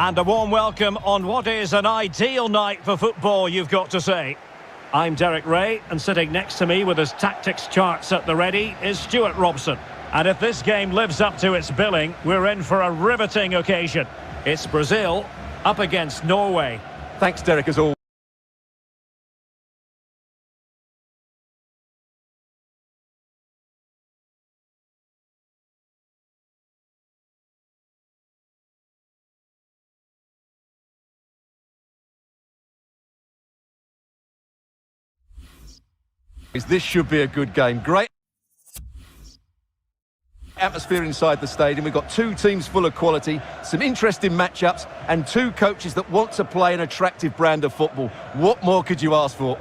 And a warm welcome on what is an ideal night for football, you've got to say. I'm Derek Ray, and sitting next to me with his tactics charts at the ready is Stuart Robson. And if this game lives up to its billing, we're in for a riveting occasion. It's Brazil up against Norway. Thanks, Derek, as always. This should be a good game. Great atmosphere inside the stadium. We've got two teams full of quality, some interesting matchups, and two coaches that want to play an attractive brand of football. What more could you ask for?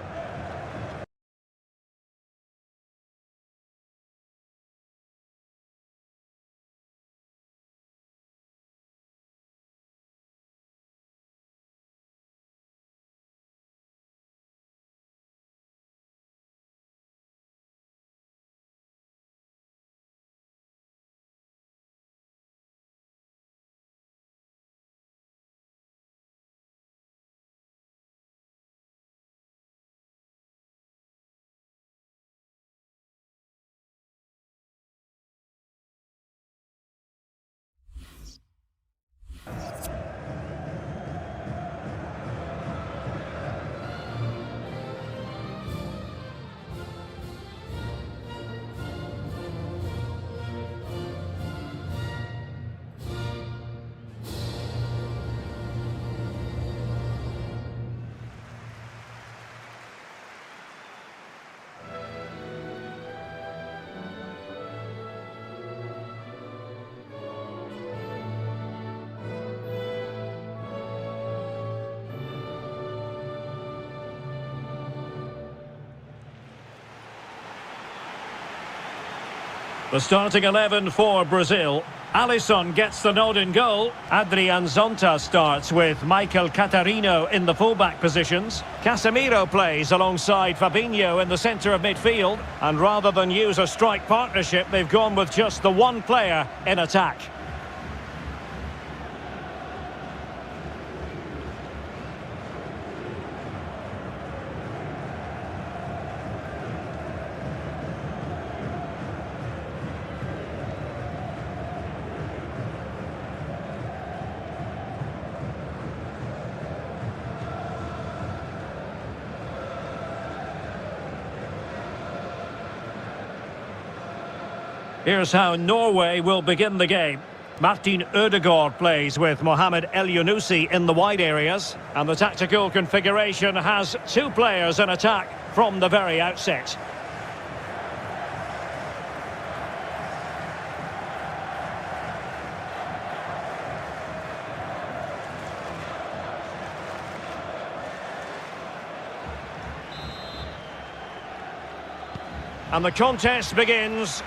The starting 11 for Brazil. Alisson gets the nod in goal. Adrian Zonta starts with Michael Catarino in the fullback positions. Casemiro plays alongside Fabinho in the centre of midfield. And rather than use a strike partnership, they've gone with just the one player in attack. Here's how Norway will begin the game. Martin Ødegaard plays with Mohamed El Yunusi in the wide areas. And the tactical configuration has two players in attack from the very outset. And the contest begins.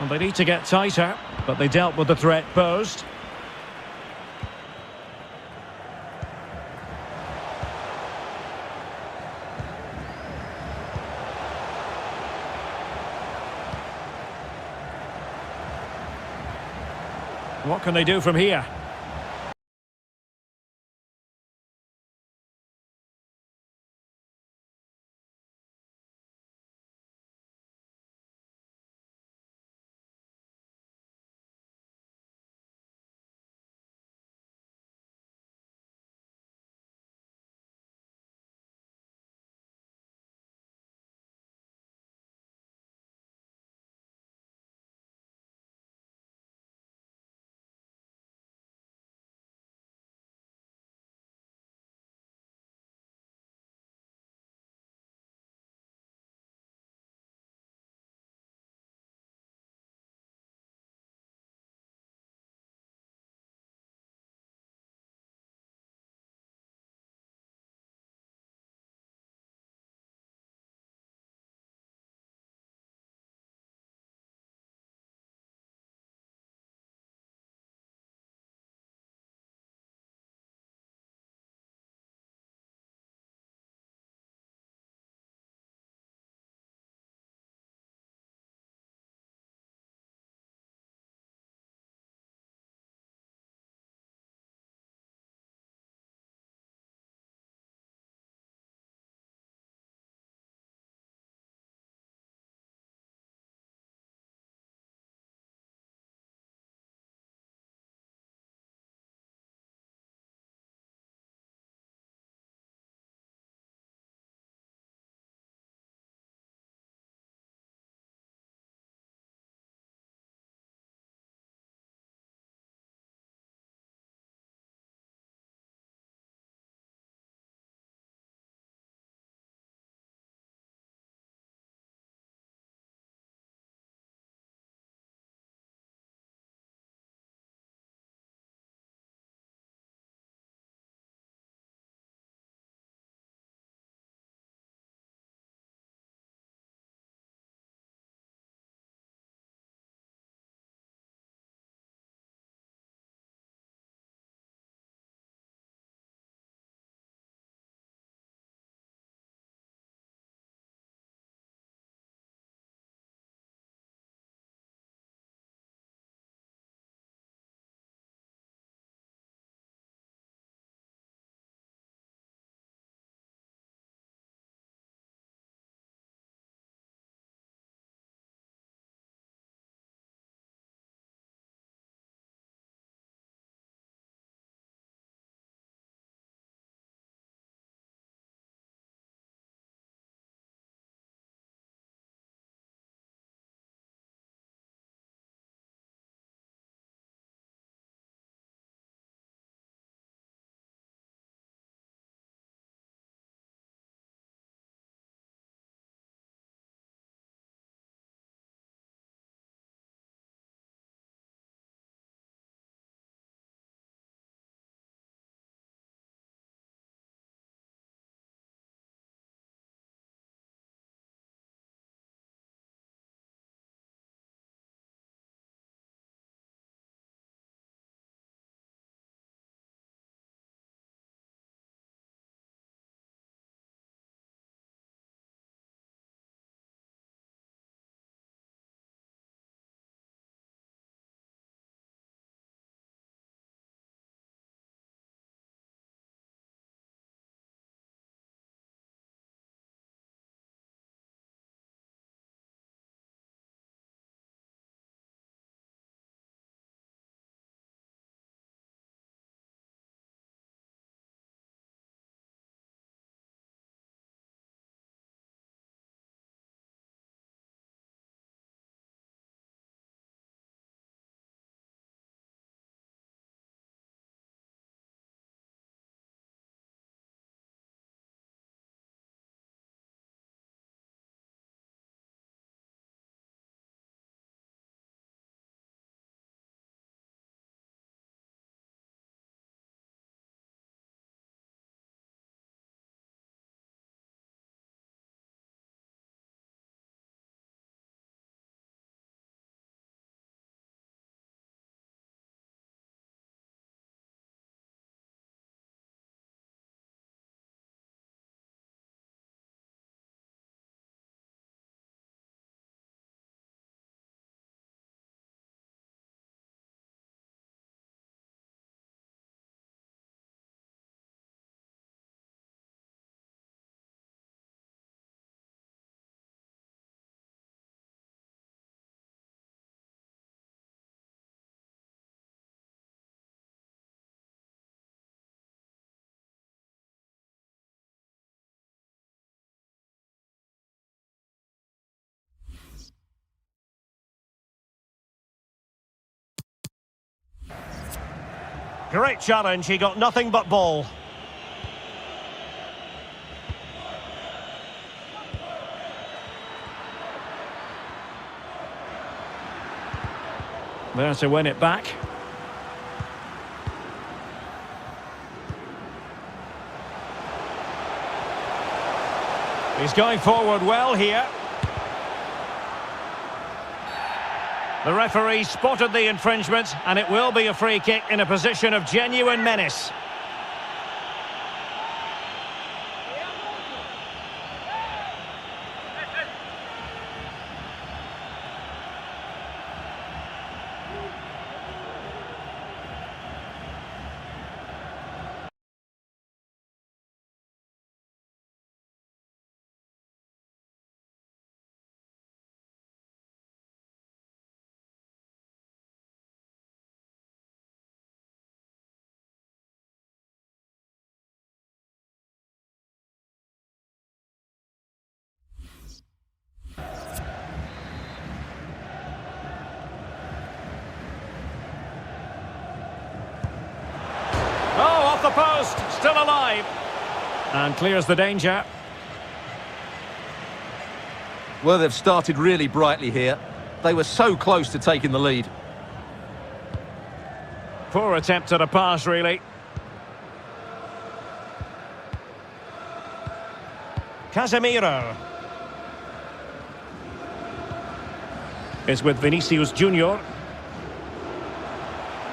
And they need to get tighter, but they dealt with the threat posed. What can they do from here? Great challenge, he got nothing but ball. There to win it back. He's going forward well here. The referee spotted the infringement, and it will be a free kick in a position of genuine menace. Oh, off the post, still alive. And clears the danger. Well, they've started really brightly here. They were so close to taking the lead. Poor attempt at a pass, really. Casemiro. It's with Vinícius Júnior.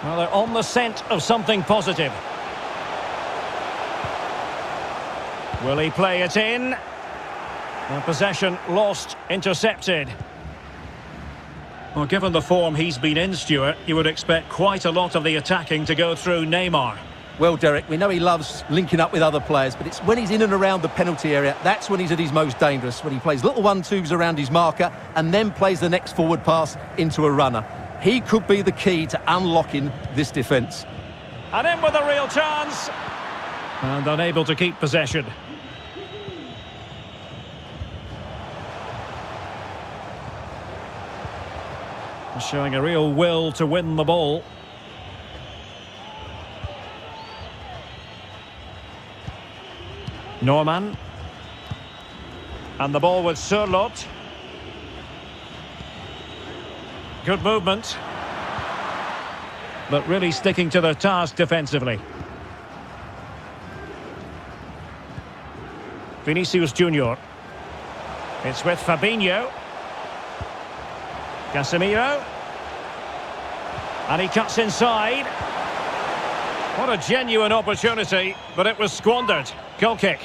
Well, they're on the scent of something positive. Will he play it in? And possession lost, intercepted. Well, given the form he's been in, Stuart, you would expect quite a lot of the attacking to go through Neymar. Well, Derek, we know he loves linking up with other players, but it's when he's in and around the penalty area, that's when he's at his most dangerous, when he plays little 1-2s around his marker and then plays the next forward pass into a runner. He could be the key to unlocking this defence. And in with a real chance. And unable to keep possession. Showing a real will to win the ball. Norman. And the ball with Sørloth. Good movement. But really sticking to their task defensively. Vinícius Júnior. It's with Fabinho. Casemiro. And he cuts inside. What a genuine opportunity, but it was squandered. Goal kick.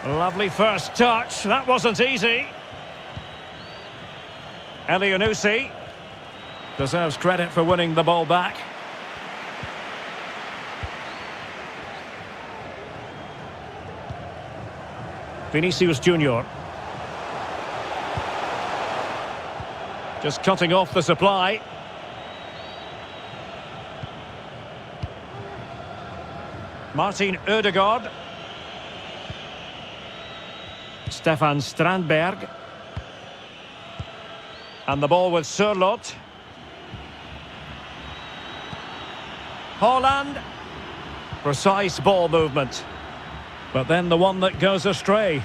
Lovely first touch. That wasn't easy. Elyounoussi deserves credit for winning the ball back. Vinícius Júnior. Just cutting off the supply. Martin Ødegaard. Stefan Strandberg. And the ball with Sørloth. Haaland. Precise ball movement. But then the one that goes astray.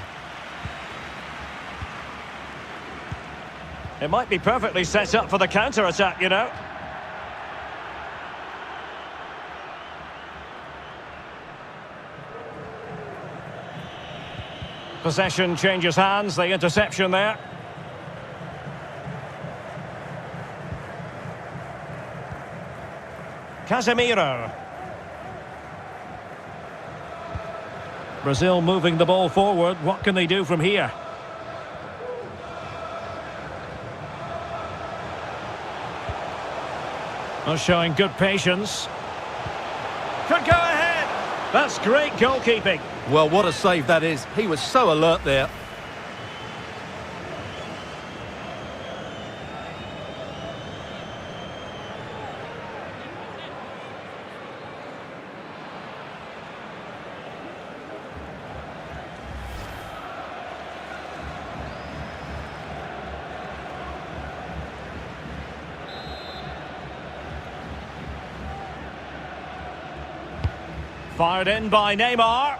It might be perfectly set up for the counter-attack, you know. Possession changes hands, the interception there. Casemiro. Brazil moving the ball forward. What can they do from here? Well, showing good patience. Could go ahead. That's great goalkeeping. Well, what a save that is. He was so alert there. Fired in by Neymar.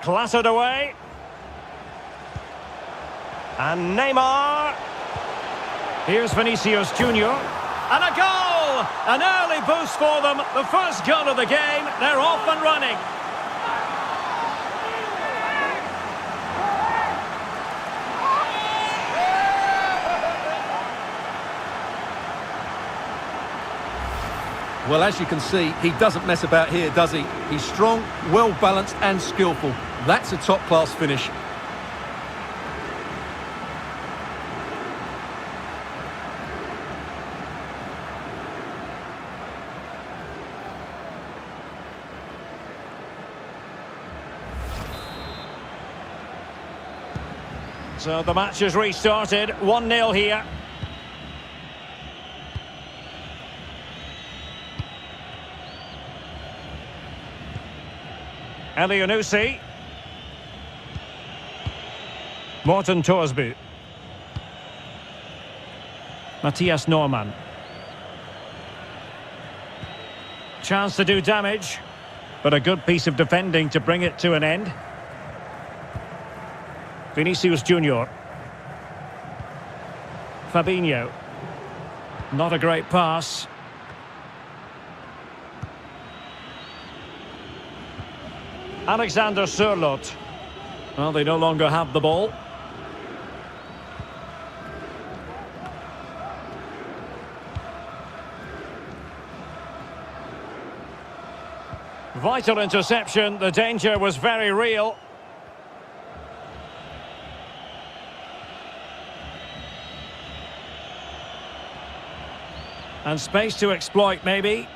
Clattered away. And Neymar. Here's Vinícius Júnior. And a goal! An early boost for them. The first goal of the game. They're off and running. Well, as you can see, he doesn't mess about here, does he? He's strong, well-balanced and skillful. That's a top-class finish. So the match has restarted. 1-0 here. Elyounoussi. Morten Thorsby. Mathias Normann. Chance to do damage, but a good piece of defending to bring it to an end. Vinícius Júnior. Fabinho. Not a great pass. Alexander Sørloth. Well, they no longer have the ball. Vital interception. The danger was very real. And space to exploit, maybe.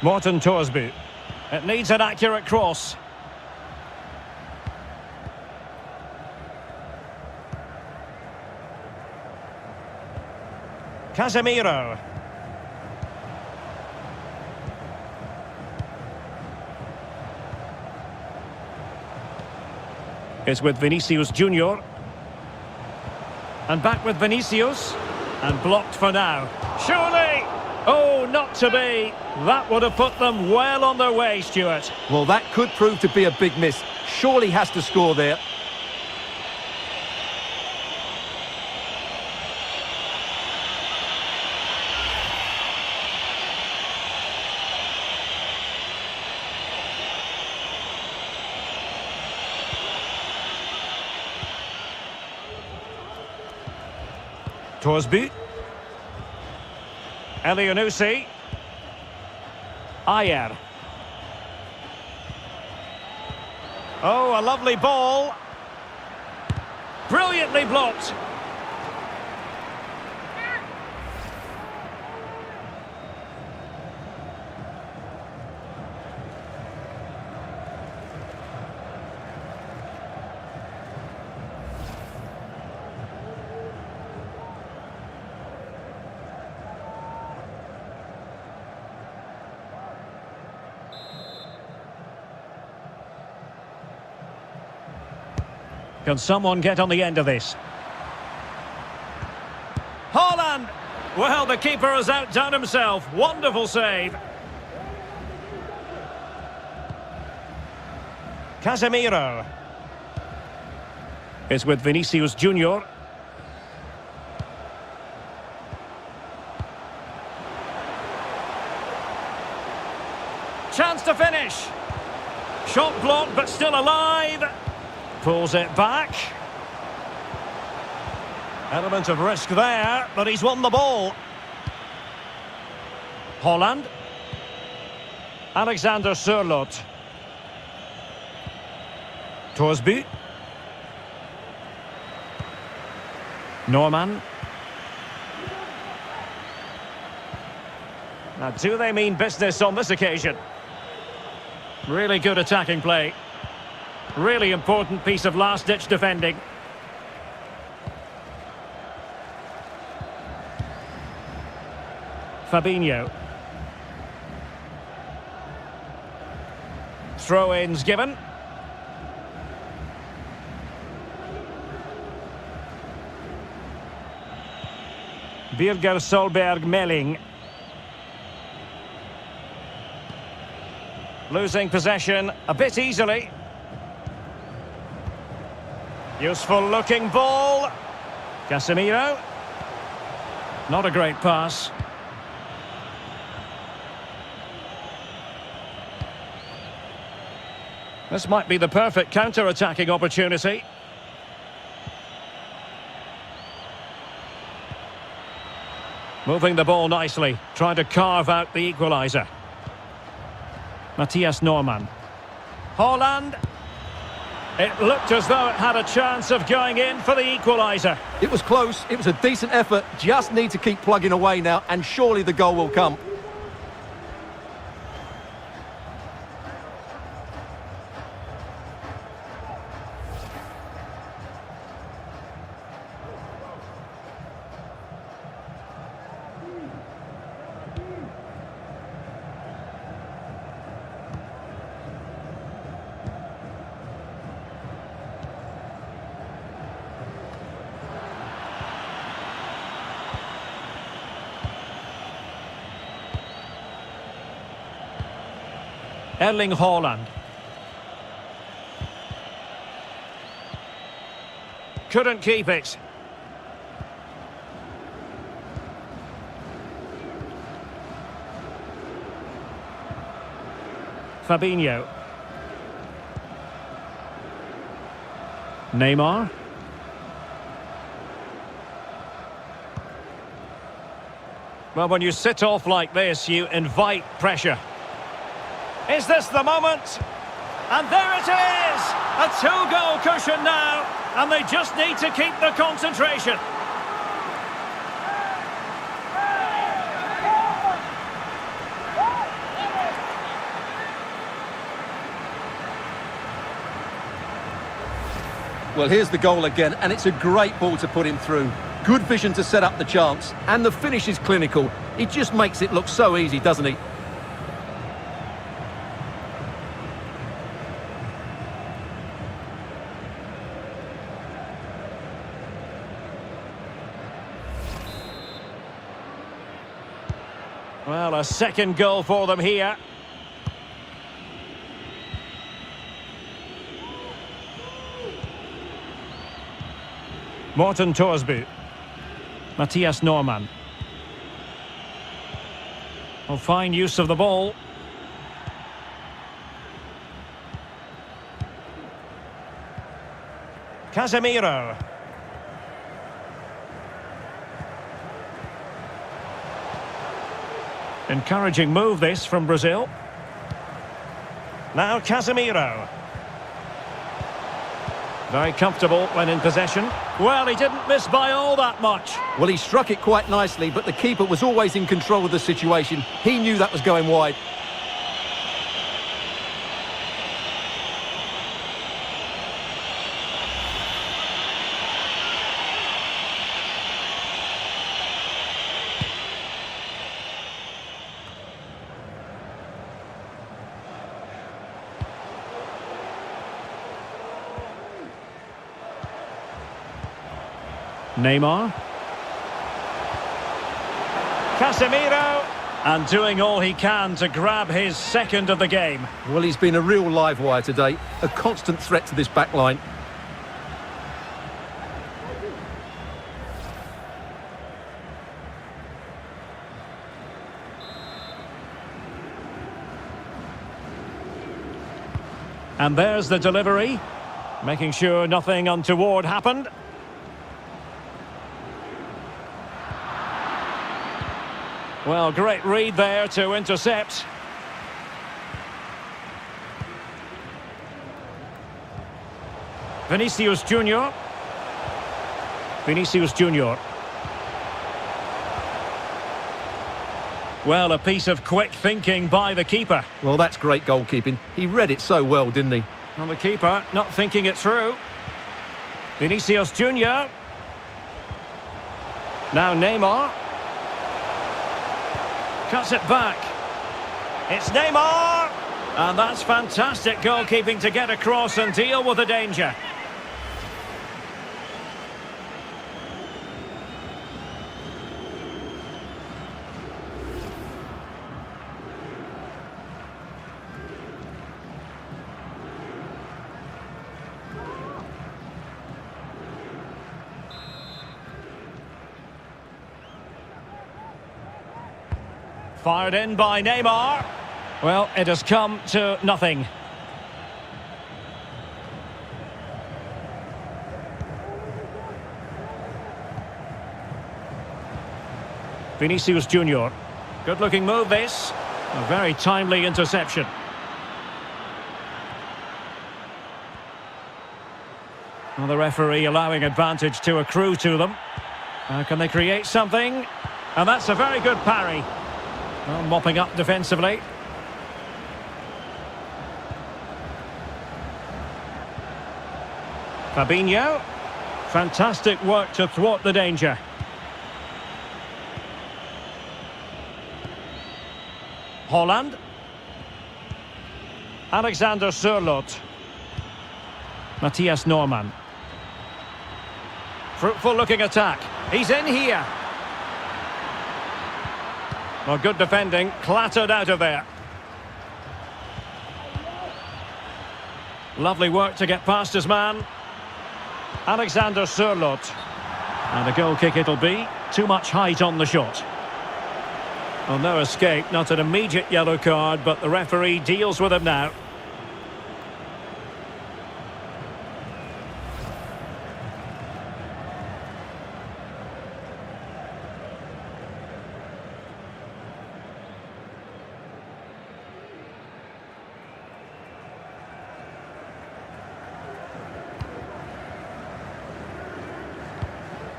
Morten Thorsby. It needs an accurate cross. Casemiro. It's with Vinícius Júnior. And back with Vinícius. And blocked for now. Surely! Oh, not to be. That would have put them well on their way, Stuart. Well, that could prove to be a big miss. Surely has to score there. Thorsby. Elyounoussi. Ayer. Oh, a lovely ball. Brilliantly blocked. Can someone get on the end of this? Haaland! Well, the keeper has outdone himself. Wonderful save. Casemiro. It's with Vinícius Júnior. Chance to finish. Shot blocked, but still alive. Pulls it back. Element of risk there, but he's won the ball. Haaland. Alexander Sørloth. Thorsby. Normann. Now, do they mean business on this occasion? Really good attacking play. Really important piece of last-ditch defending. Fabinho. Throw-ins given. Birger Solberg Melling. Losing possession a bit easily. Useful looking ball. Casemiro. Not a great pass. This might be the perfect counter-attacking opportunity. Moving the ball nicely, trying to carve out the equaliser. Mathias Normann. Haaland. It looked as though it had a chance of going in for the equaliser. It was close, it was a decent effort, just need to keep plugging away now, and surely the goal will come. Erling Haaland. Couldn't keep it. Fabinho. Neymar. Well, when you sit off like this, you invite pressure. Is this the moment? And there it is! A two-goal cushion now, and they just need to keep the concentration. Well, here's the goal again, and it's a great ball to put him through. Good vision to set up the chance, and the finish is clinical. He just makes it look so easy, doesn't he? Well, a second goal for them here. Morten Thorsby. Mathias Normann. Well, fine use of the ball. Casemiro. Encouraging move this from Brazil. Now Casemiro. Very comfortable when in possession. Well, he didn't miss by all that much. Well, he struck it quite nicely, but the keeper was always in control of the situation. He knew that was going wide. Neymar. Casemiro. And doing all he can to grab his second of the game. Well, he's been a real live wire today. A constant threat to this back line. And there's the delivery. Making sure nothing untoward happened. Well, great read there to intercept. Vinícius Júnior. Vinícius Júnior. Well, a piece of quick thinking by the keeper. Well, that's great goalkeeping. He read it so well, didn't he? And the keeper not thinking it through. Vinícius Júnior. Now Neymar. Cuts it back. It's Neymar! And that's fantastic goalkeeping to get across and deal with the danger. Fired in by Neymar. Well, it has come to nothing. Vinícius Júnior. Good-looking move, this. A very timely interception. Well, the referee allowing advantage to accrue to them. Can they create something? And that's a very good parry. Well, mopping up defensively. Fabinho. Fantastic work to thwart the danger. Haaland. Alexander Sørloth. Mathias Normann. Fruitful looking attack. He's in here. Well, good defending, clattered out of there. Lovely work to get past his man. Alexander Sørloth. And a goal kick it'll be. Too much height on the shot. Well, no escape, not an immediate yellow card, but the referee deals with him now.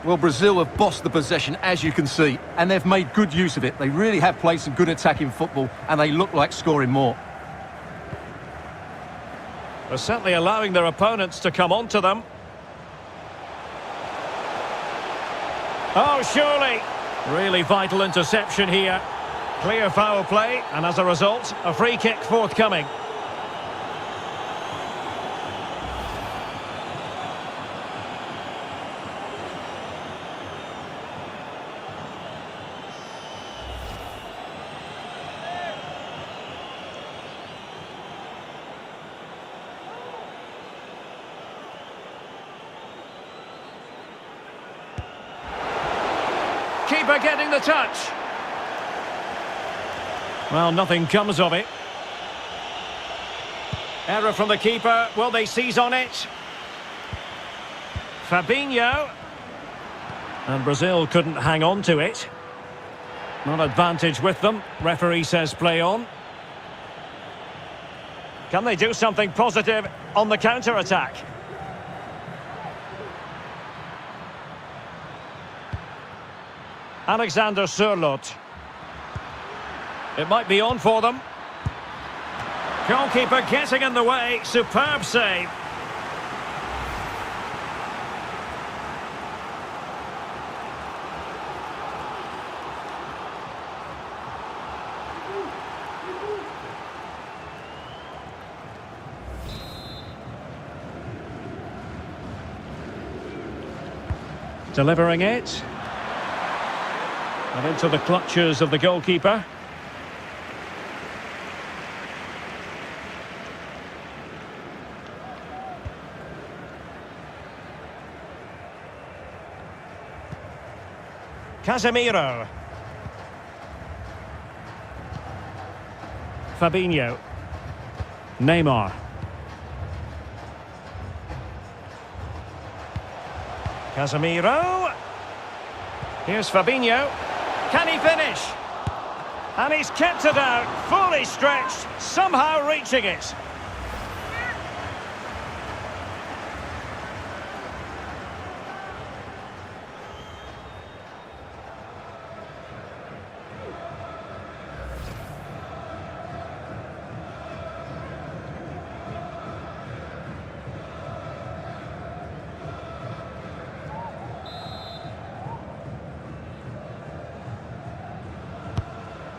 Well, Brazil have bossed the possession, as you can see, and they've made good use of it. They really have played some good attacking football, and they look like scoring more. They're certainly allowing their opponents to come onto them. Oh, surely. Really vital interception here. Clear foul play, and as a result, a free kick forthcoming. Keeper getting the touch. Well, nothing comes of it. Error from the keeper. Will they seize on it? Fabinho. And Brazil couldn't hang on to it. Not advantage with them. Referee says play on. Can they do something positive on the counter-attack? Alexander Sørloth. It might be on for them. Goalkeeper getting in the way. Superb save. Delivering it. And into the clutches of the goalkeeper. Casemiro. Fabinho. Neymar. Casemiro. Here's Fabinho. Can he finish? And he's kept it out, fully stretched, somehow reaching it.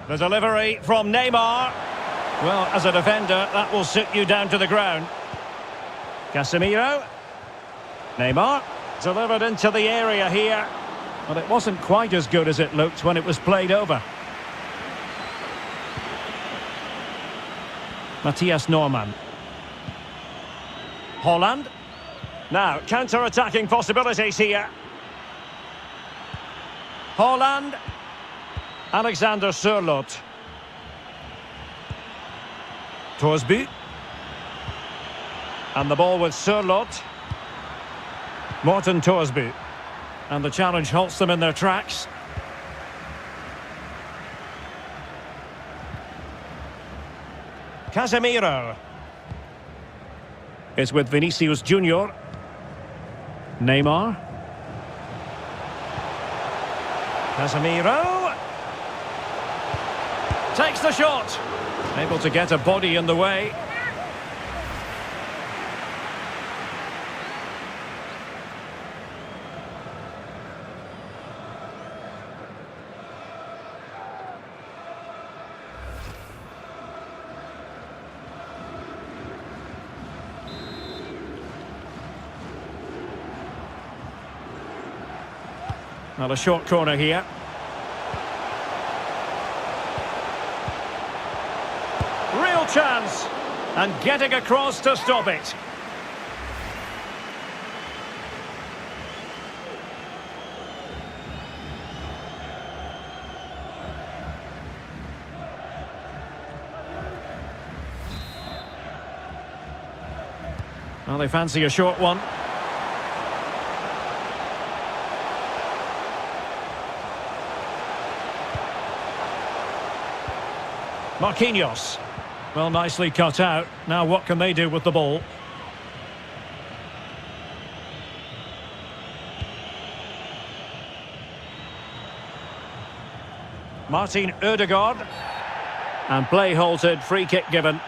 The delivery from Neymar. Well, as a defender, that will sit you down to the ground. Casemiro. Neymar. Delivered into the area here. Well, it wasn't quite as good as it looked when it was played over. Mathias Normann. Haaland. Now, counter-attacking possibilities here. Haaland. Alexander Sørloth. Torsby. And the ball with Sørloth. Morten Torsby. And the challenge halts them in their tracks. Casemiro. It's with Vinícius Júnior. Neymar. Casemiro. Takes the shot. Able to get a body in the way. Well, a short corner here. Real chance. And getting across to stop it. Well, they fancy a short one. Marquinhos. Well, nicely cut out. Now what can they do with the ball? Martin Ødegaard. And play halted, free kick given.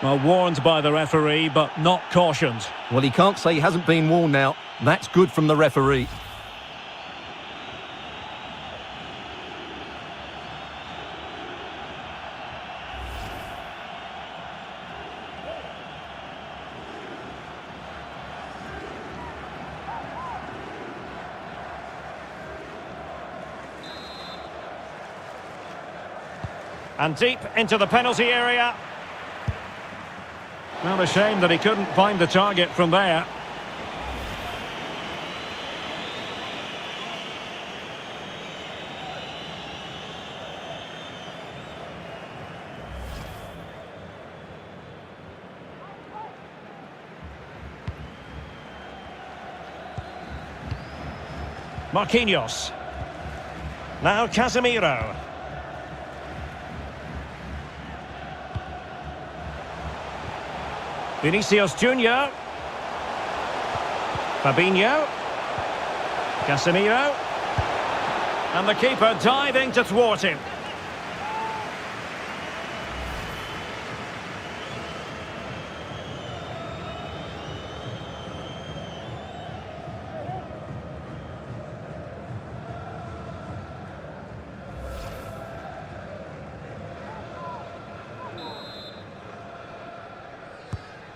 Well, warned by the referee, but not cautioned. Well, he can't say he hasn't been warned now. That's good from the referee. And deep into the penalty area. Well, a shame that he couldn't find the target from there. Marquinhos. Now Casemiro. Vinícius Júnior. Fabinho. Casemiro. And the keeper diving to thwart him.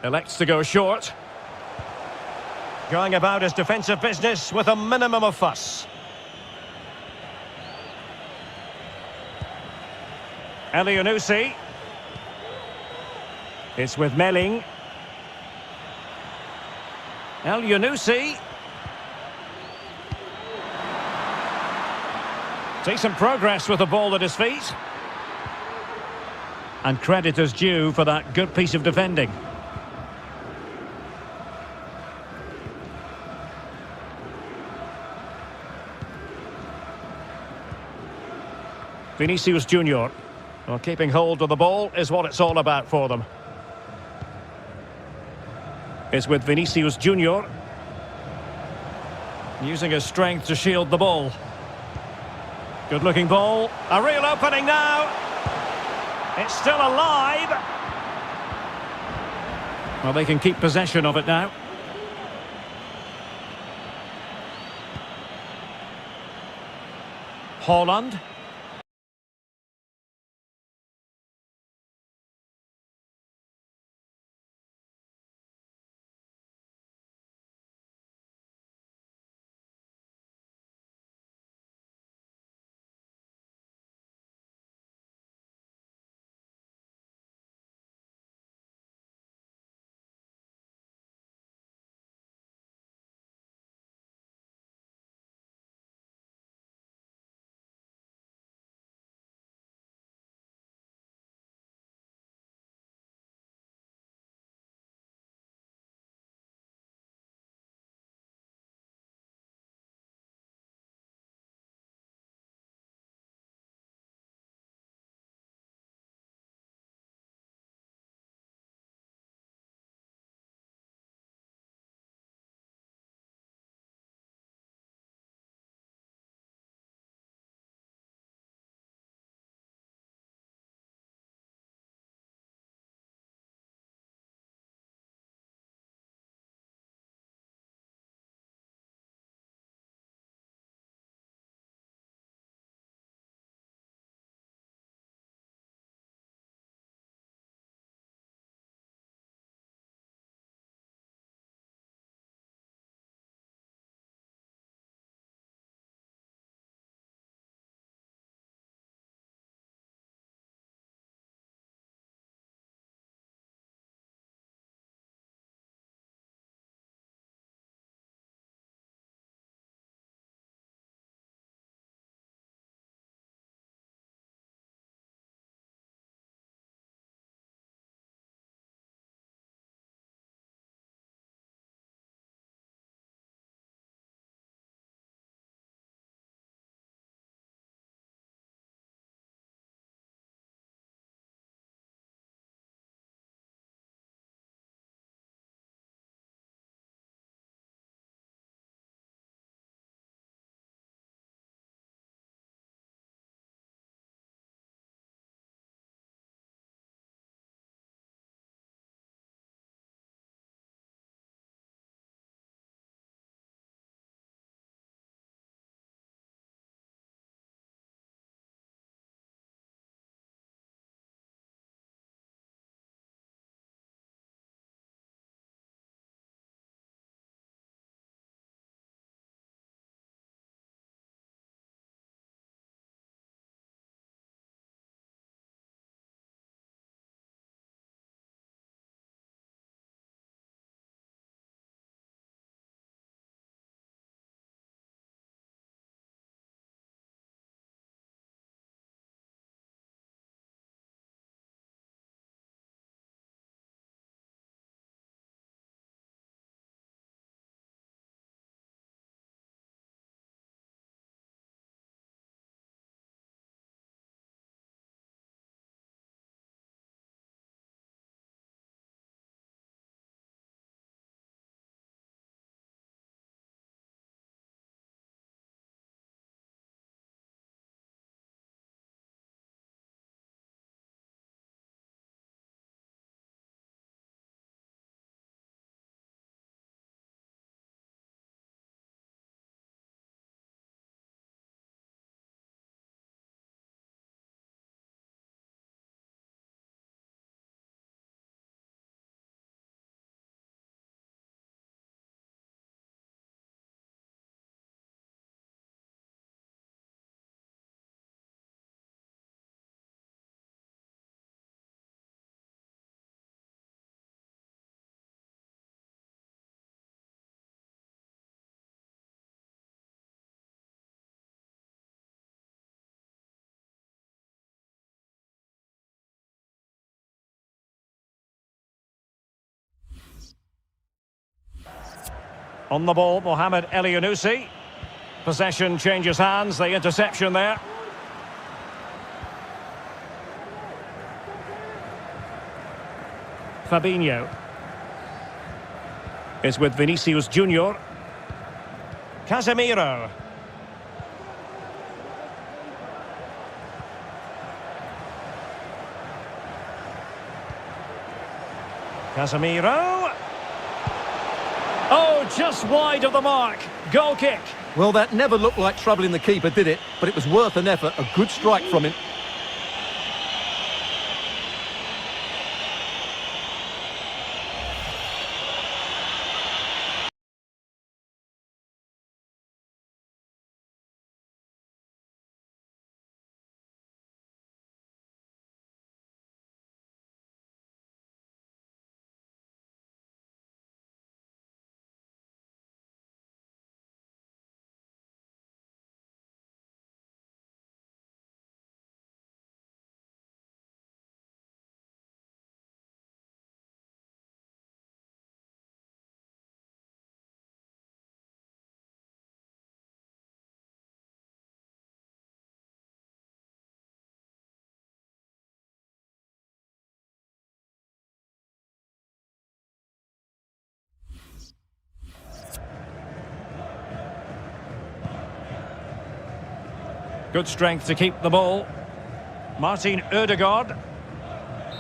Elects to go short. Going about his defensive business with a minimum of fuss. Elyounoussi. It's with Melling. Elyounoussi. Decent progress with the ball at his feet. And credit is due for that good piece of defending. Vinícius Júnior. Well, keeping hold of the ball is what it's all about for them. It's with Vinícius Júnior. Using his strength to shield the ball. Good-looking ball. A real opening now. It's still alive. Well, they can keep possession of it now. Haaland. On the ball, Mohamed Elyounoussi. Possession changes hands, the interception there. Fabinho is with Vinícius Júnior. Casemiro. Casemiro. Oh, just wide of the mark. Goal kick. Well, that never looked like troubling the keeper, did it? But it was worth an effort. A good strike from him. Good strength to keep the ball. Martin Ødegaard.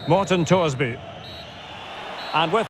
Morten Thorsby. And with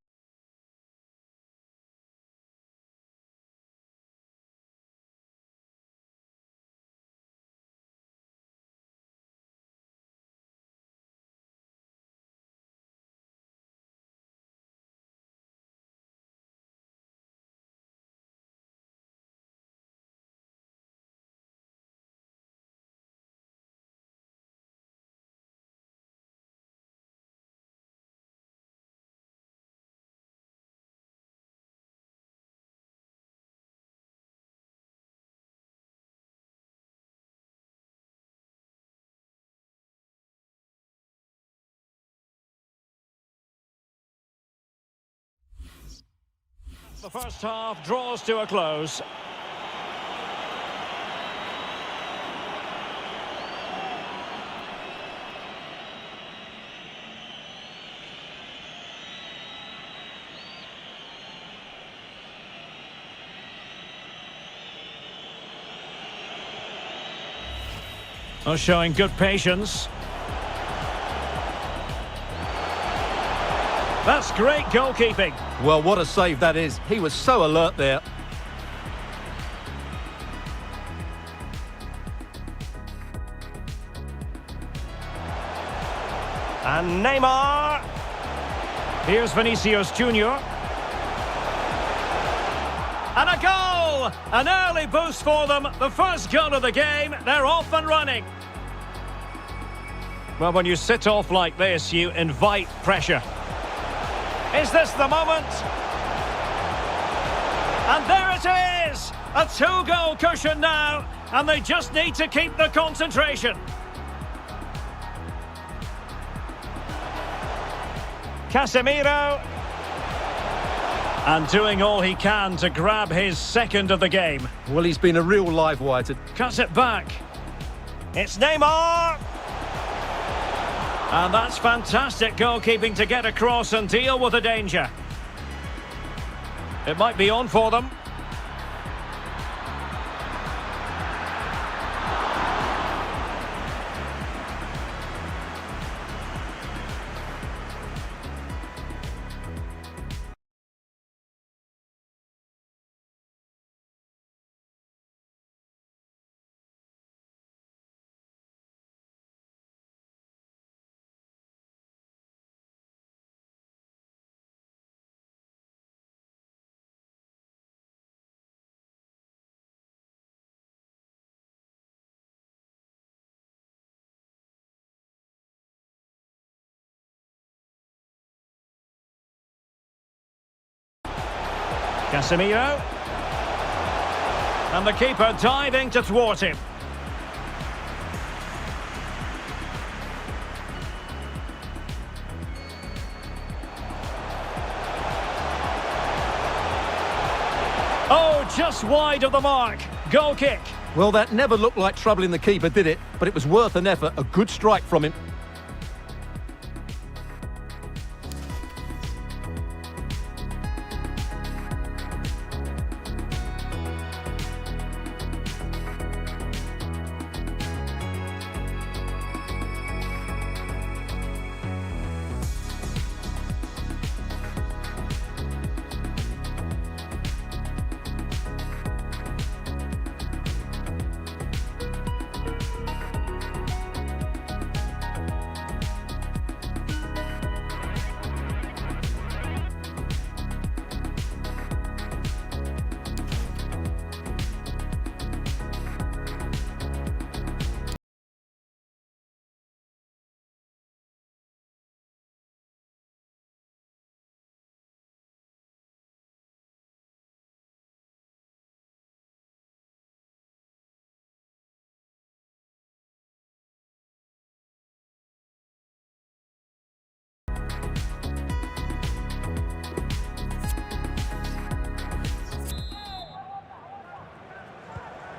the first half draws to a close. Oh, showing good patience. That's great goalkeeping. Well, what a save that is. He was so alert there. And Neymar. Here's Vinícius Júnior. And a goal! An early boost for them. The first goal of the game. They're off and running. Well, when you sit off like this, you invite pressure. Is this the moment? And there it is! A two-goal cushion now, and they just need to keep the concentration. Casemiro. And doing all he can to grab his second of the game. Well, he's been a real live wire. Cuts it back. It's Neymar. And that's fantastic goalkeeping to get across and deal with the danger. It might be on for them. Casemiro. And the keeper diving to thwart him. just wide of the mark. Goal kick. Well, that never looked like troubling the keeper, did it? But it was worth an effort, a good strike from him.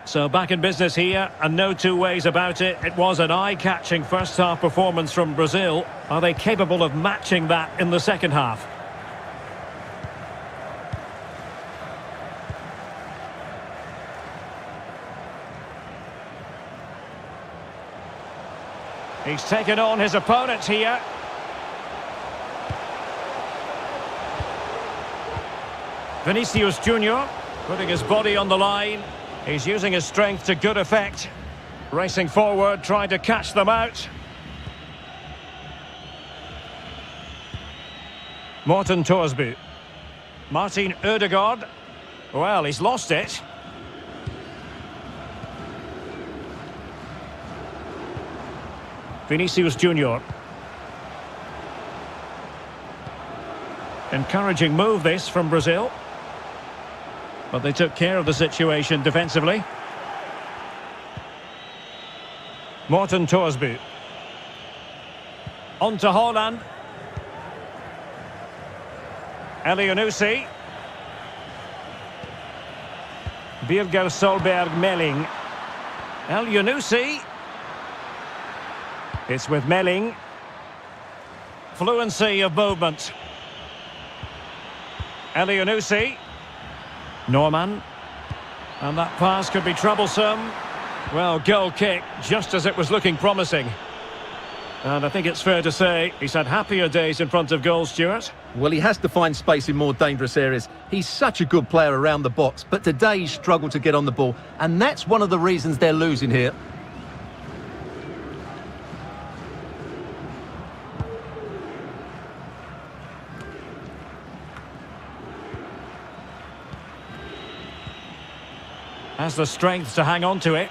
So back in business here, and no two ways about it. It was an eye-catching first-half performance from Brazil. Are they capable of matching that in the second half? He's taken on his opponent here. Vinícius Júnior putting his body on the line. He's using his strength to good effect. Racing forward, trying to catch them out. Morten Thorsby. Martin Ødegaard. Well, he's lost it. Vinícius Júnior. Encouraging move this from Brazil. But they took care of the situation defensively. Morten Thorsby. On to Haaland. Elyounoussi. Birger Solberg Melling. Elyounoussi. It's with Melling. Fluency of movement. Elyounoussi. Norman. And that pass could be troublesome. Well, goal kick, just as it was looking promising. And I think it's fair to say he's had happier days in front of goal, Stuart. Well, he has to find space in more dangerous areas. He's such a good player around the box, but today he's struggled to get on the ball. And that's one of the reasons they're losing here. Has the strength to hang on to it.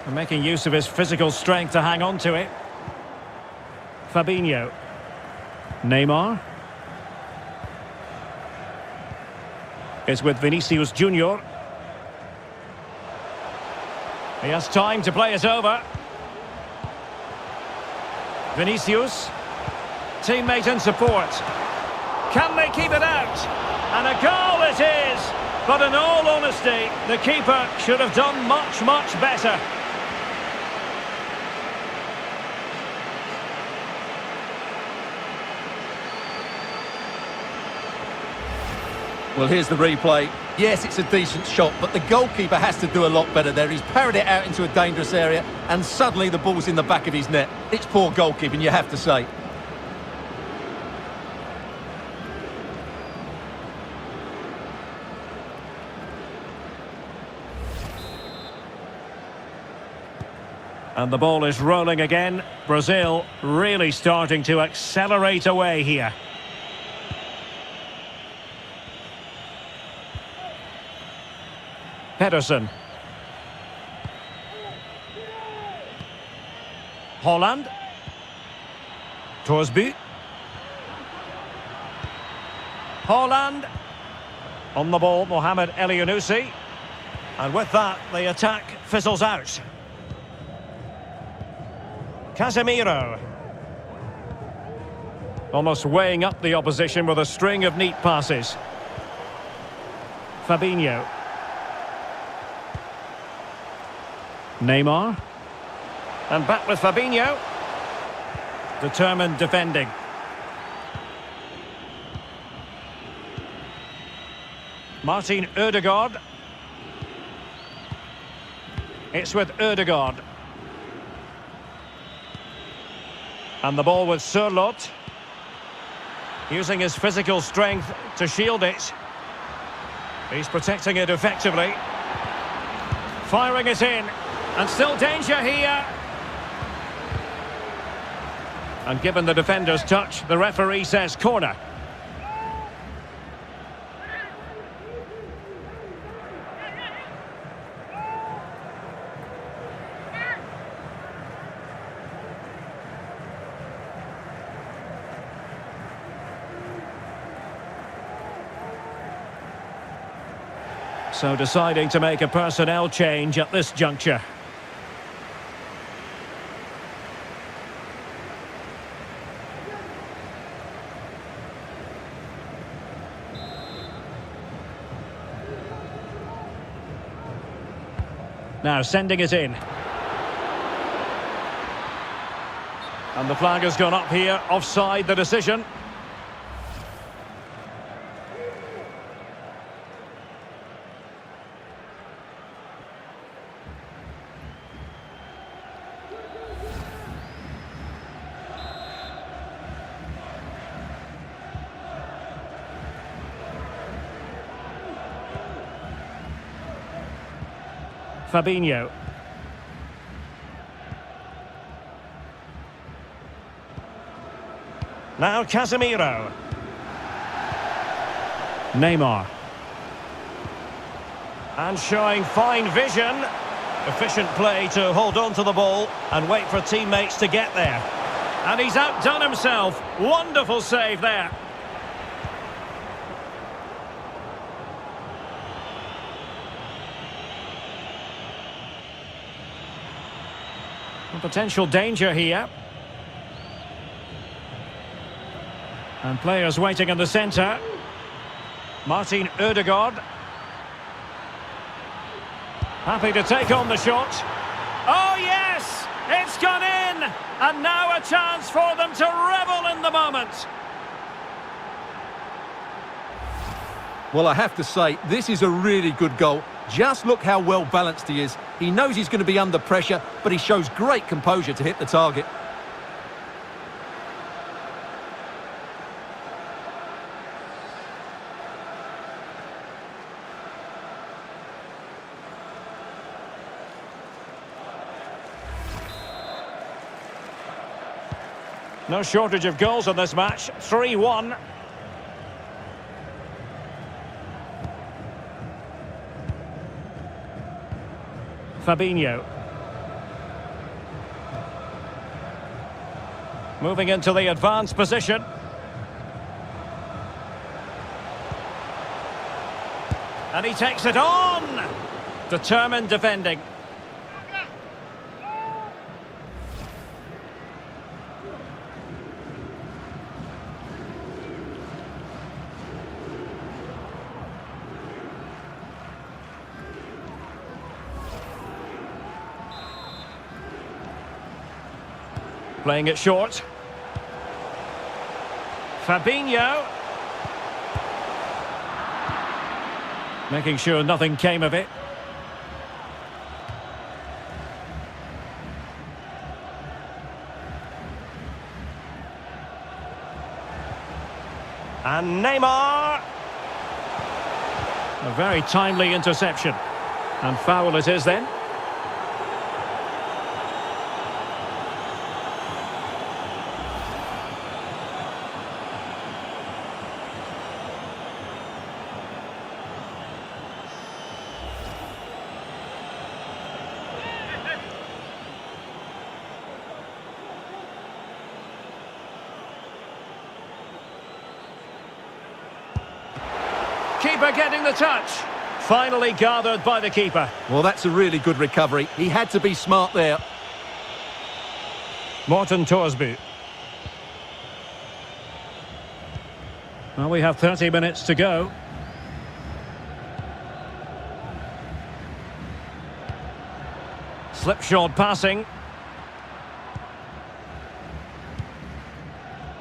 And making use of his physical strength to hang on to it. Fabinho. Neymar. It's with Vinícius Júnior. He has time to play it over. Vinícius, teammate and support. Can they keep it out? And a goal it is! But in all honesty, the keeper should have done much, much better. Well, here's the replay. Yes, it's a decent shot, but the goalkeeper has to do a lot better there. He's parried it out into a dangerous area, and suddenly the ball's in the back of his net. It's poor goalkeeping, you have to say. And the ball is rolling again. Brazil really starting to accelerate away here. Pedersen. Haaland. Thorsby. Haaland. On the ball, Mohamed Elyounoussi. And with that, the attack fizzles out. Casemiro. Almost weighing up the opposition with a string of neat passes. Fabinho. Neymar. And back with Fabinho. Determined defending. Martin Ødegaard. It's with Ødegaard. And the ball with Sørloth. Using his physical strength to shield it. He's protecting it effectively. Firing it in. And still danger here. And given the defender's touch, the referee says corner. So deciding to make a personnel change at this juncture. Now sending it in. And the flag has gone up here, offside the decision. Fabinho. Now Casemiro. Neymar. And showing fine vision. Efficient play to hold on to the ball and wait for teammates to get there. And he's outdone himself. Wonderful save there. Potential danger here. And players waiting in the centre. Martin Ødegaard. Happy to take on the shot. Oh yes! It's gone in! And now a chance for them to revel in the moment. Well, I have to say, this is a really good goal. Just look how well balanced he is. He knows he's going to be under pressure, but he shows great composure to hit the target. No shortage of goals in this match. 3-1. Fabinho. Moving into the advanced position. And he takes it on! Determined defending. Playing it short. Fabinho. Making sure nothing came of it. And Neymar. A very timely interception. And foul it is then. Keeper getting the touch. Finally gathered by the keeper. Well, that's a really good recovery. He had to be smart there. Morten Thorsby. Well, we have 30 minutes to go. Slipshod passing.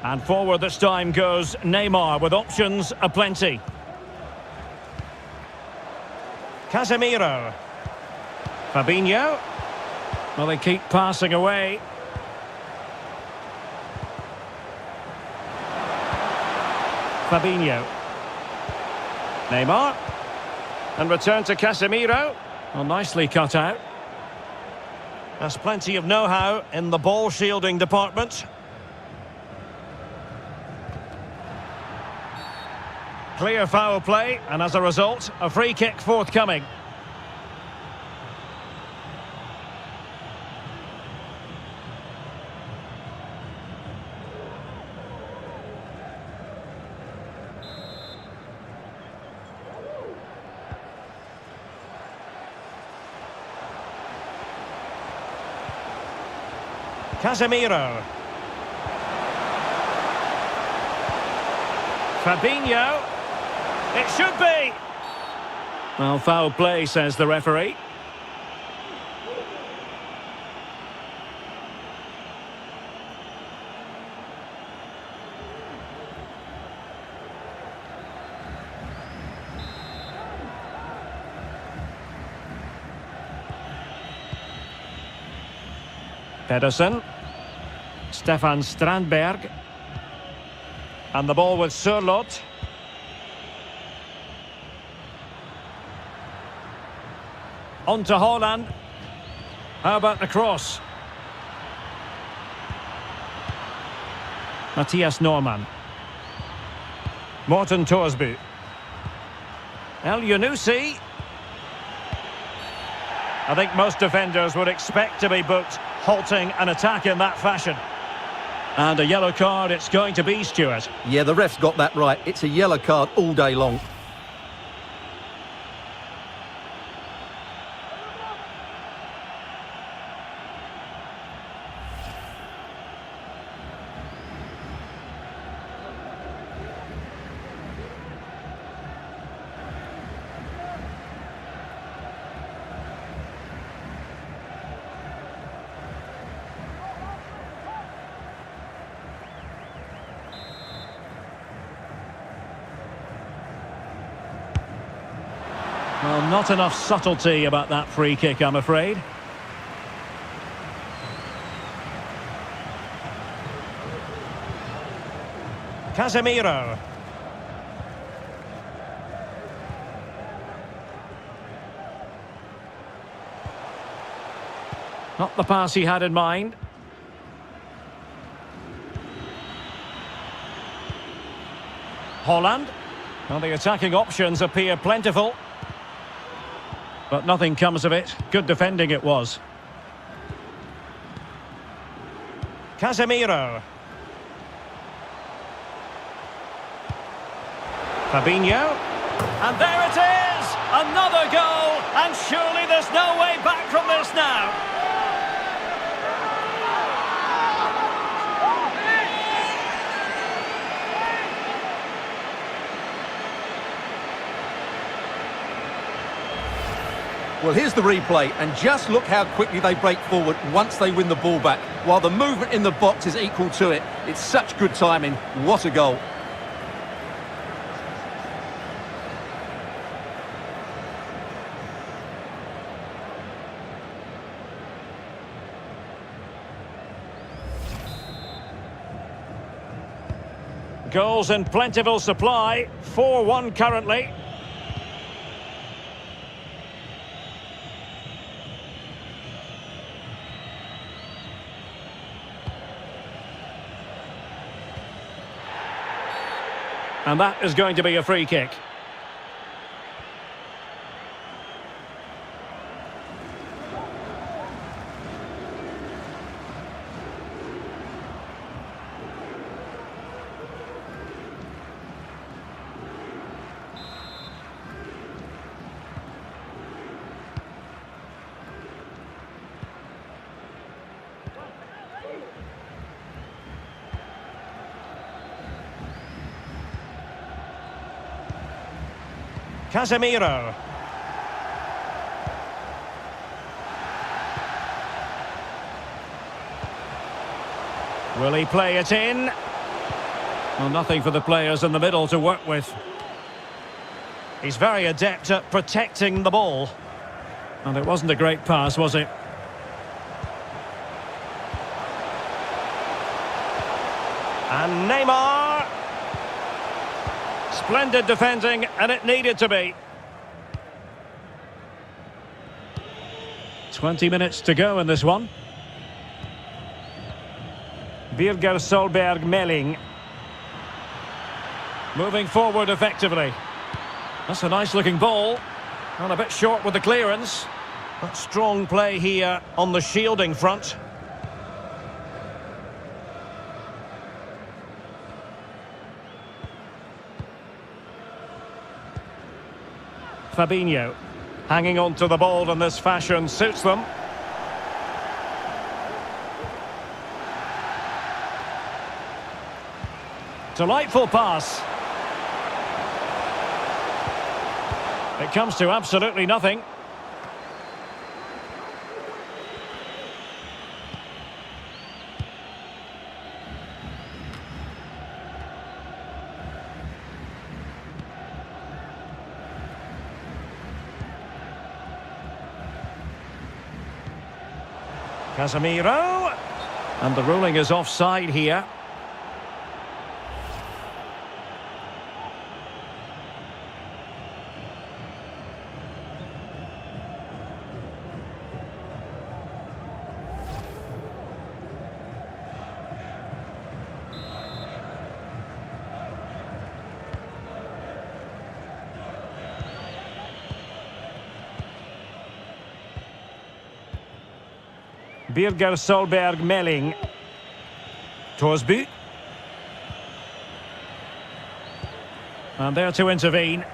And forward this time goes Neymar with options aplenty. Casemiro. Fabinho. Well, they keep passing away. Fabinho. Neymar. And return to Casemiro. Well, nicely cut out. There's plenty of know-how in the ball shielding department. Clear foul play, and as a result, a free kick forthcoming. Casemiro. Fabinho. It should be. Well, foul play, says the referee. Pedersen. Stefan Strandberg. And the ball with Sørloth. On to Haaland. How about the cross? Mathias Norman. Morten Thorsby. El Yunusi. I think most defenders would expect to be booked halting an attack in that fashion. And a yellow card it's going to be, Stuart. Yeah, the ref's got that right. It's a yellow card all day long. Well, not enough subtlety about that free kick, I'm afraid. Casemiro. Not the pass he had in mind. Haaland. Well, the attacking options appear plentiful. But nothing comes of it. Good defending it was. Casemiro. Fabinho. And there it is! Another goal! And surely there's no way back from this now. Well, here's the replay, and just look how quickly they break forward once they win the ball back, while the movement in the box is equal to it. It's such good timing. What a goal. Goals in plentiful supply. 4-1 currently. And that is going to be a free kick. Casemiro. Will he play it in? Well, nothing for the players in the middle to work with. He's very adept at protecting the ball. And it wasn't a great pass, was it? And Neymar. Splendid defending, and it needed to be. 20 minutes to go in this one. Birger Solberg Melling. Moving forward effectively. That's a nice looking ball. And a bit short with the clearance. But strong play here on the shielding front. Fabinho. Hanging on to the ball in this fashion suits them. Delightful pass. It comes to absolutely nothing. Casemiro. And the ruling is offside here. Birger Solberg Melling. Torsby. And there to intervene.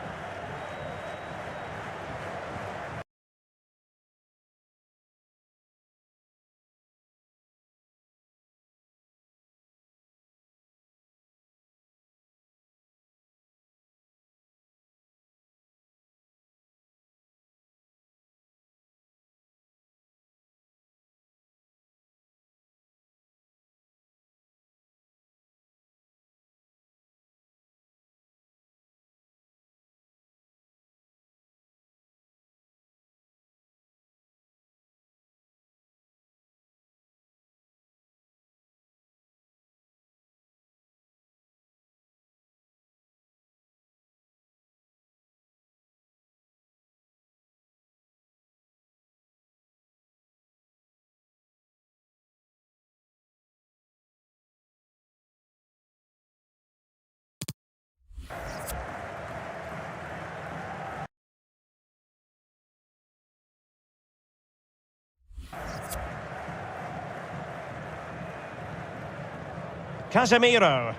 Casemiro.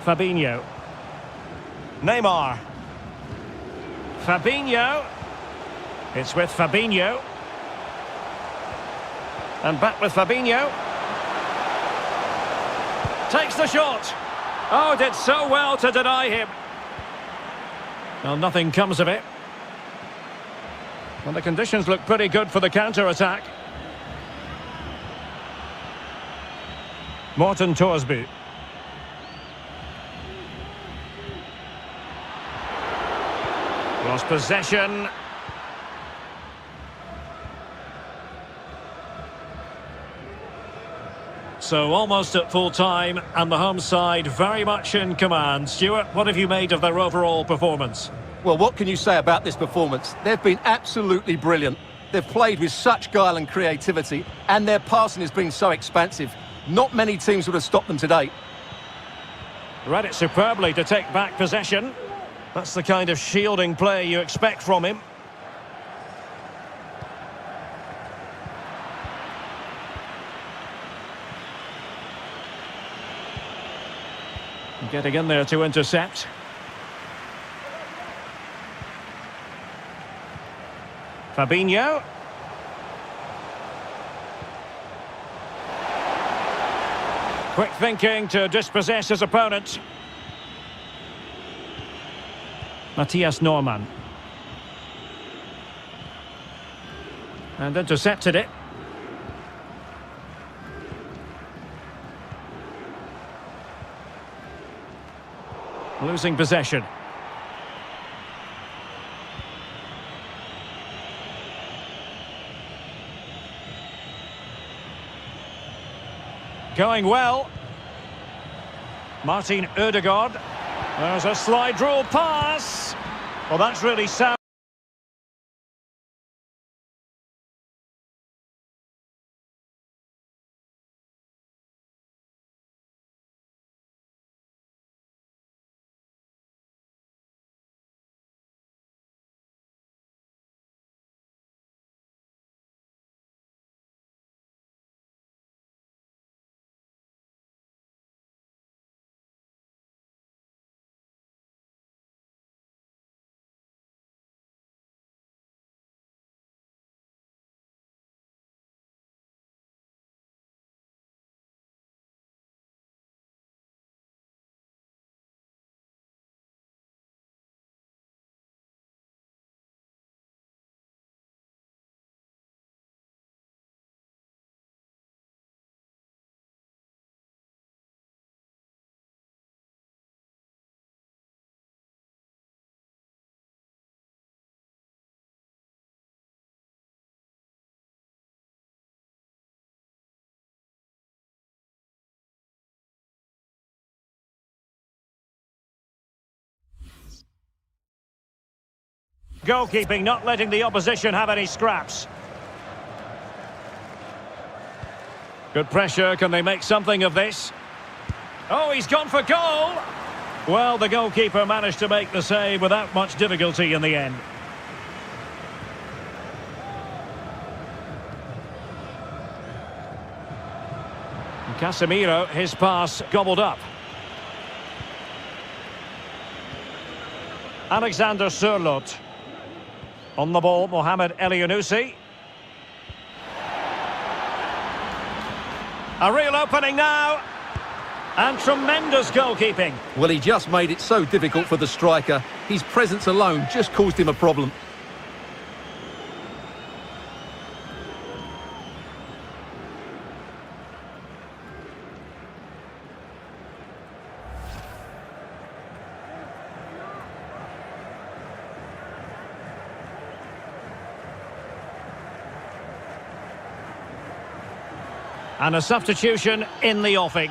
Fabinho. Neymar. Fabinho. It's with Fabinho. And back with Fabinho. Takes the shot. Oh, did so well to deny him. Well, nothing comes of it. Well, the conditions look pretty good for the counter-attack. Morten Torsby. Lost possession. So almost at full time, and the home side very much in command. Stuart, what have you made of their overall performance? Well, what can you say about this performance? They've been absolutely brilliant. They've played with such guile and creativity, and their passing has been so expansive. Not many teams would have stopped them today. Read it superbly to take back possession. That's the kind of shielding play you expect from him. Getting in there to intercept. Fabinho. Quick thinking to dispossess his opponent. Matthias Norman. And intercepted it. Losing possession. Going well. Martin Ødegaard. There's a slide rule pass. Well, that's really sound. Goalkeeping not letting the opposition have any scraps. Good pressure, can they make something of this? Oh, he's gone for goal! Well, the goalkeeper managed to make the save without much difficulty in the end. Casemiro, his pass gobbled up. Alexander Sørloth. On the ball, Mohamed Elyounoussi. A real opening now. And tremendous goalkeeping. Well, he just made it so difficult for the striker. His presence alone just caused him a problem. And a substitution in the offing.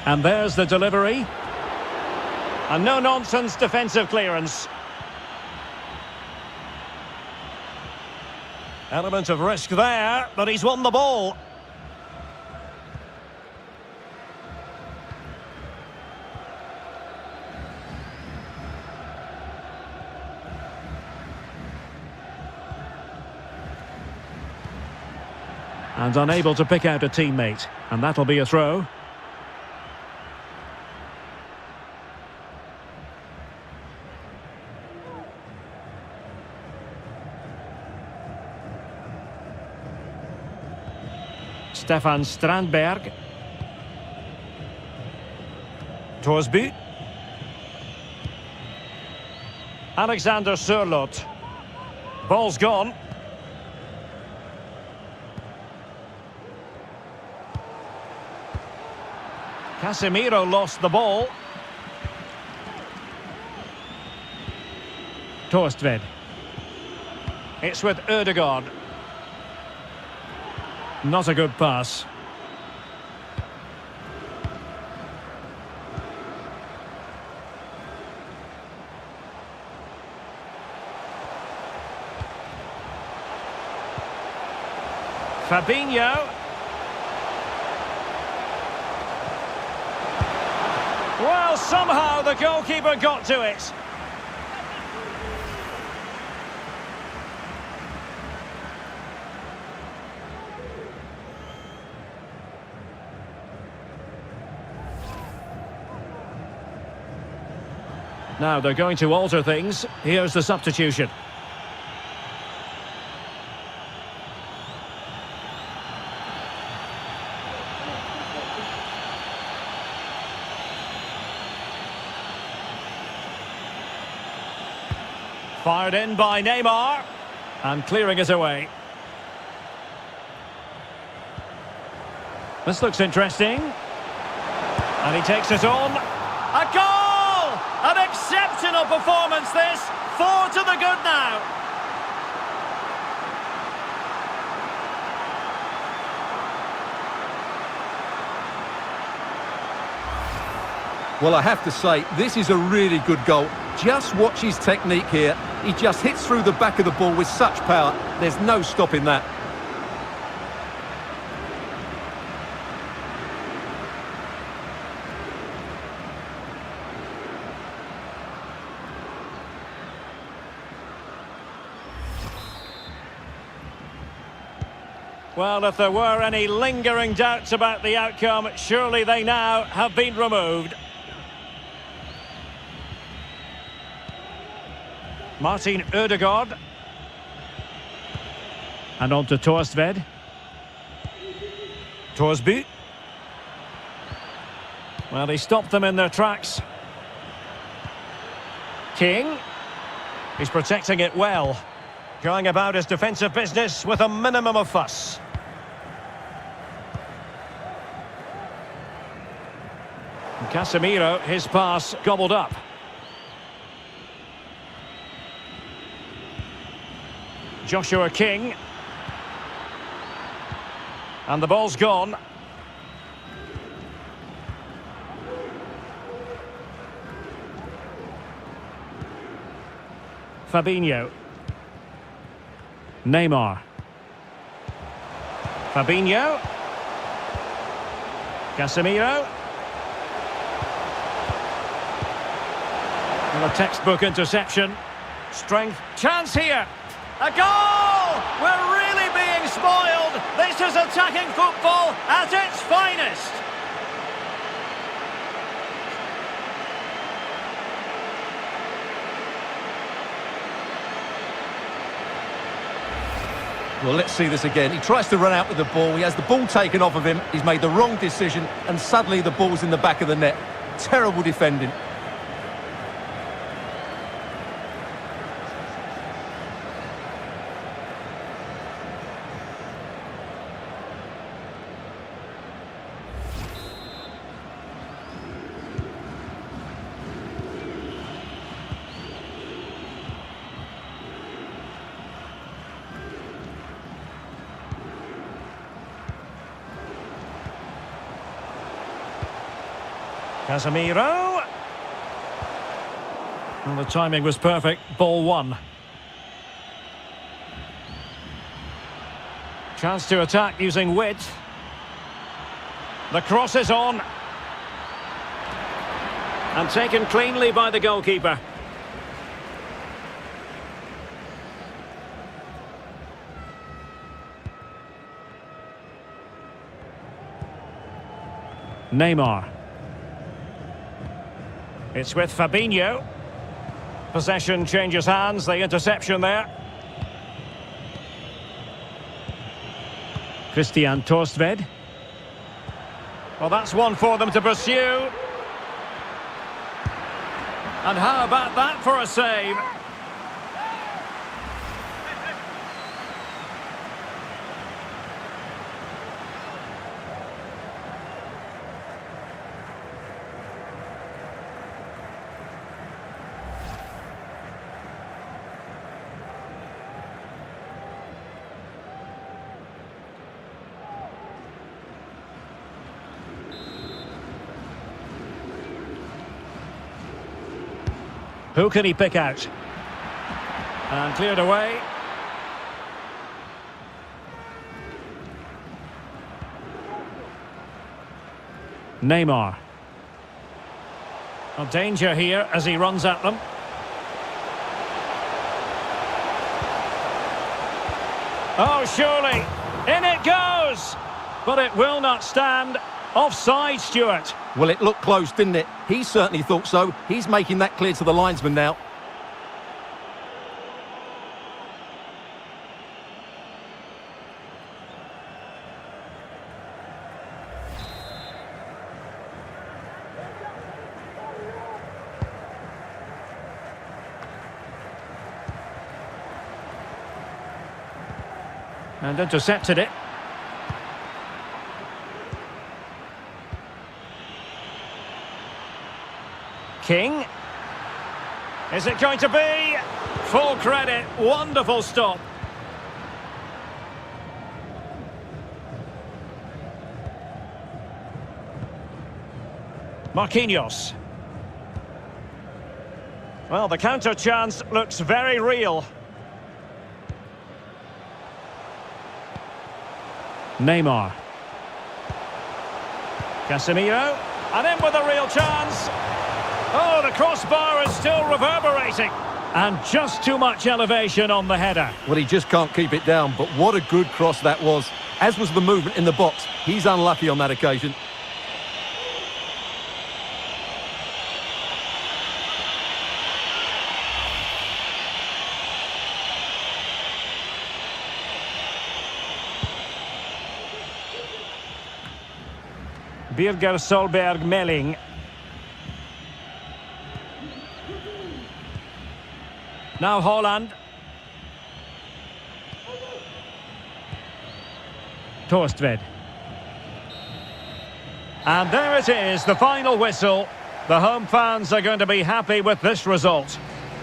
And there's the delivery. And no-nonsense defensive clearance. Element of risk there, but he's won the ball. And unable to pick out a teammate. And that'll be a throw. Stefan Strandberg. Torsby. Alexander Sørloth. Ball's gone. Casemiro lost the ball. Torstved. It's with Ødegaard. Not a good pass. Fabinho. Well, somehow the goalkeeper got to it. Now they're going to alter things. Here's the substitution. Fired in by Neymar. And clearing it away. This looks interesting. And he takes it on. A goal! An exceptional performance this. 4 to the good now. Well, I have to say, this is a really good goal. Just watch his technique here. He just hits through the back of the ball with such power. There's no stopping that. Well, if there were any lingering doubts about the outcome, surely they now have been removed. Martin Ødegaard. And on to Torstved. Torsby. Well, he stopped them in their tracks. King. He's protecting it well. Going about his defensive business with a minimum of fuss. And Casemiro, his pass gobbled up. Joshua King. And the ball's gone. Fabinho. Neymar. Fabinho. Casemiro. And a textbook interception. Strength. Chance here. A goal! We're really being spoiled. This is attacking football at its finest. Well, let's see this again. He tries to run out with the ball. He has the ball taken off of him. He's made the wrong decision, and suddenly the ball's in the back of the net. Terrible defending. Casemiro. Well, the timing was perfect. Ball one. Chance to attack using width. The cross is on. And taken cleanly by the goalkeeper. Neymar. It's with Fabinho. Possession changes hands, the interception there. Christian Torstvedt. Well, that's one for them to pursue. And how about that for a save? Who can he pick out? And cleared away. Neymar. Well, danger here as he runs at them. Oh, surely. In it goes! But it will not stand. Offside, Stuart. Well, it looked close, didn't it? He certainly thought so. He's making that clear to the linesman now. And intercepted it. King. Is it going to be? Full credit. Wonderful stop. Marquinhos. Well, the counter chance looks very real. Neymar. Casemiro. And in with a real chance. Oh, the crossbar is still reverberating. And just too much elevation on the header. Well, he just can't keep it down, but what a good cross that was. As was the movement in the box. He's unlucky on that occasion. Birger Solberg Melling. Now Haaland. Torstvedt. And there it is, the final whistle. The home fans are going to be happy with this result.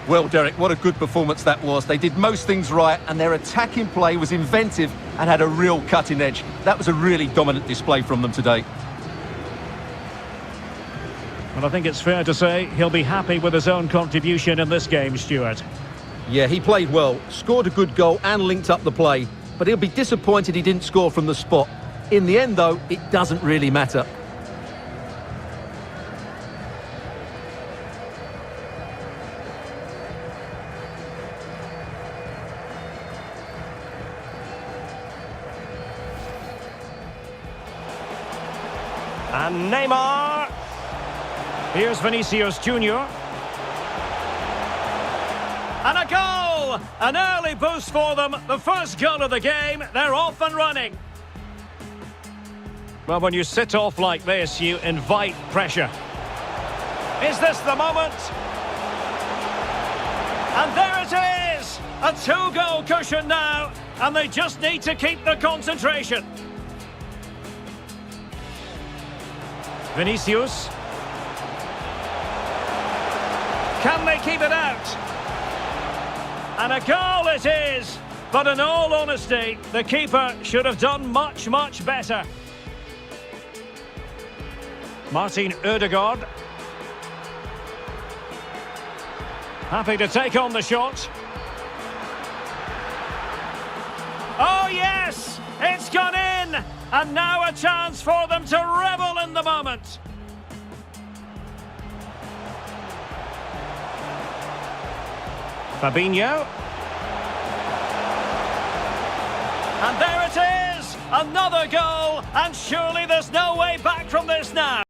Well, Derek, what a good performance that was. They did most things right, and their attacking play was inventive and had a real cutting edge. That was a really dominant display from them today. Well, I think it's fair to say he'll be happy with his own contribution in this game, Stuart. Yeah, he played well, scored a good goal and linked up the play. But he'll be disappointed he didn't score from the spot. In the end, though, it doesn't really matter. And Neymar. Here's Vinícius Júnior. And a goal! An early boost for them. The first goal of the game. They're off and running. Well, when you sit off like this, you invite pressure. Is this the moment? And there it is! A two-goal cushion now. And they just need to keep the concentration. Vinícius. Can they keep it out? And a goal it is, but in all honesty, the keeper should have done much, much better. Martin Ødegaard. Happy to take on the shot. Oh yes! It's gone in! And now a chance for them to revel in the moment. Fabinho. And there it is! Another goal! And surely there's no way back from this now.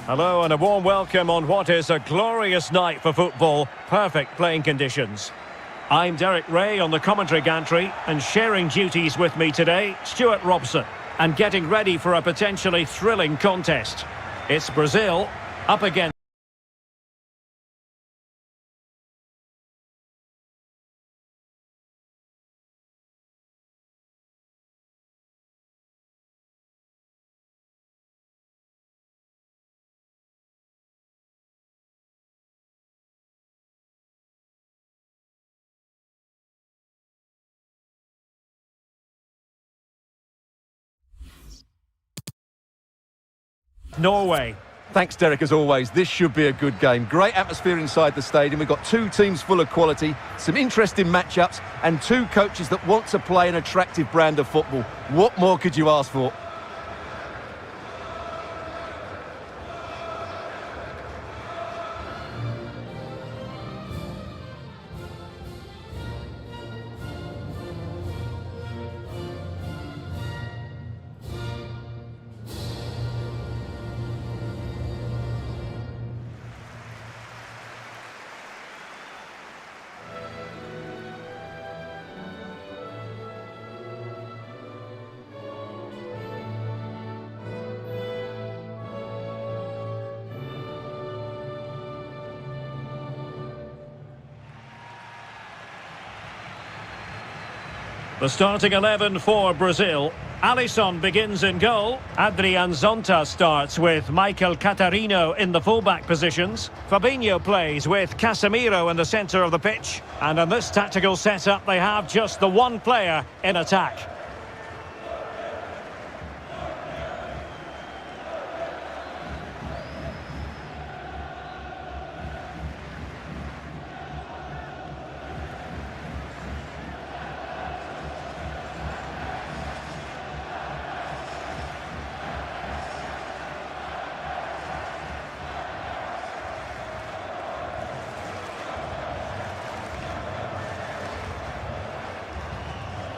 Hello and a warm welcome on what is a glorious night for football. Perfect playing conditions. I'm Derek Ray on the commentary gantry, and sharing duties with me today, Stuart Robson, and getting ready for a potentially thrilling contest. It's Brazil up against Norway. Thanks, Derek, as always. This should be a good game. Great atmosphere inside the stadium. We've got two teams full of quality, some interesting matchups, and two coaches that want to play an attractive brand of football. What more could you ask for? The starting 11 for Brazil. Alisson begins in goal. Adrian Zonta starts with Michael Catarino in the fullback positions. Fabinho plays with Casemiro in the centre of the pitch. And in this tactical setup, they have just the one player in attack.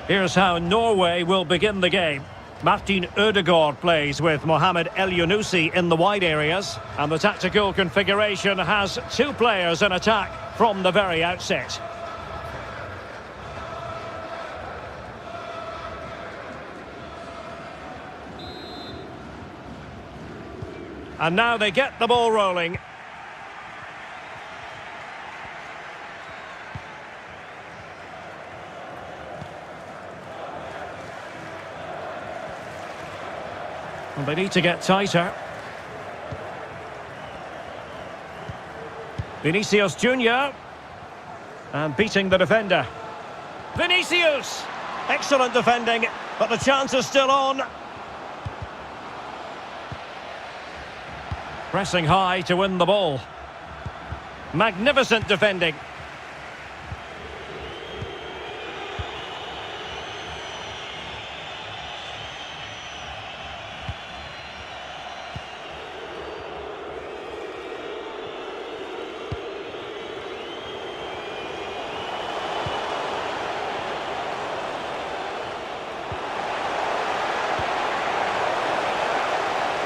Here's how Norway will begin the game. Martin Ødegaard plays with Mohamed El Yunusi in the wide areas. And the tactical configuration has two players in attack from the very outset. And now they get the ball rolling. And they need to get tighter. Vinícius Júnior. And beating the defender. Vinícius! Excellent defending, but the chance is still on. Pressing high to win the ball. Magnificent defending.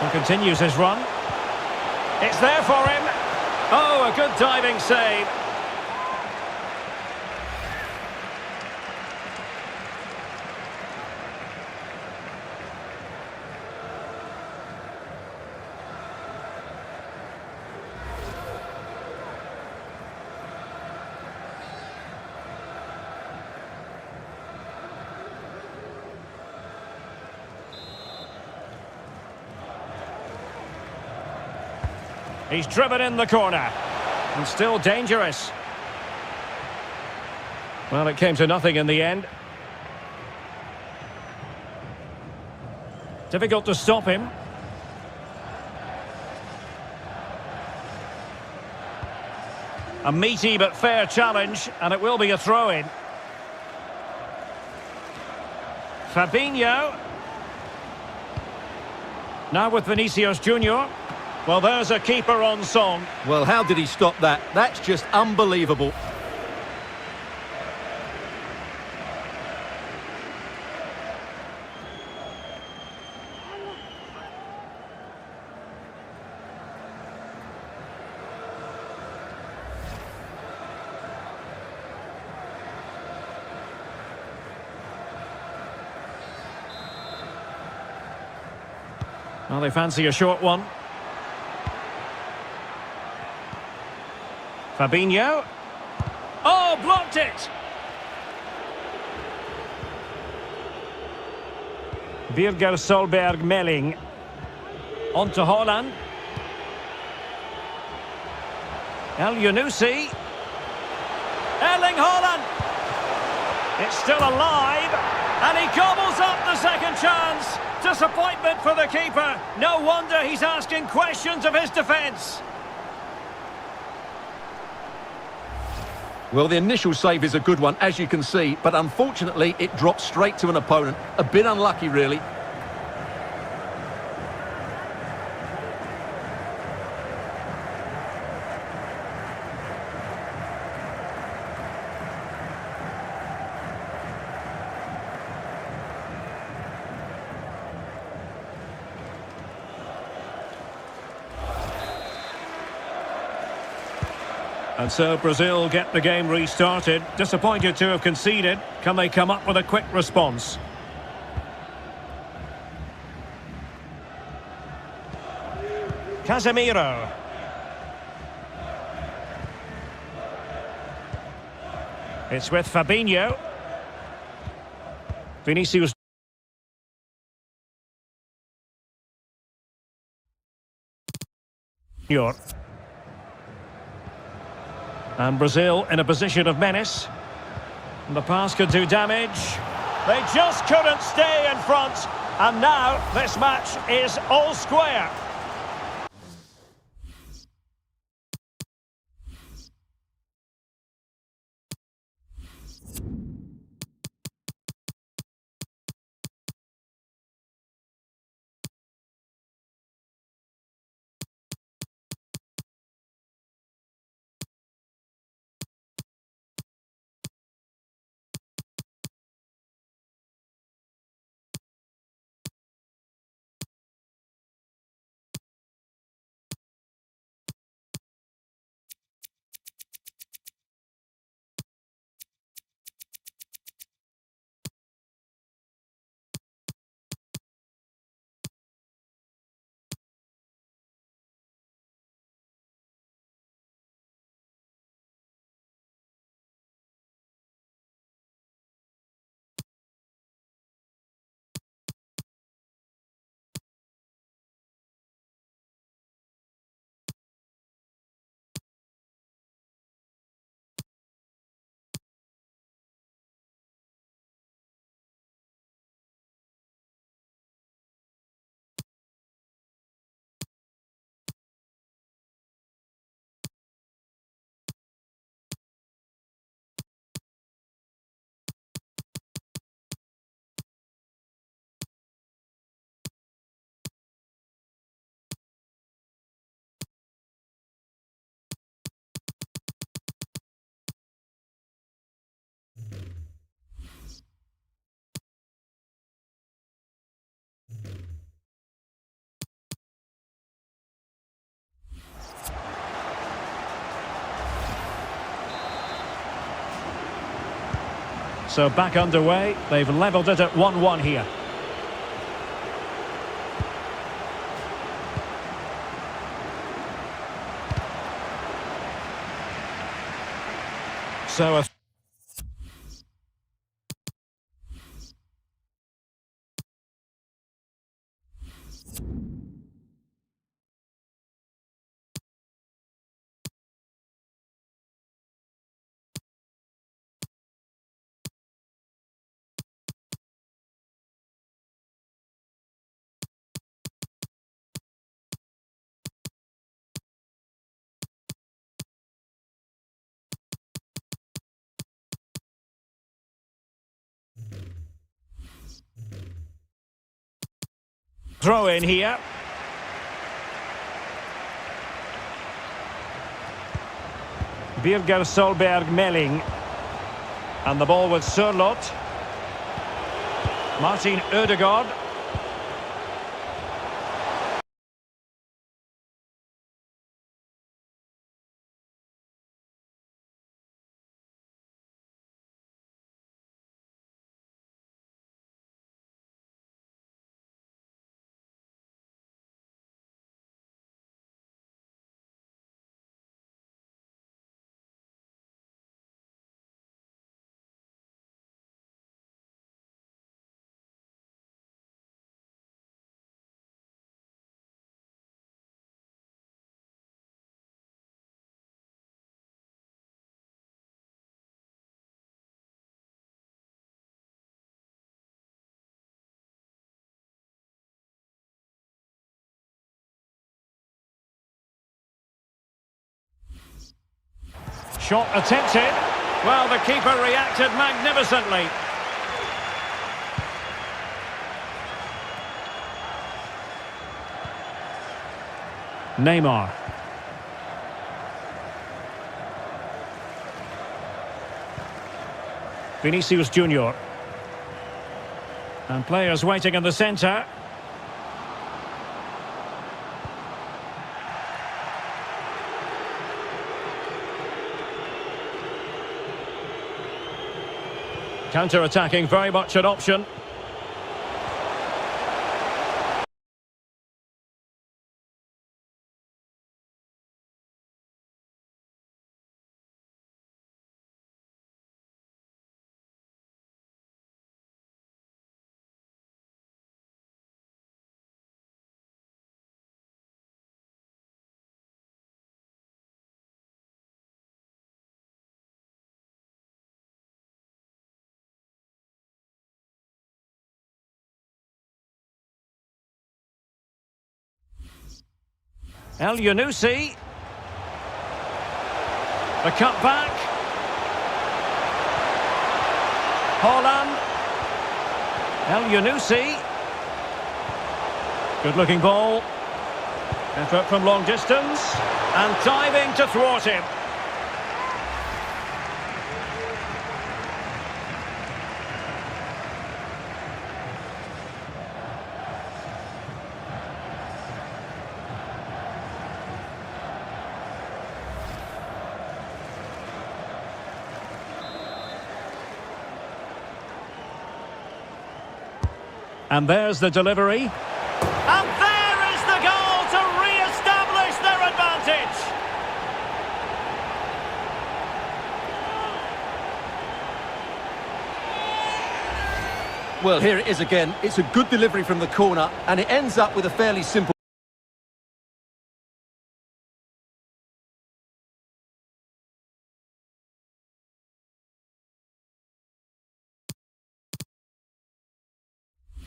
And continues his run. It's there for him. Oh, a good diving save. He's driven in the corner. And still dangerous. Well, it came to nothing in the end. Difficult to stop him. A meaty but fair challenge, and it will be a throw-in. Fabinho. Now with Vinícius Júnior. Well, there's a keeper on song. Well, how did he stop that? That's just unbelievable. Well, they fancy a short one. Fabinho. Oh, blocked it! Birger Solberg Melling. On to Haaland. El Yunusi. Erling Haaland. It's still alive. And he gobbles up the second chance. Disappointment for the keeper. No wonder he's asking questions of his defence. Well, the initial save is a good one, as you can see, but unfortunately it dropped straight to an opponent. A bit unlucky, really. And so Brazil get the game restarted. Disappointed to have conceded. Can they come up with a quick response? Casemiro. It's with Fabinho. Vinícius Júnior. And Brazil in a position of menace. And the pass could do damage. They just couldn't stay in front. And now this match is all square. So back underway. They've levelled it at 1-1 here. So a throw in here. Birger Solberg Melling. And the ball with Sørloth. Martin Ødegaard. Shot attempted. Well, the keeper reacted magnificently. Neymar. Vinícius Júnior. And players waiting in the centre. Counter-attacking, very much an option. El Yunusi. The cutback. Haaland. El Yunusi. Good looking ball. Effort from long distance. And diving to thwart him. And there's the delivery. And there is the goal to re-establish their advantage. Well, here it is again. It's a good delivery from the corner, and it ends up with a fairly simple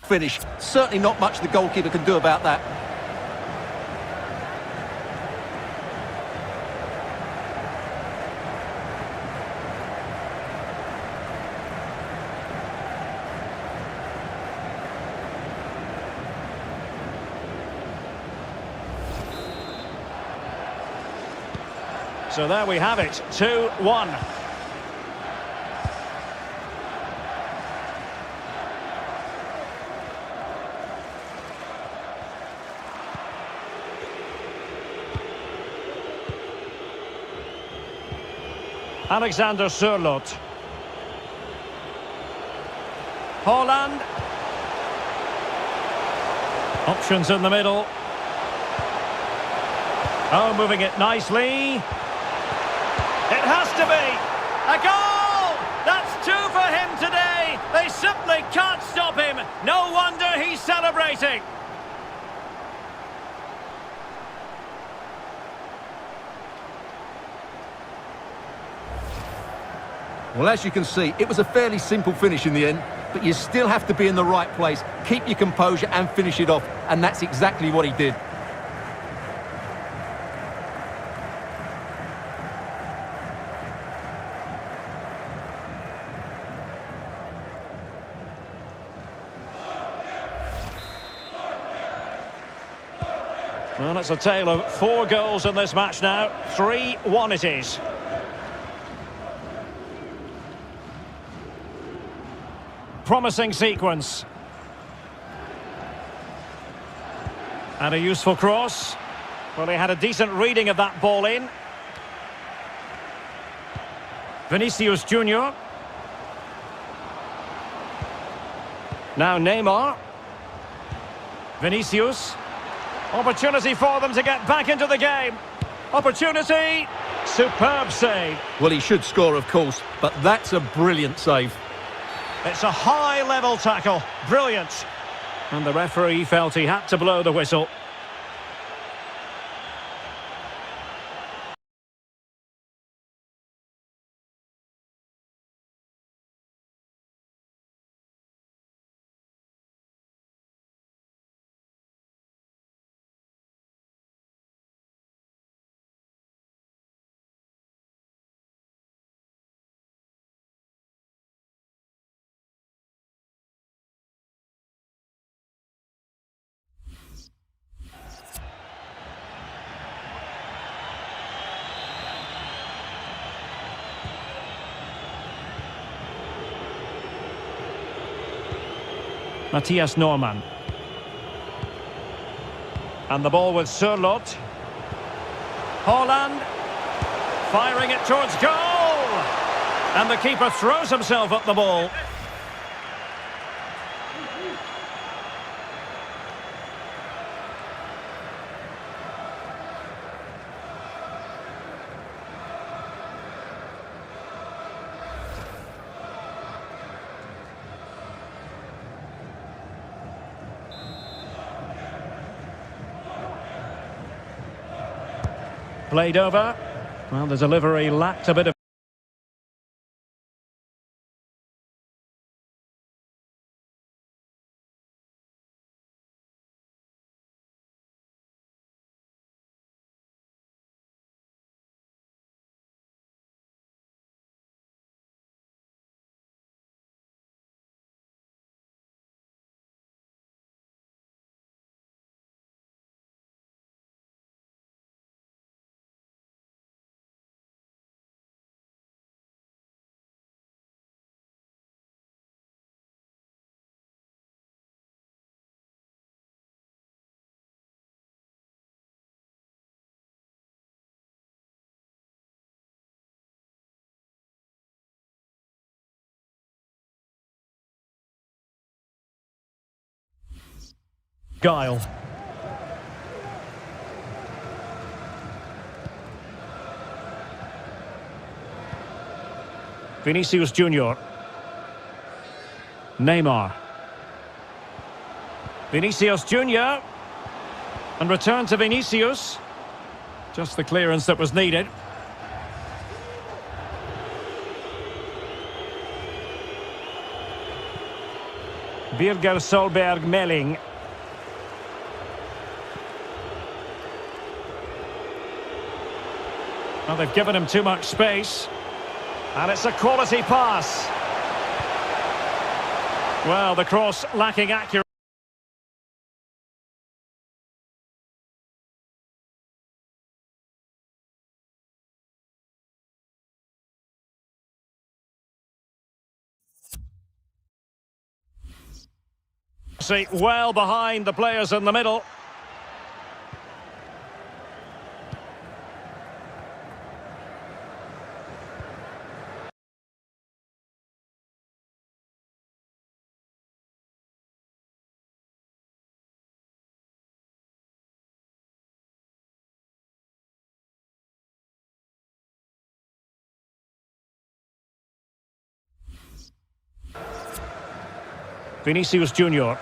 finish. Certainly not much the goalkeeper can do about that. So there we have it, 2-1. Alexander Sørloth. Haaland. Options in the middle. Oh, moving it nicely. It has to be. A goal! That's two for him today. They simply can't stop him. No wonder he's celebrating. Well, as you can see, it was a fairly simple finish in the end, but you still have to be in the right place, keep your composure and finish it off, and that's exactly what he did. Well, it's a tale of 4 goals in this match now. 3-1 it is. Promising sequence. And a useful cross. Well, he had a decent reading of that ball in. Vinícius Júnior. Now Neymar. Vinícius. Opportunity for them to get back into the game. Opportunity. Superb save. Well, he should score, of course, but that's a brilliant save. It's a high-level tackle. Brilliant. And the referee felt he had to blow the whistle. Mathias Normann. And the ball with Sørloth. Haaland. Firing it towards goal. And the keeper throws himself at the ball. Played over. Well, the delivery lacked a bit of... Guile. Vinícius Júnior. Neymar. Vinícius Júnior. And return to Vinícius. Just the clearance that was needed. Birger Solberg Melling. Well, they've given him too much space. And it's a quality pass. Well, the cross lacking accuracy. Well behind the players in the middle. Vinícius Júnior.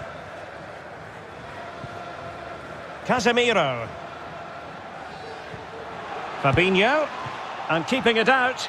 Casemiro. Fabinho. And keeping it out.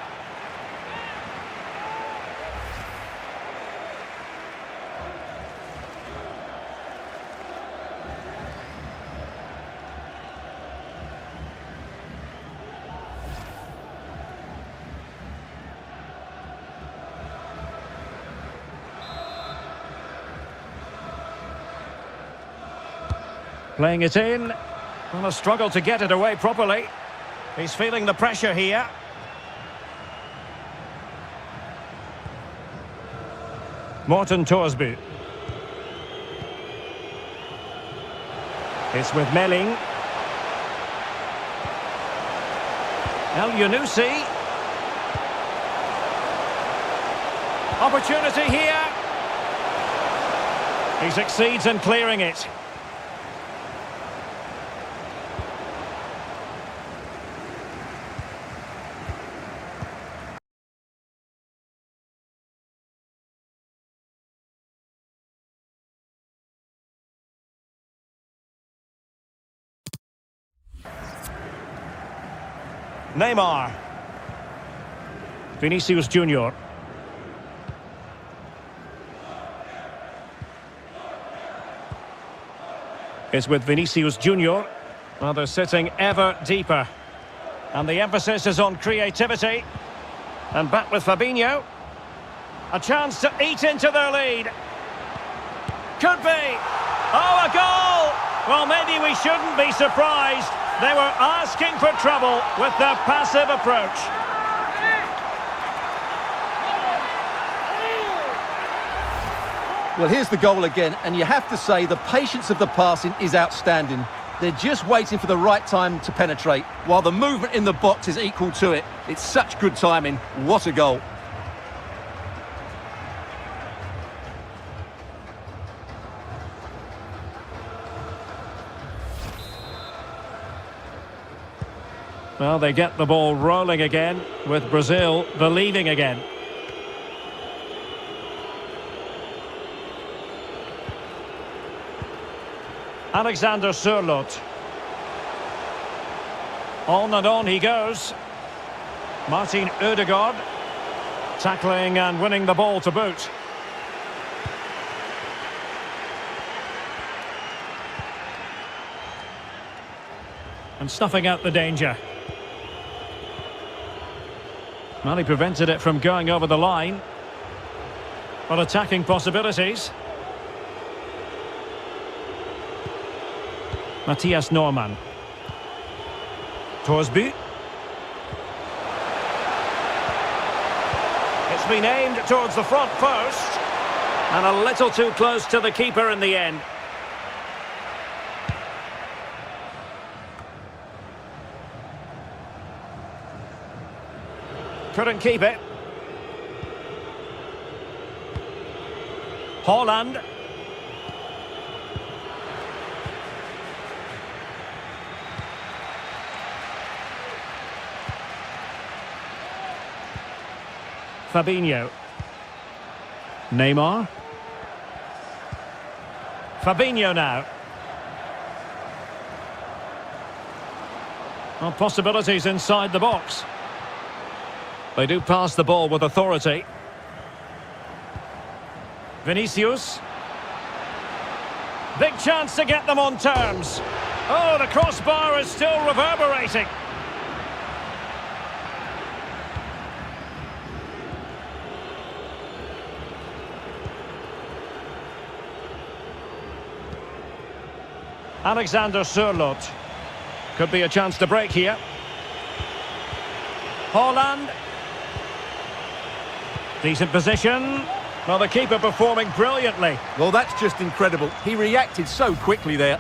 Playing it in. Well, a struggle to get it away properly. He's feeling the pressure here. Morten Thorsby. It's with Melling. El Yunusi. Opportunity here. He succeeds in clearing it. Neymar. Vinícius Júnior. It's with Vinícius Júnior. Well, they're sitting ever deeper. And the emphasis is on creativity. And back with Fabinho. A chance to eat into their lead. Could be. Oh, a goal! Well, maybe we shouldn't be surprised. They were asking for trouble with their passive approach. Well, here's the goal again, and you have to say the patience of the passing is outstanding. They're just waiting for the right time to penetrate, while the movement in the box is equal to it. It's such good timing. What a goal. Well, they get the ball rolling again, with Brazil believing again. Alexander Sørloth. On and on he goes. Martin Ødegaard. Tackling and winning the ball to boot. And snuffing out the danger. Well, he prevented it from going over the line. But attacking possibilities. Mathias Normann. Torsby. It's been aimed towards the front post. And a little too close to the keeper in the end. Couldn't keep it. Haaland. Fabinho. Neymar. Fabinho now. Well, possibilities inside the box. They do pass the ball with authority. Vinícius. Big chance to get them on terms. Oh, the crossbar is still reverberating. Alexander Sørloth. Could be a chance to break here. Haaland. Decent position. Well, the keeper performing brilliantly. Well, that's just incredible. He reacted so quickly there.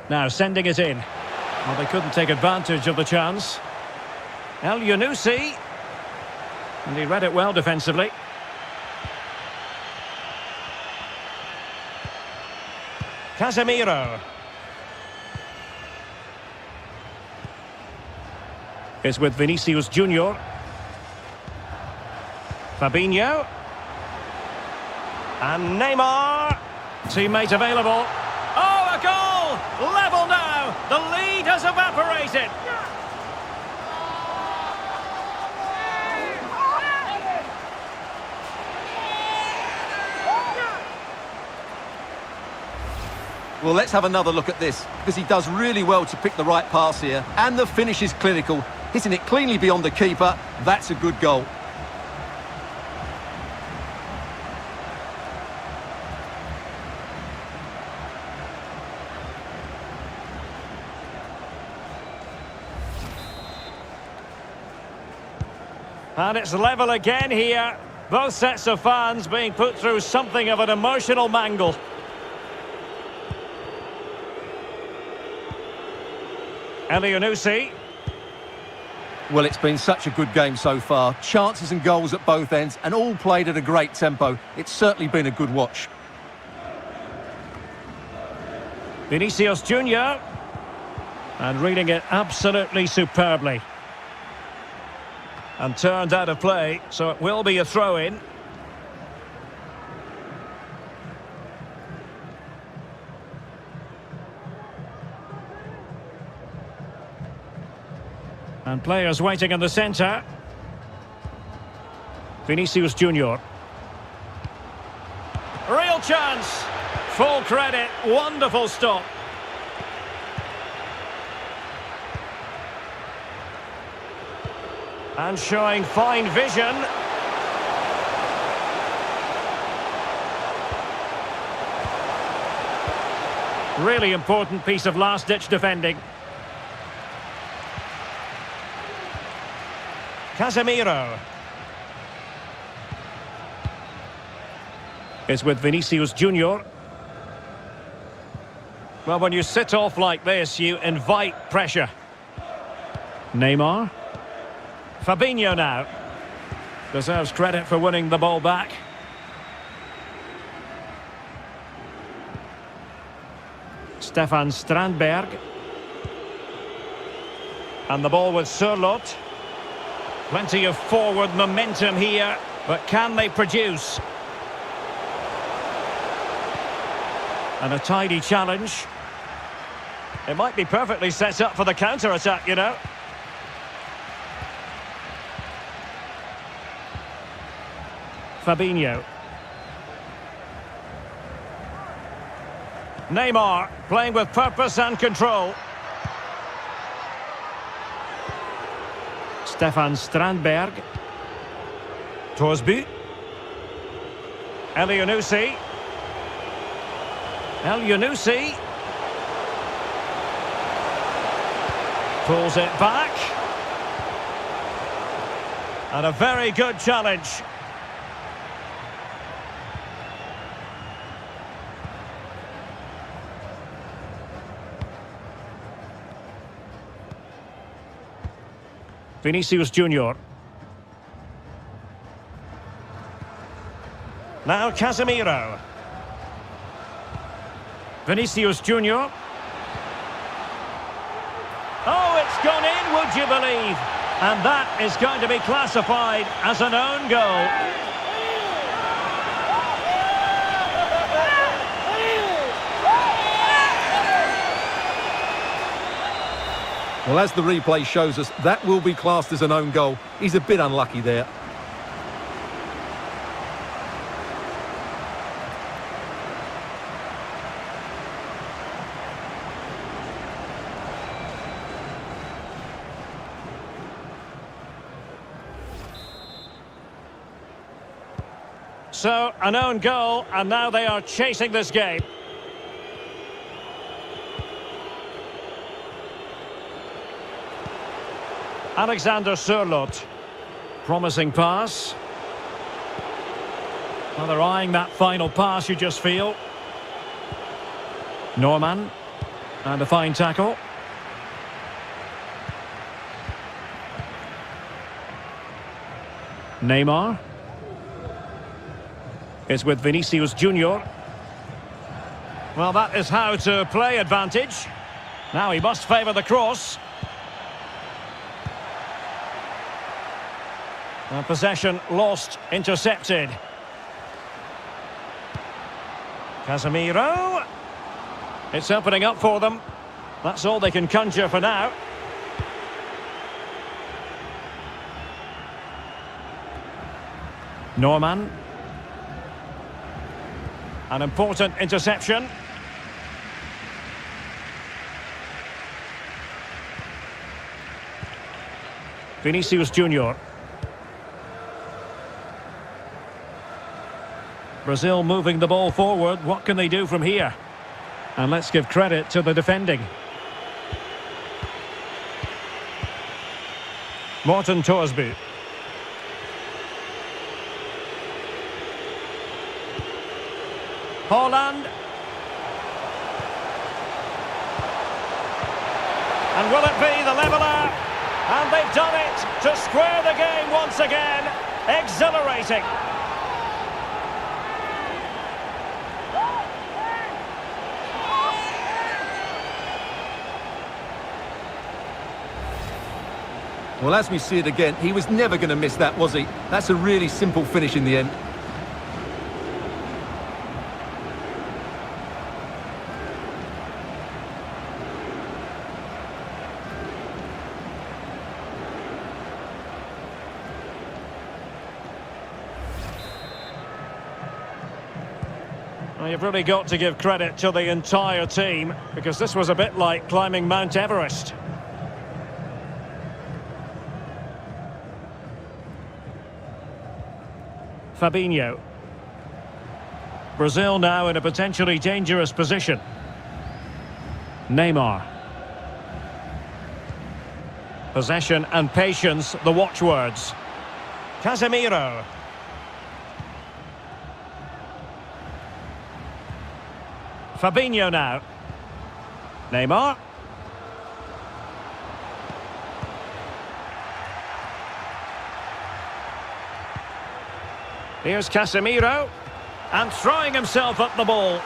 Now sending it in. Well, they couldn't take advantage of the chance. El Yunusi. And he read it well defensively. Casemiro. Is with Vinícius Júnior. Fabinho. And Neymar. Teammate available. Oh, a goal! Level now! The lead has evaporated! Well, let's have another look at this, because he does really well to pick the right pass here, and the finish is clinical. Hitting it cleanly beyond the keeper, that's a good goal. And it's level again here. Both sets of fans being put through something of an emotional mangle. El Yunusi. Well, it's been such a good game so far. Chances and goals at both ends, and all played at a great tempo. It's certainly been a good watch. Vinícius Júnior. And reading it absolutely superbly. And turned out of play, so it will be a throw-in. And players waiting in the centre. Vinícius Júnior. Real chance. Full credit. Wonderful stop. And showing fine vision. Really important piece of last-ditch defending. Casemiro. It's with Vinícius Júnior. Well, when you sit off like this, you invite pressure. Neymar. Fabinho now. Deserves credit for winning the ball back. Stefan Strandberg. And the ball with Sørloth. Plenty of forward momentum here, but can they produce? And a tidy challenge. It might be perfectly set up for the counter-attack, you know. Fabinho. Neymar playing with purpose and control. Stefan Strandberg. Torsby. Elyounoussi. Elyounoussi. Pulls it back. And a very good challenge. Vinícius Júnior. Now Casemiro. Vinícius Júnior. Oh, it's gone in, would you believe? And that is going to be classified as an own goal. Well, as the replay shows us, that will be classed as an own goal. He's a bit unlucky there. So, an own goal, and now they are chasing this game. Alexander Sørloth. Promising pass. Well, they're eyeing that final pass, you just feel. Norman. And a fine tackle. Neymar. It's with Vinícius Júnior. Well, that is how to play advantage. Now he must favour the cross. And possession lost, intercepted. Casemiro. It's opening up for them. That's all they can conjure for now. Norman. An important interception. Vinícius Júnior. Brazil moving the ball forward. What can they do from here? And let's give credit to the defending. Morten Torsby. Haaland. And will it be the leveller? And they've done it to square the game once again. Exhilarating. Well, as we see it again, he was never going to miss that, was he? That's a really simple finish in the end. Well, you've really got to give credit to the entire team, because this was a bit like climbing Mount Everest. Fabinho. Brazil now in a potentially dangerous position. Neymar. Possession and patience, the watchwords. Casemiro. Fabinho now. Neymar. Here's Casemiro. And throwing himself at the ball.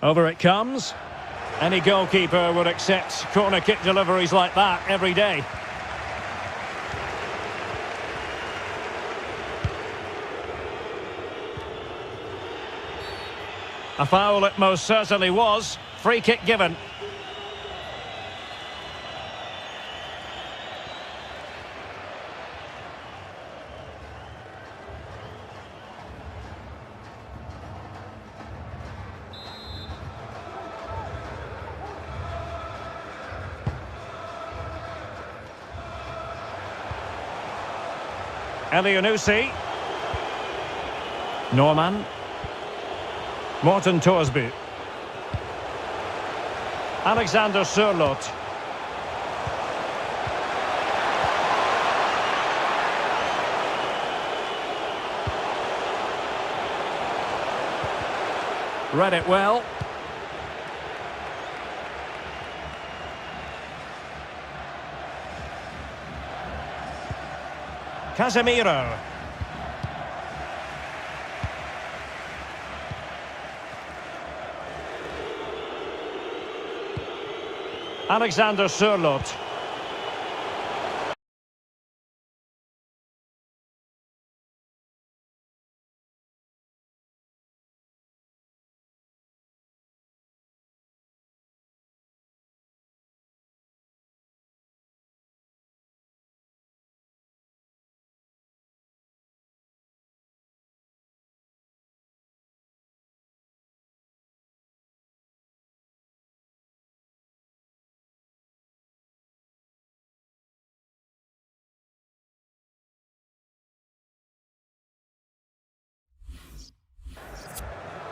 Over it comes. Any goalkeeper would accept corner kick deliveries like that every day. A foul it most certainly was. Free kick given. Elianusi. Norman. Morten Thorsby. Alexander Sørloth. Read it well. Casemiro. Alexander Sørloth.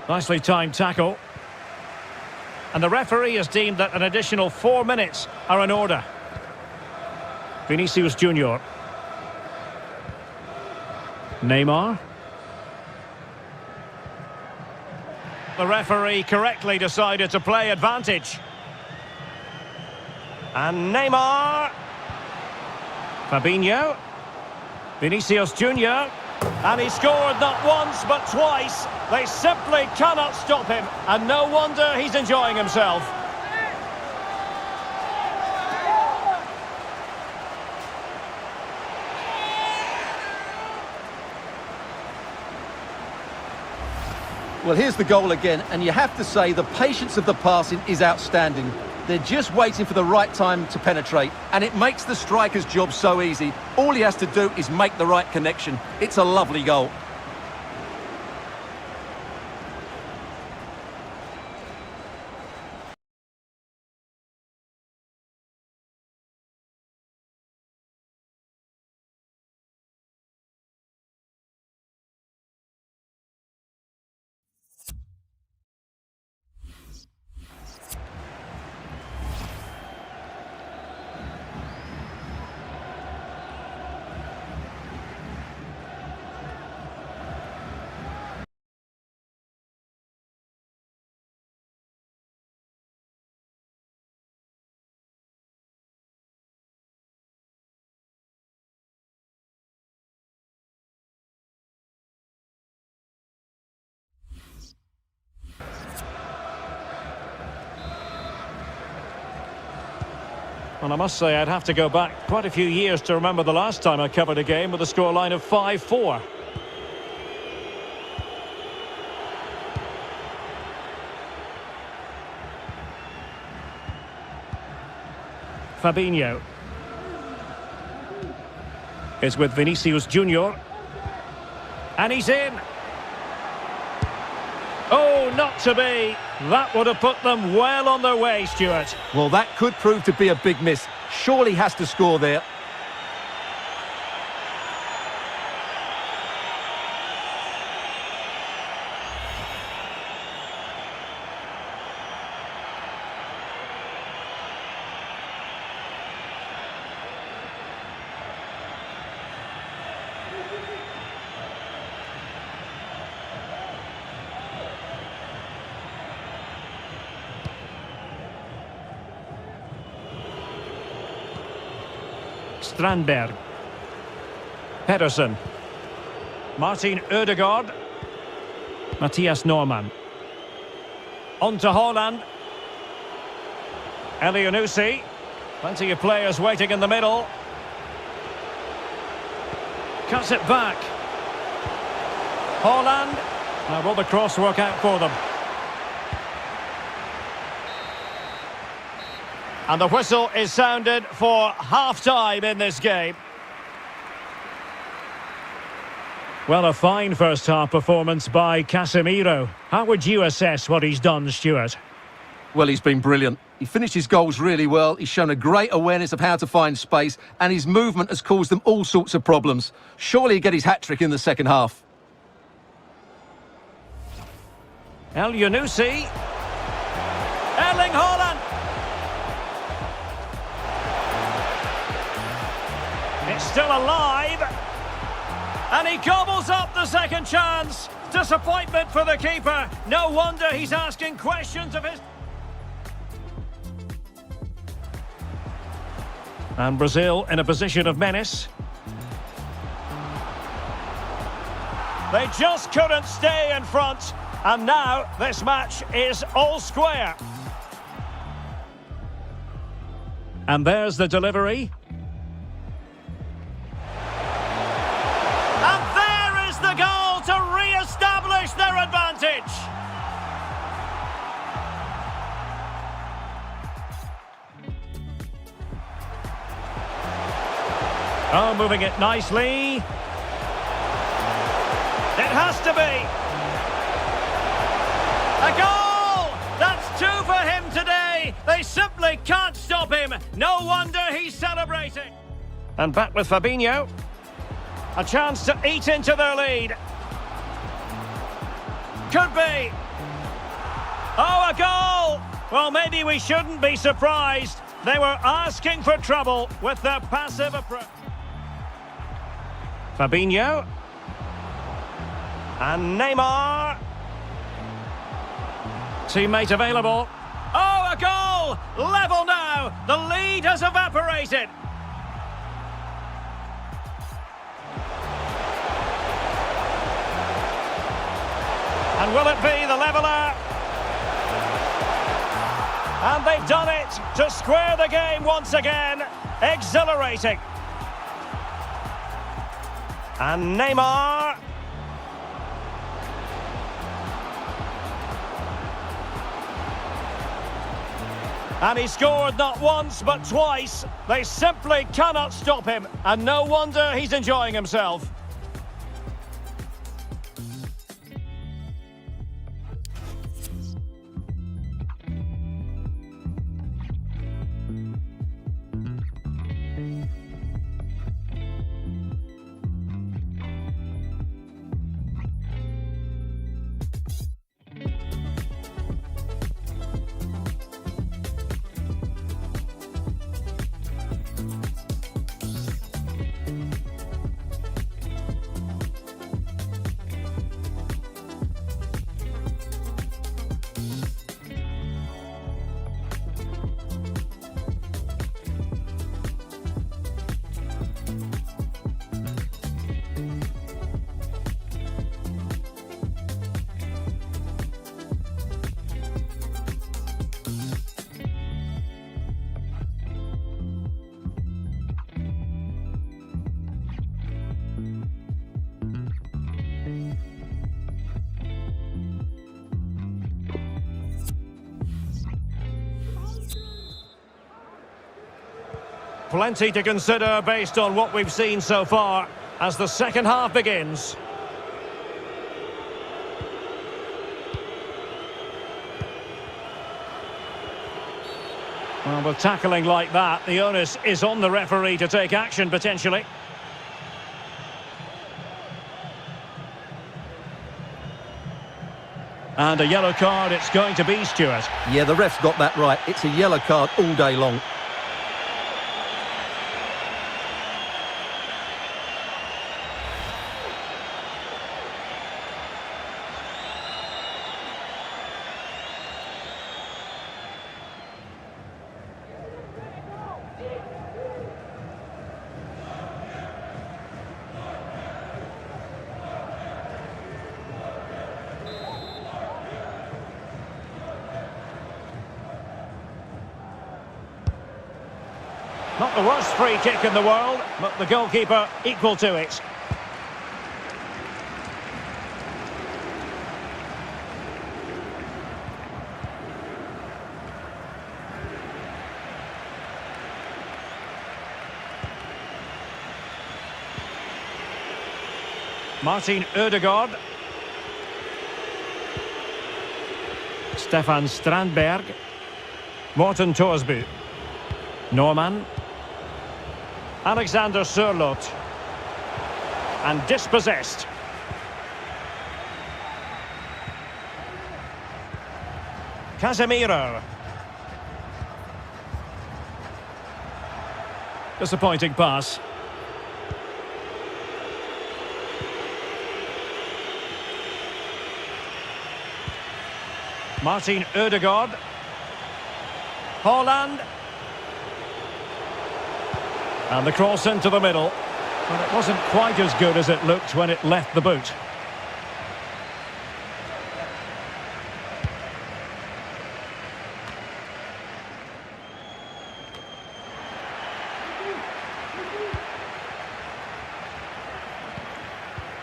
Nicely timed tackle. And the referee has deemed that an additional 4 minutes are in order. Vinícius Júnior. Neymar. The referee correctly decided to play advantage. And Neymar. Fabinho. Vinícius Júnior. And he scored not once but twice. They simply cannot stop him. And no wonder he's enjoying himself. Well, here's the goal again, and you have to say the patience of the passing is outstanding. They're just waiting for the right time to penetrate, and it makes the striker's job so easy. All he has to do is make the right connection. It's a lovely goal. Well, I must say I'd have to go back quite a few years to remember the last time I covered a game with a scoreline of 5-4. Fabinho. Is with Vinícius Júnior. And he's in. Oh, not to be. That would have put them well on their way, Stuart. Well, that could prove to be a big miss. Surely has to score there. Strandberg. Pedersen. Martin Ødegaard. Mathias Norman. On to Haaland. Elyounoussi. Plenty of players waiting in the middle. Cuts it back. Haaland. Now will the cross work out for them? And the whistle is sounded for half-time in this game. Well, a fine first-half performance by Casemiro. How would you assess what he's done, Stuart? Well, he's been brilliant. He finished his goals really well. He's shown a great awareness of how to find space, and his movement has caused them all sorts of problems. Surely he'll get his hat-trick in the second half. Elyounoussi. Erling Haaland. It's still alive. And he gobbles up the second chance. Disappointment for the keeper. No wonder he's asking questions of his... And Brazil in a position of menace. They just couldn't stay in front. And now this match is all square. And there's the delivery. And there is the goal to re-establish their advantage. Oh, moving it nicely. It has to be. A goal! That's two for him today. They simply can't stop him. No wonder he's celebrating. And back with Fabinho. A chance to eat into their lead. Could be. Oh, a goal! Well, maybe we shouldn't be surprised. They were asking for trouble with their passive approach. Fabinho. And Neymar. Teammate available. Oh, a goal! Level now. The lead has evaporated. And will it be the leveller? And they've done it to square the game once again. Exhilarating. And Neymar. And he scored not once but twice. They simply cannot stop him. And no wonder he's enjoying himself. Plenty to consider based on what we've seen so far as the second half begins. Well, with tackling like that, the onus is on the referee to take action, potentially. And a yellow card it's going to be, Stuart. Yeah, the ref's got that right. It's a yellow card all day long. Not the worst free kick in the world, but the goalkeeper equal to it. Martin Ødegaard. Stefan Strandberg. Morten Thorsby. Norman. Alexander Sørloth. And dispossessed. Casemiro. Disappointing pass. Martin Ødegaard. Haaland. And the cross into the middle. But it wasn't quite as good as it looked when it left the boot.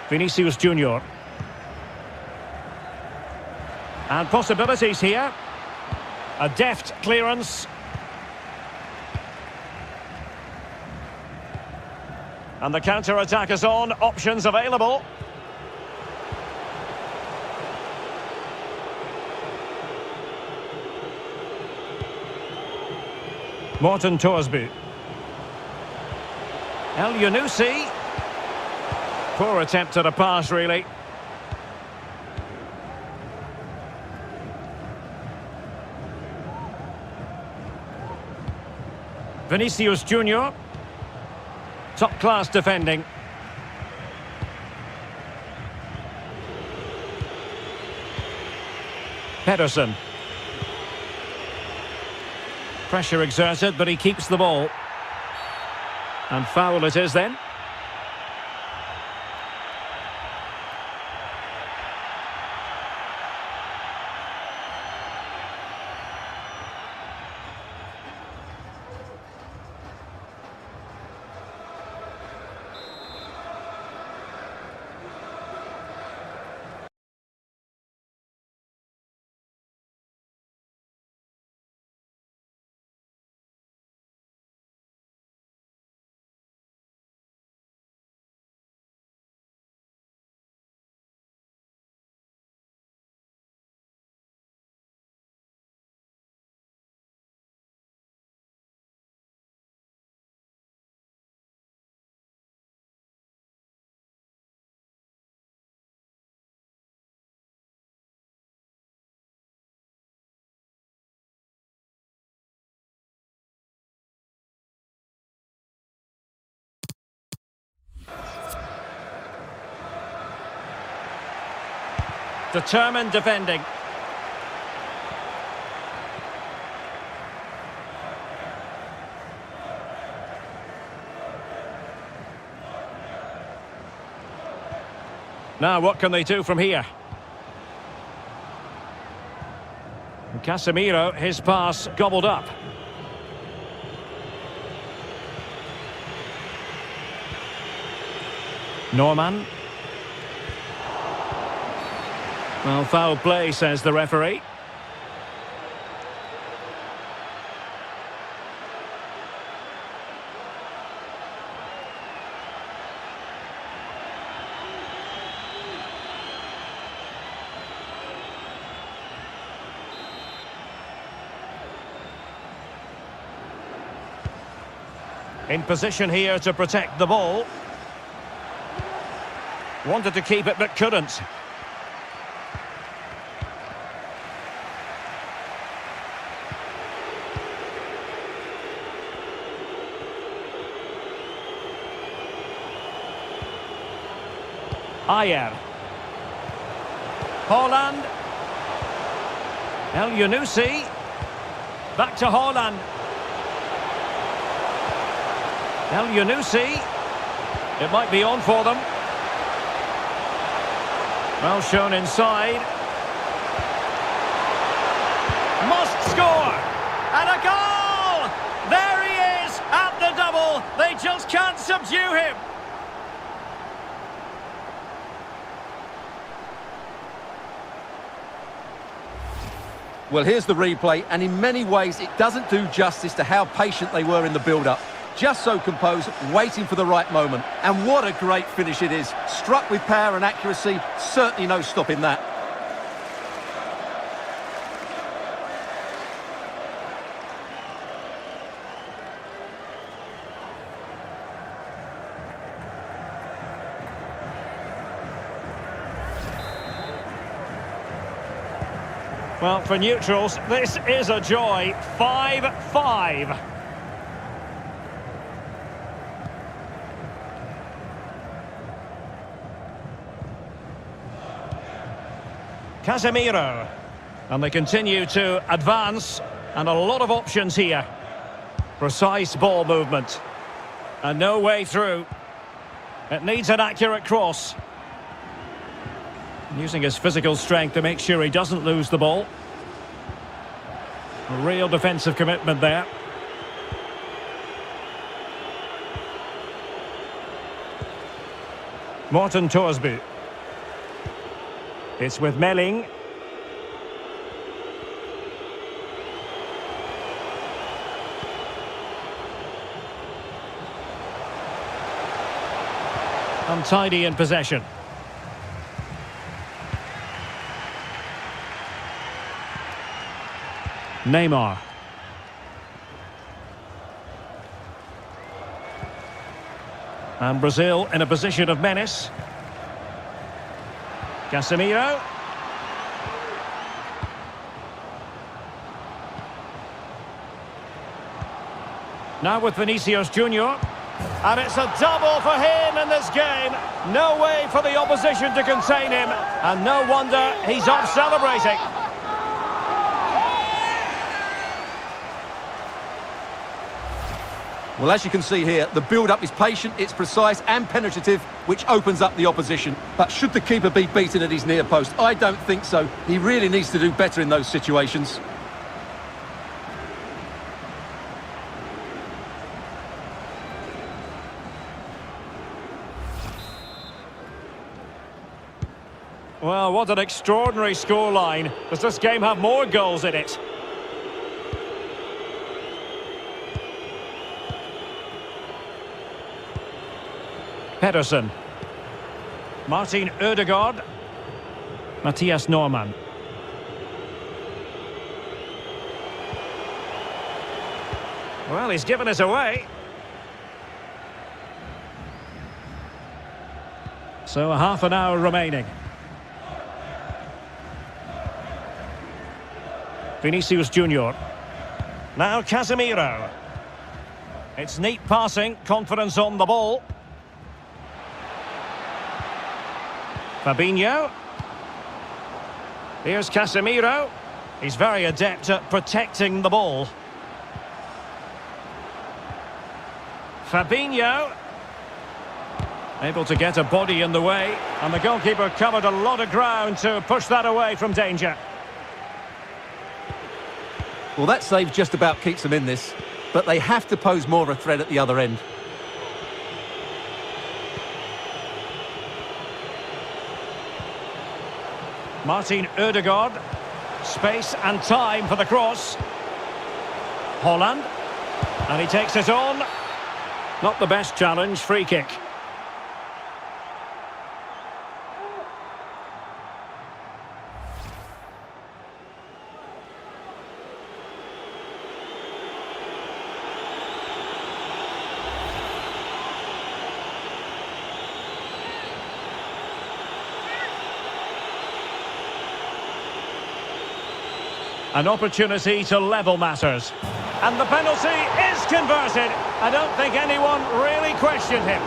Vinícius Júnior. And possibilities here. A deft clearance. And the counter-attack is on, options available. Morten Thorsby. El Yunusi. Poor attempt at a pass, really. Vinícius Júnior. Top-class defending. Pedersen. Pressure exerted, but he keeps the ball. And foul it is then. Determined defending. Now, what can they do from here? Casemiro, his pass gobbled up. Norman. Well, foul play, says the referee. In position here to protect the ball. Wanted to keep it but couldn't. Ayer. Haaland. El Yunusi. Back to Haaland. El Yunusi. It might be on for them. Well shown inside. Must score! And a goal! There he is at the double. They just can't subdue him. Well, here's the replay, and in many ways it doesn't do justice to how patient they were in the build-up. Just so composed, waiting for the right moment. And what a great finish it is. Struck with power and accuracy, certainly no stopping that. Well, for neutrals, this is a joy. 5-5. Casemiro. And they continue to advance. And a lot of options here. Precise ball movement. And no way through. It needs an accurate cross. Using his physical strength to make sure he doesn't lose the ball. A real defensive commitment there. Morten Thorsby. It's with Melling. Untidy in possession. Neymar. And Brazil in a position of menace. Casemiro. Now with Vinícius Júnior. And it's a double for him in this game. No way for the opposition to contain him. And no wonder he's off celebrating. Well, as you can see here, the build-up is patient, it's precise and penetrative, which opens up the opposition. But should the keeper be beaten at his near post? I don't think so. He really needs to do better in those situations. Well, what an extraordinary scoreline. Does this game have more goals in it? Pedersen. Martin Ødegaard. Mathias Normann. Well, he's given us away. So half an hour remaining. Vinícius Júnior. Now Casemiro. It's neat passing, confidence on the ball. Fabinho. Here's Casemiro. He's very adept at protecting the ball. Fabinho. Able to get a body in the way. And the goalkeeper covered a lot of ground to push that away from danger. Well, that save just about keeps them in this. But they have to pose more of a threat at the other end. Martin Ødegaard. Space and time for the cross. Haaland. And he takes it on. Not the best challenge, free kick. An opportunity to level matters. And the penalty is converted. I don't think anyone really questioned him.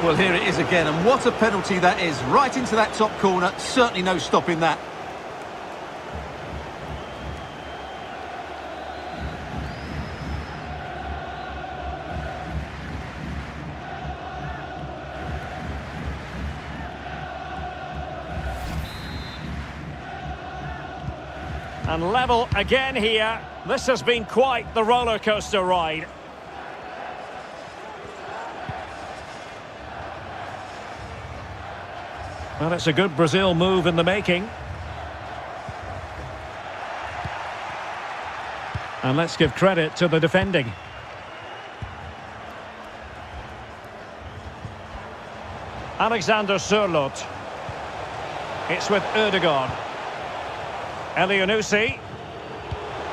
Well, here it is again, and what a penalty that is. Right into that top corner, certainly no stopping that. And level again here. This has been quite the roller coaster ride. Well, it's a good Brazil move in the making. And let's give credit to the defending. Alexander Sørloth. It's with Ødegaard. Elyounoussi.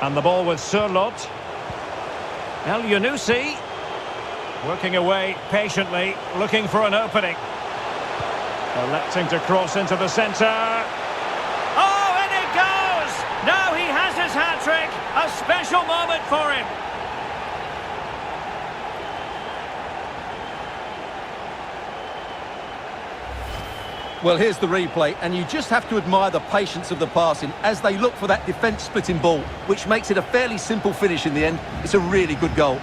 And the ball with Sørloth. Elyounoussi. Working away patiently, looking for an opening. Electing to cross into the centre. Oh, and it goes! Now he has his hat-trick. A special moment for him. Well, here's the replay, and you just have to admire the patience of the passing as they look for that defence-splitting ball, which makes it a fairly simple finish in the end. It's a really good goal.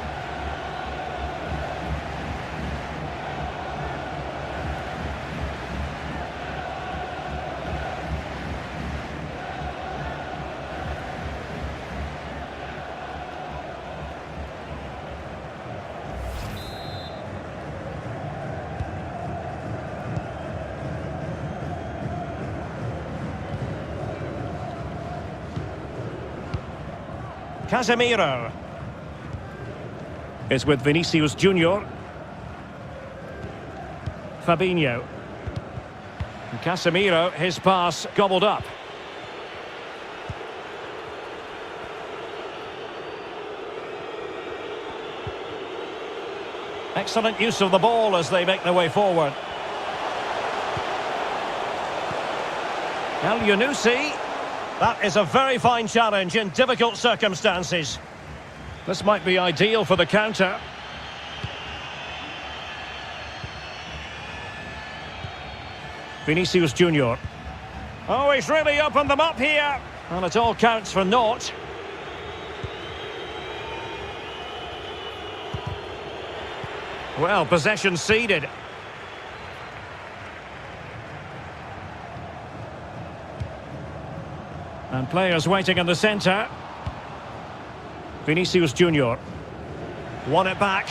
Casemiro is with Vinícius Júnior. Fabinho. And Casemiro, his pass gobbled up. Excellent use of the ball as they make their way forward. Elyounoussi. That is a very fine challenge in difficult circumstances. This might be ideal for the counter. Vinícius Júnior. Oh, he's really opened them up here. And it all counts for naught. Well, possession ceded. And players waiting in the centre. Vinícius Júnior. Won it back.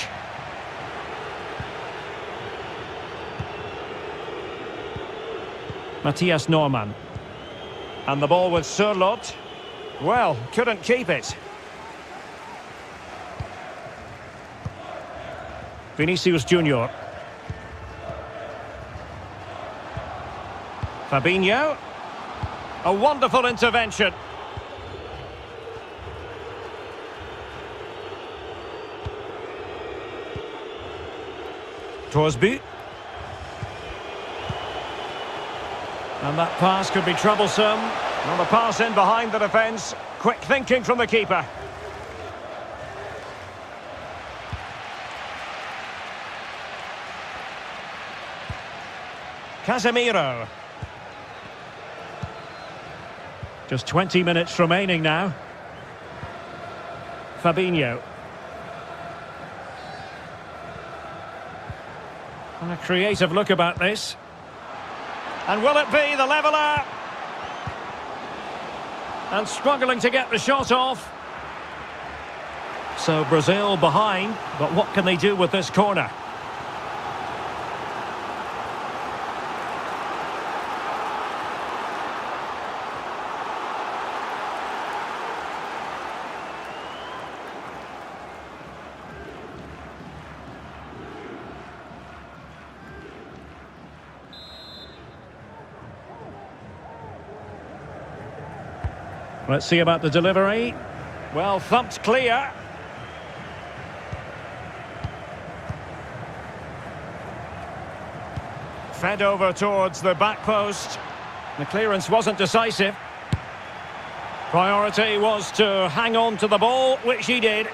Matthias Norman. And the ball with Sørloth. Well, couldn't keep it. Vinícius Júnior. Fabinho. A wonderful intervention. Torsby. And that pass could be troublesome. And the pass in behind the defence. Quick thinking from the keeper. Casemiro. Just 20 minutes remaining now. Fabinho. And a creative look about this. And will it be the leveller? And struggling to get the shot off. So Brazil behind, but what can they do with this corner? Let's see about the delivery. Well, thumped clear. Fed over towards the back post. The clearance wasn't decisive. Priority was to hang on to the ball, which he did.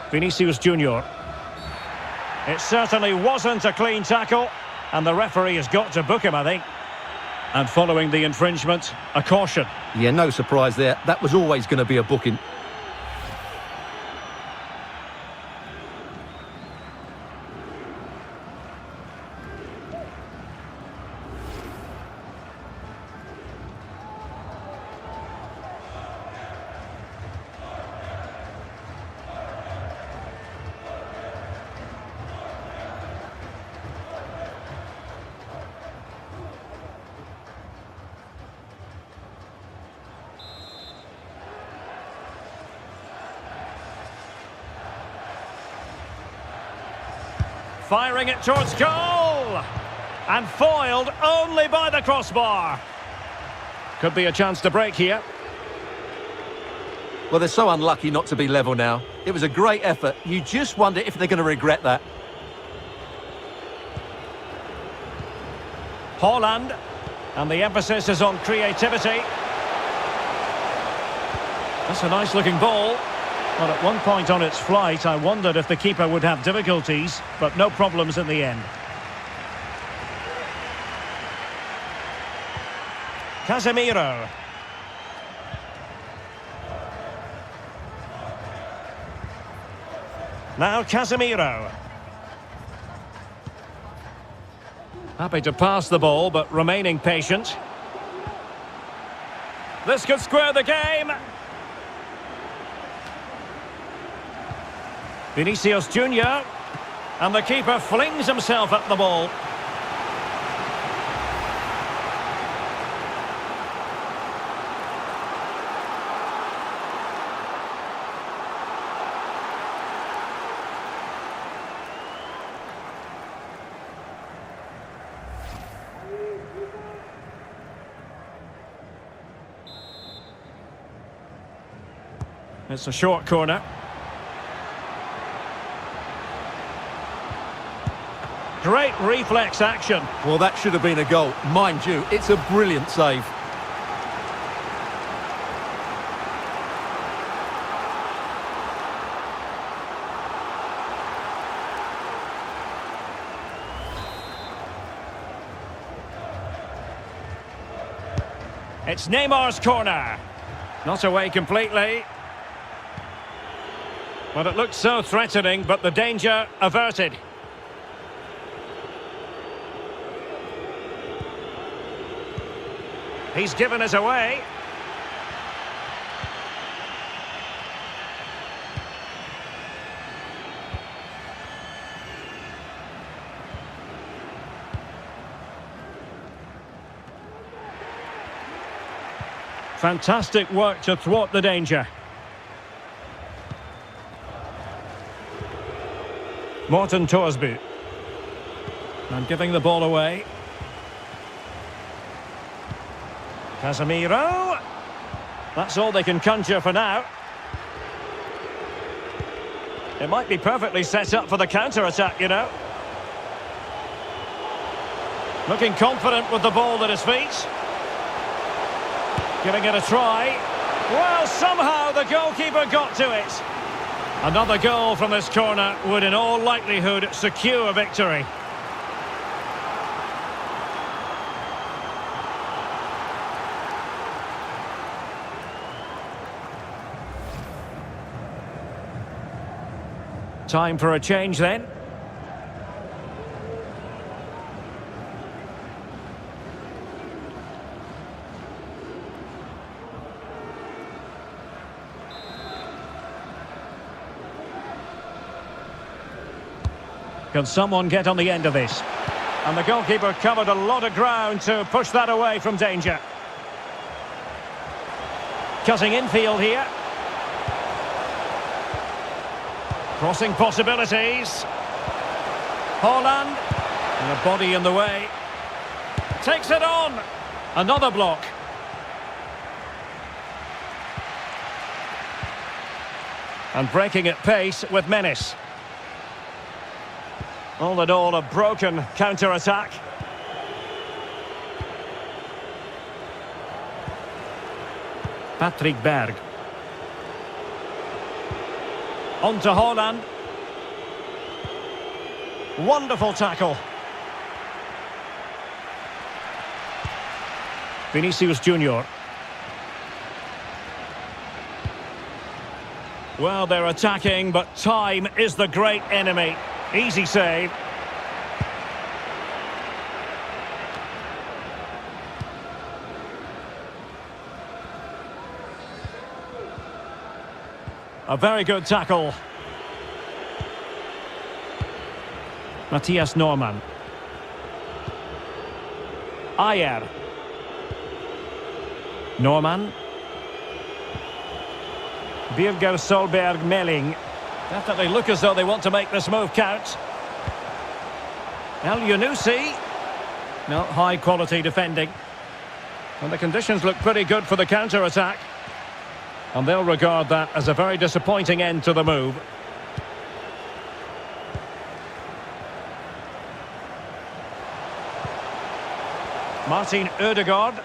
Vinícius Júnior. It certainly wasn't a clean tackle, and the referee has got to book him, I think. And following the infringement, a caution. Yeah, no surprise there. That was always going to be a booking. Firing it towards goal! And foiled only by the crossbar. Could be a chance to break here. Well, they're so unlucky not to be level now. It was a great effort. You just wonder if they're going to regret that. Haaland. And the emphasis is on creativity. That's a nice looking ball. Well, at one point on its flight, I wondered if the keeper would have difficulties, but no problems in the end. Casemiro. Now Casemiro. Happy to pass the ball, but remaining patient. This could square the game. Vinícius Júnior, and the keeper flings himself at the ball. It's a short corner. Great reflex action. Well, that should have been a goal. Mind you, it's a brilliant save. It's Neymar's corner. Not away completely. Well, it looked so threatening, but the danger averted. He's given it away. Fantastic work to thwart the danger. Morten Thorsby. And giving the ball away. Casemiro. That's all they can conjure for now. It might be perfectly set up for the counter-attack, you know. Looking confident with the ball at his feet. Giving it a try. Well, somehow the goalkeeper got to it. Another goal from this corner would in all likelihood secure victory. Time for a change then. Can someone get on the end of this? And the goalkeeper covered a lot of ground to push that away from danger. Cutting infield here. Crossing possibilities. Haaland. And a body in the way. Takes it on. Another block. And breaking at pace with menace. All in all, a broken counter-attack. Patrick Berg. On to Haaland. Wonderful tackle. Vinícius Júnior. Well, they're attacking, but time is the great enemy. Easy save. A very good tackle. Mathias Norman. Ayer. Norman. Birger Solberg Melling. Definitely look as though they want to make this move count. El Yunusi. No, high quality defending. And the conditions look pretty good for the counter-attack. And they'll regard that as a very disappointing end to the move. Martin Ødegaard.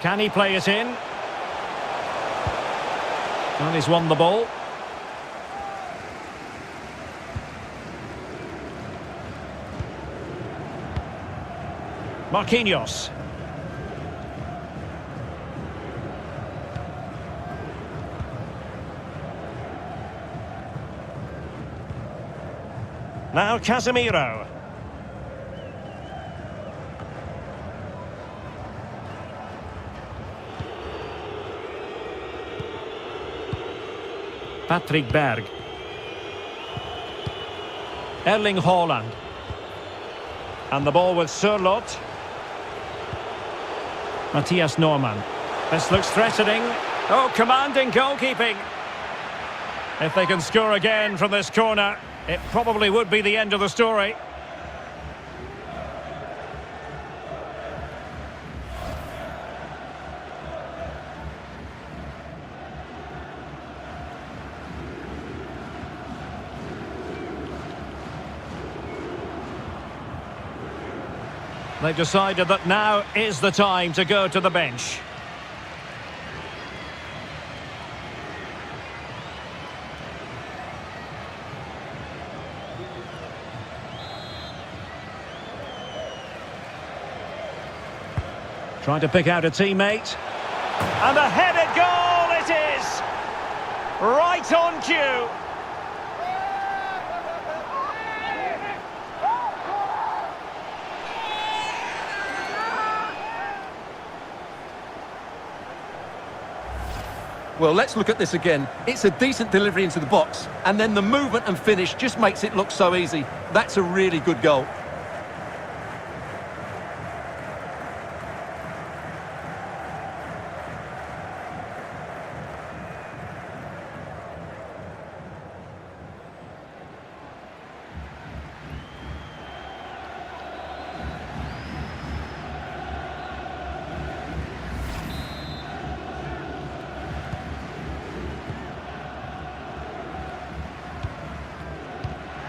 Can he play it in? And he's won the ball. Marquinhos. Now Casemiro. Patrick Berg. Erling Haaland. And the ball with Sørloth. Mathias Norman. This looks threatening. Oh, commanding goalkeeping. If they can score again from this corner, it probably would be the end of the story. They've decided that now is the time to go to the bench. Trying to pick out a teammate. And a headed goal it is! Right on cue! Well, let's look at this again. It's a decent delivery into the box, and then the movement and finish just makes it look so easy. That's a really good goal.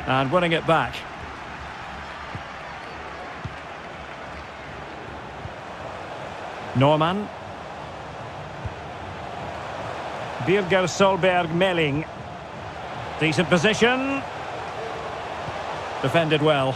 And winning it back. Norman. Birger Solberg Melling. Decent position. Defended well.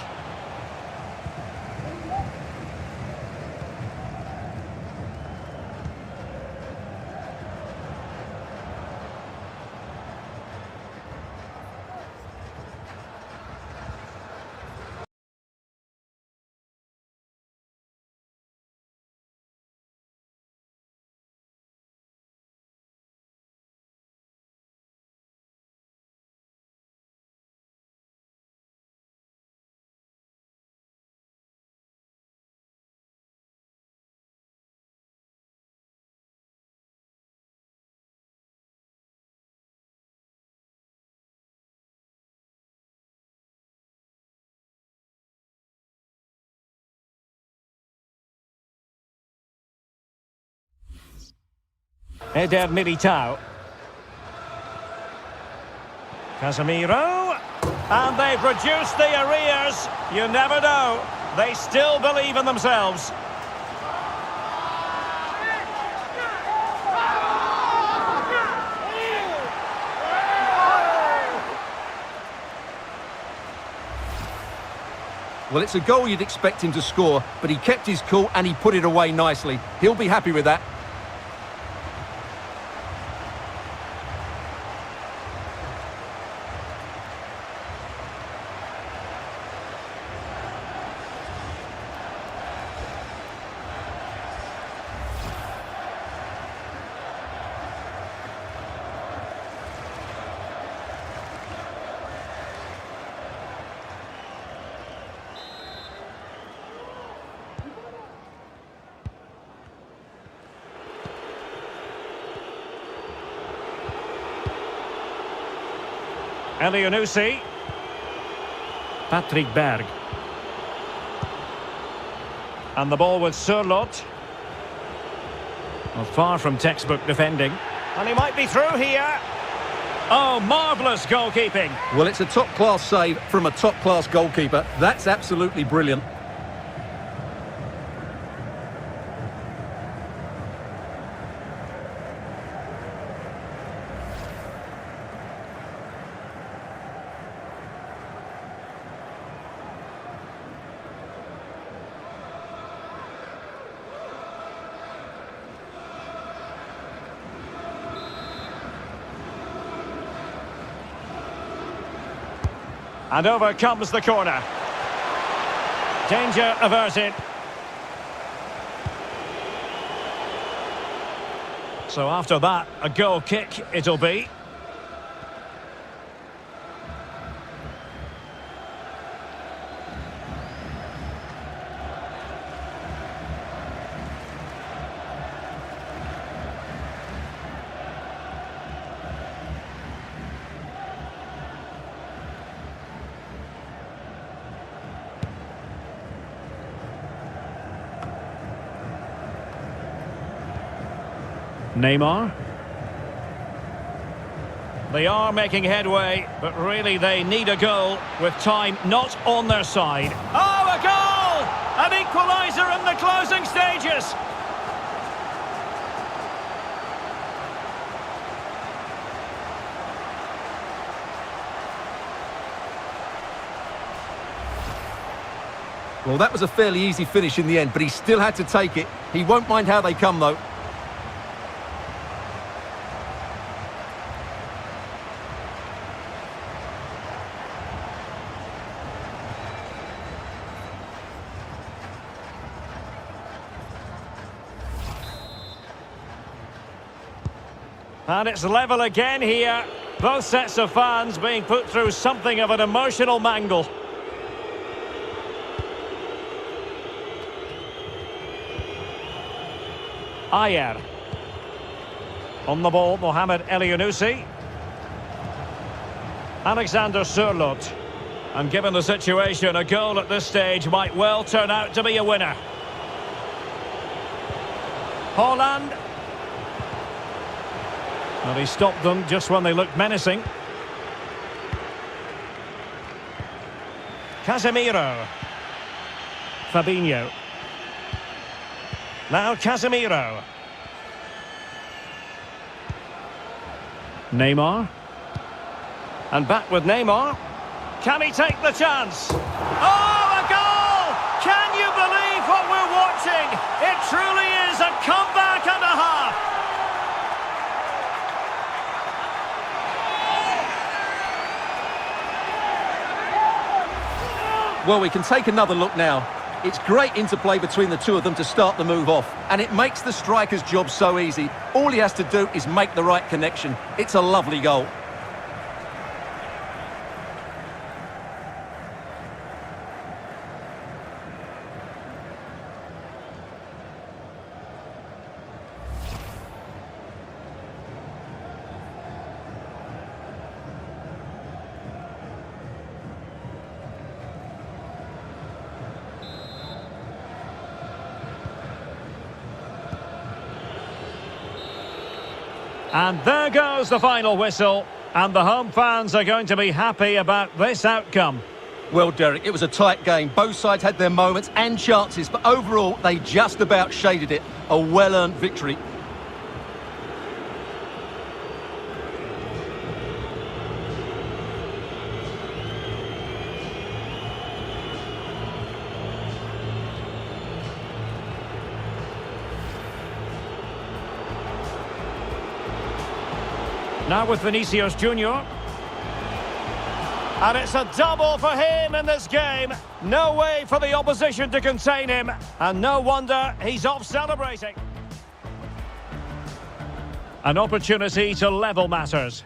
Eder Militao. Casemiro. And they've reduced the arrears. You never know. They still believe in themselves. Well, it's a goal you'd expect him to score, but he kept his cool and he put it away nicely. He'll be happy with that. Elyounoussi. Patrick Berg. And the ball with Sørloth. Well, far from textbook defending. And he might be through here. Oh, marvellous goalkeeping. Well, it's a top-class save from a top-class goalkeeper. That's absolutely brilliant. And over comes the corner. Danger averted. So after that, a goal kick it'll be. Neymar. They are making headway, but really they need a goal with time not on their side. Oh, a goal! An equaliser in the closing stages. Well, that was a fairly easy finish in the end, but he still had to take it. He won't mind how they come, though. And it's level again here. Both sets of fans being put through something of an emotional mangle. Ayer. On the ball, Mohamed Elyounoussi. Alexander Sørloth. And given the situation, a goal at this stage might well turn out to be a winner. Haaland. Well, he stopped them just when they looked menacing. Casemiro. Fabinho. Now Casemiro. Neymar. And back with Neymar. Can he take the chance? Oh, a goal! Can you believe what we're watching? It truly is a comeback and a half. Well, we can take another look now. It's great interplay between the two of them to start the move off, and it makes the striker's job so easy. All he has to do is make the right connection. It's a lovely goal. And there goes the final whistle. And the home fans are going to be happy about this outcome. Well, Derek, it was a tight game. Both sides had their moments and chances, but overall, they just about shaded it. A well-earned victory. Now with Vinícius Júnior. And it's a double for him in this game. No way for the opposition to contain him. And no wonder he's off celebrating. An opportunity to level matters.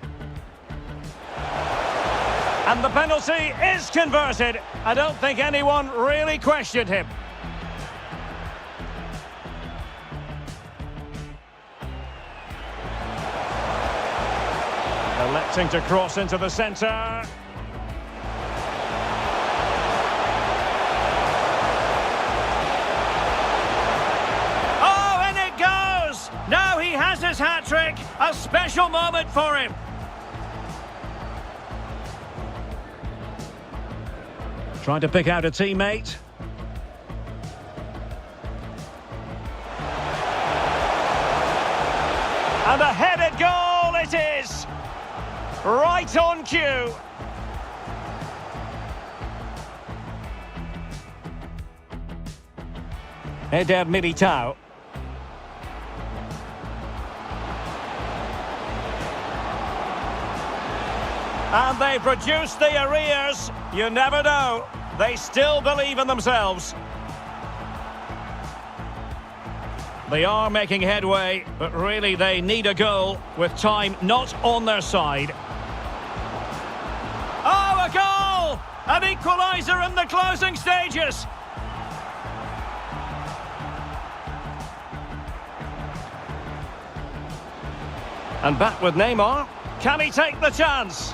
And the penalty is converted. I don't think anyone really questioned him. Electing to cross into the centre. Now he has his hat-trick, a special moment for him. Trying to pick out a teammate. And a headed goal it is. Right on cue. Eder Militao. And they've reduced the arrears. You never know. They still believe in themselves. They are making headway, but really they need a goal with time not on their side. Oh, a goal! An equaliser in the closing stages. And back with Neymar. Can he take the chance?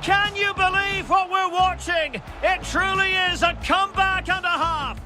Can you believe what we're watching? It truly is a comeback and a half.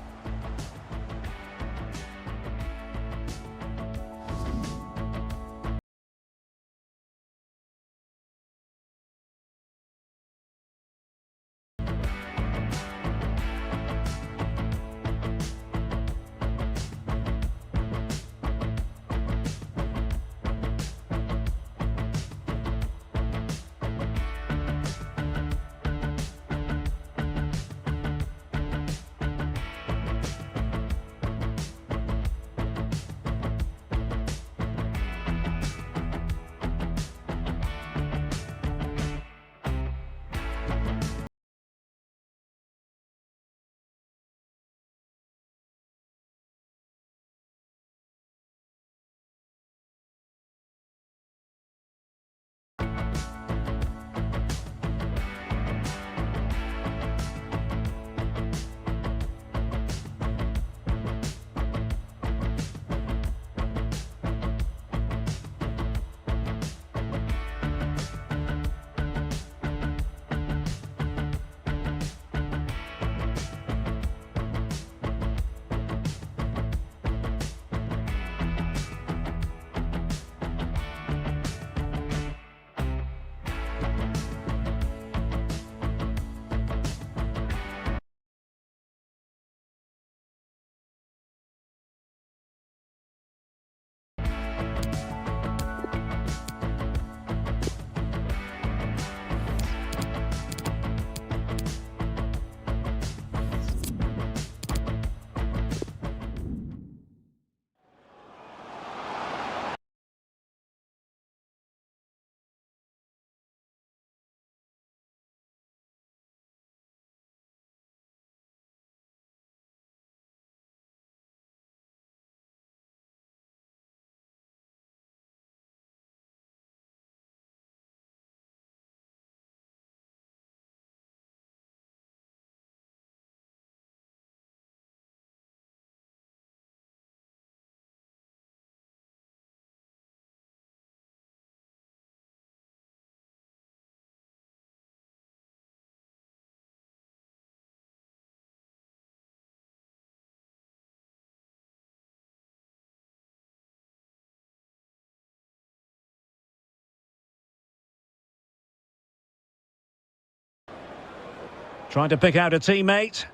Trying to pick out a teammate.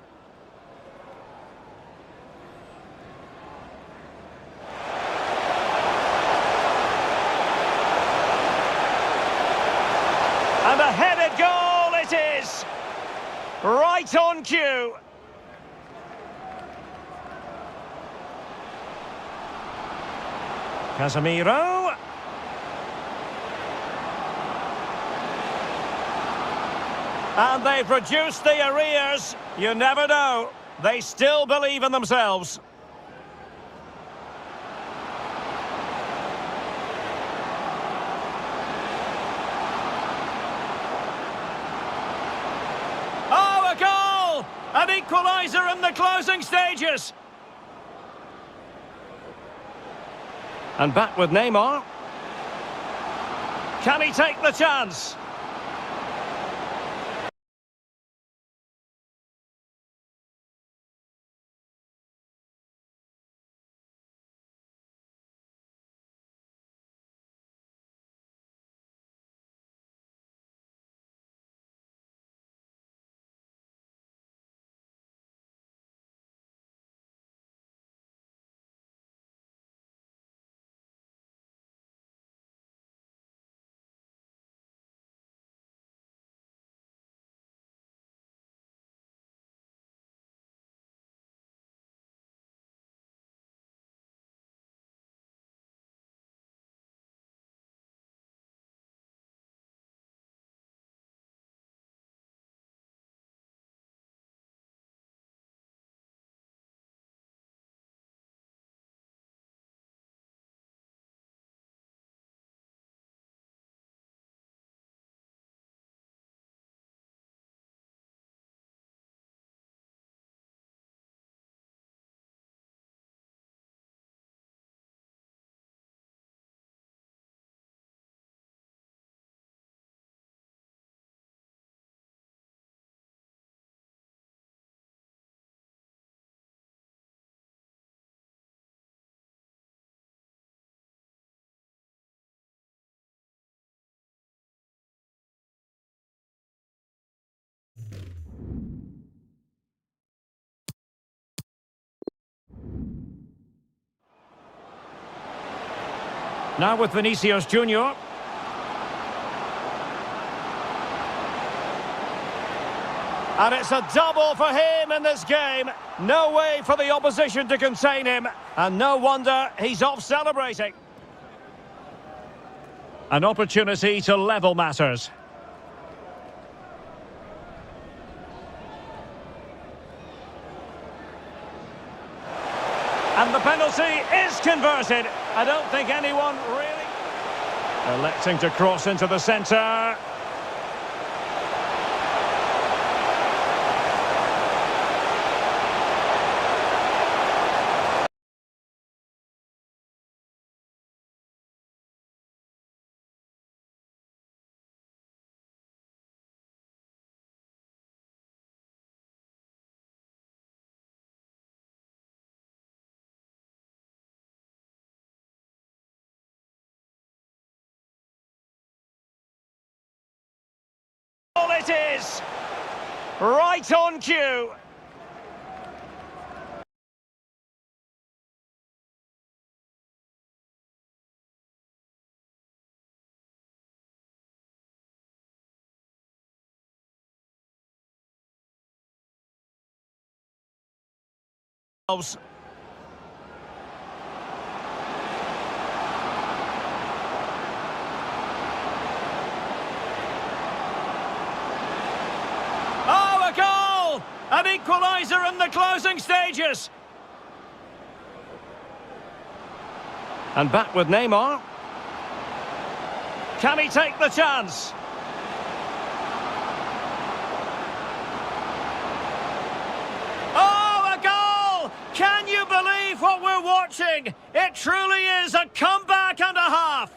And a headed goal it is! Right on cue! Casemiro. And they've reduced the arrears. You never know. They still believe in themselves. Oh, a goal! An equaliser in the closing stages. And back with Neymar. Can he take the chance? Now with Vinícius Júnior. And it's a double for him in this game. No way for the opposition to contain him. And no wonder he's off celebrating. An opportunity to level matters. And the penalty is converted. I don't think anyone really... Electing to cross into the centre. It is right on cue. An equaliser in the closing stages. And back with Neymar. Can he take the chance? Oh, a goal! Can you believe what we're watching? It truly is a comeback and a half.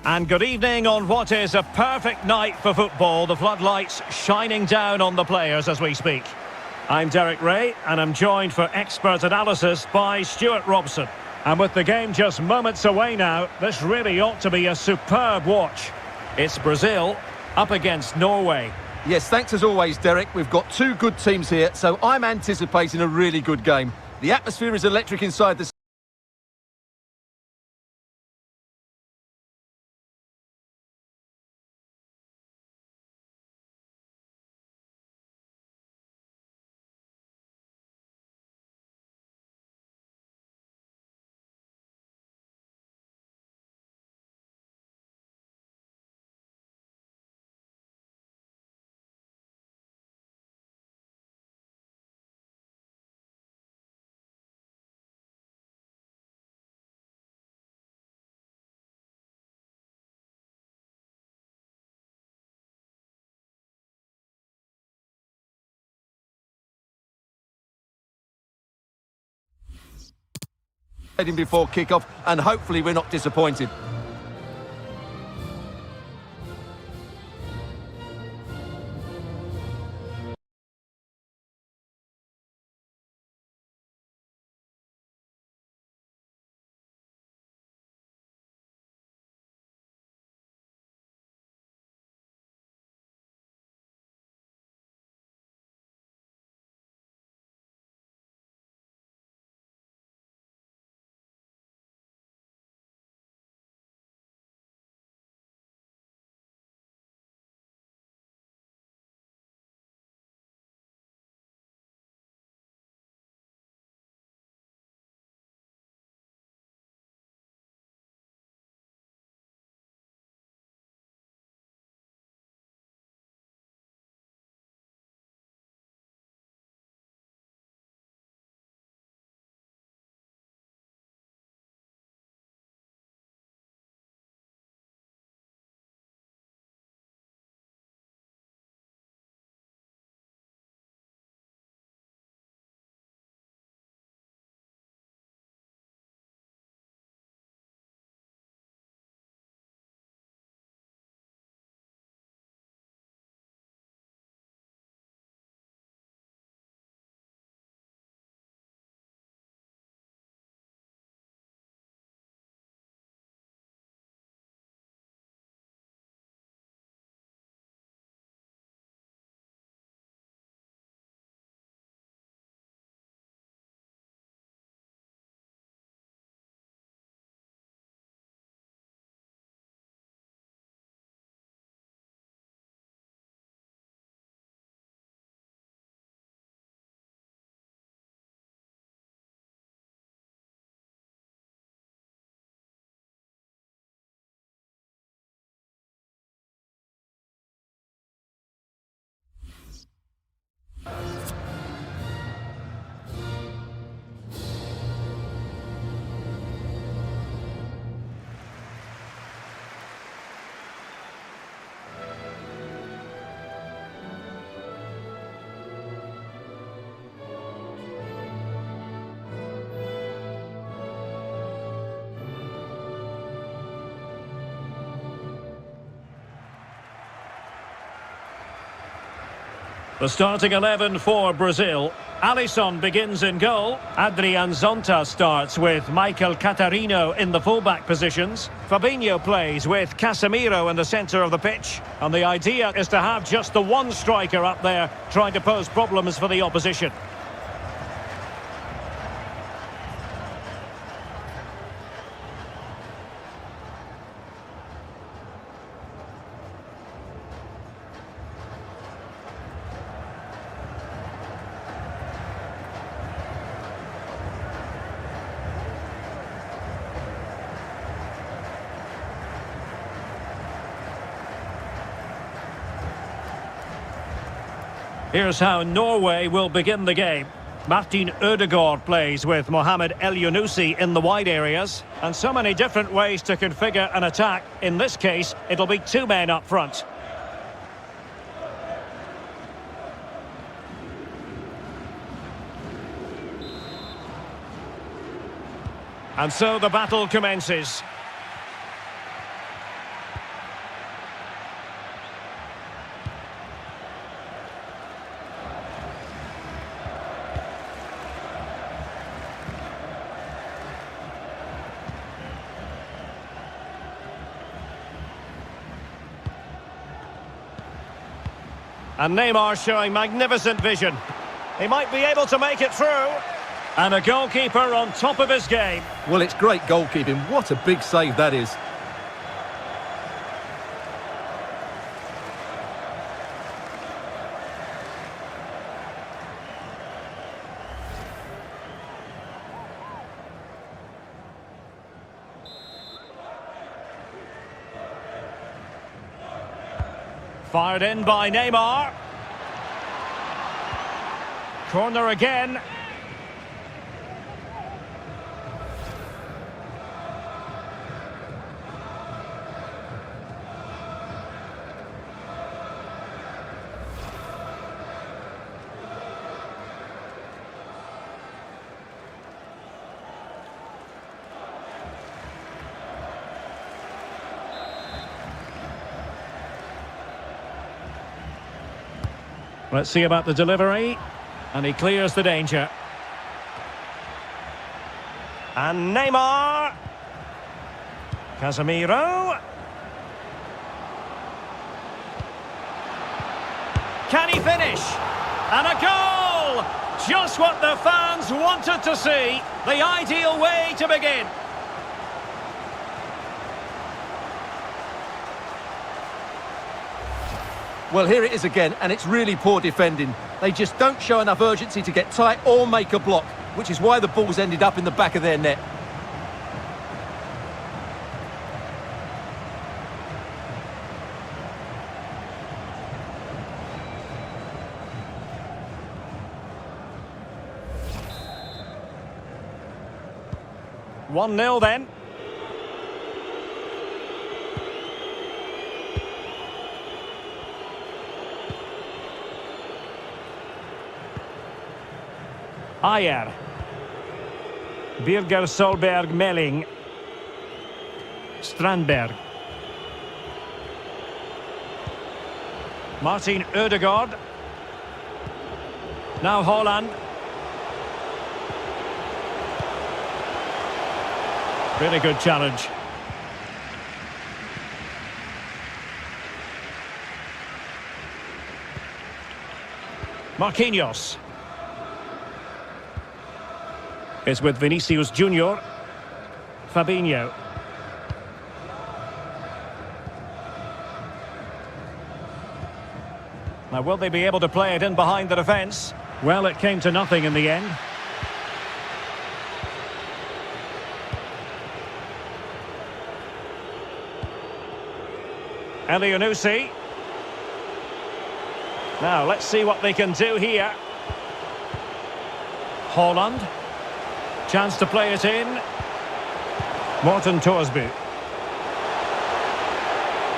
And good evening on what is a perfect night for football. The floodlights shining down on the players as we speak. I'm Derek Ray, and I'm joined for expert analysis by Stuart Robson. And with the game just moments away now, this really ought to be a superb watch. It's Brazil up against Norway. Yes, thanks as always, Derek. We've got two good teams here, so I'm anticipating a really good game. The atmosphere is electric inside the before kick-off, and hopefully we're not disappointed. The starting 11 for Brazil. Alisson begins in goal. Adrian Zonta starts with Michael Catarino in the fullback positions. Fabinho plays with Casemiro in the centre of the pitch. And the idea is to have just the one striker up there trying to pose problems for the opposition. Here's how Norway will begin the game. Martin Ødegaard plays with Mohamed El Yunusi in the wide areas. And so many different ways to configure an attack. In this case, it'll be two men up front. And so the battle commences. And Neymar showing magnificent vision. He might be able to make it through. And a goalkeeper on top of his game. Well, it's great goalkeeping. What a big save that is. Fired in by Neymar. Corner again. Let's see about the delivery. And he clears the danger. And Neymar. Casemiro. Can he finish? And a goal! Just what the fans wanted to see. The ideal way to begin. Well, here it is again, and it's really poor defending. They just don't show enough urgency to get tight or make a block, which is why the ball's ended up in the back of their net. One 0 then. Ayer. Birger Solberg Melling. Strandberg. Martin Ødegaard. Now Haaland. Really good challenge. Marquinhos. It's with Vinícius Júnior. Fabinho. Now, will they be able to play it in behind the defence? Well, it came to nothing in the end. Elyounoussi. Now, let's see what they can do here. Haaland. Chance to play it in. Morten Thorsby.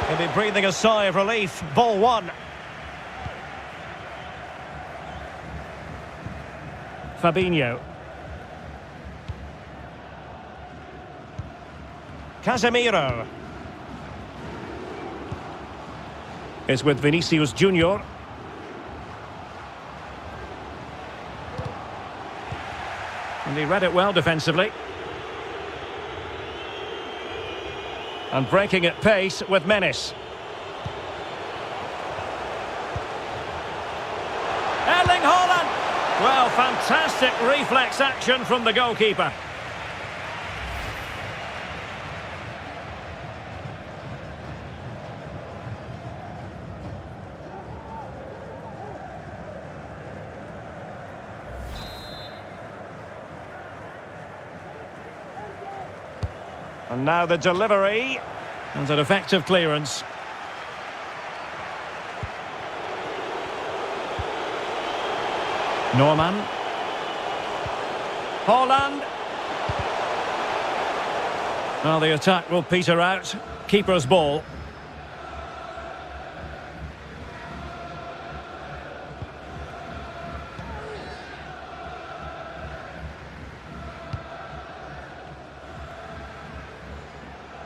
He'll be breathing a sigh of relief. Ball one. Fabinho. Casemiro. It's with Vinícius Júnior. And he read it well defensively. And breaking at pace with menace. Erling Haaland! Well, fantastic reflex action from the goalkeeper. And now the delivery, and an effective clearance. Norman. Haaland. Well, the attack will peter out. Keeper's ball.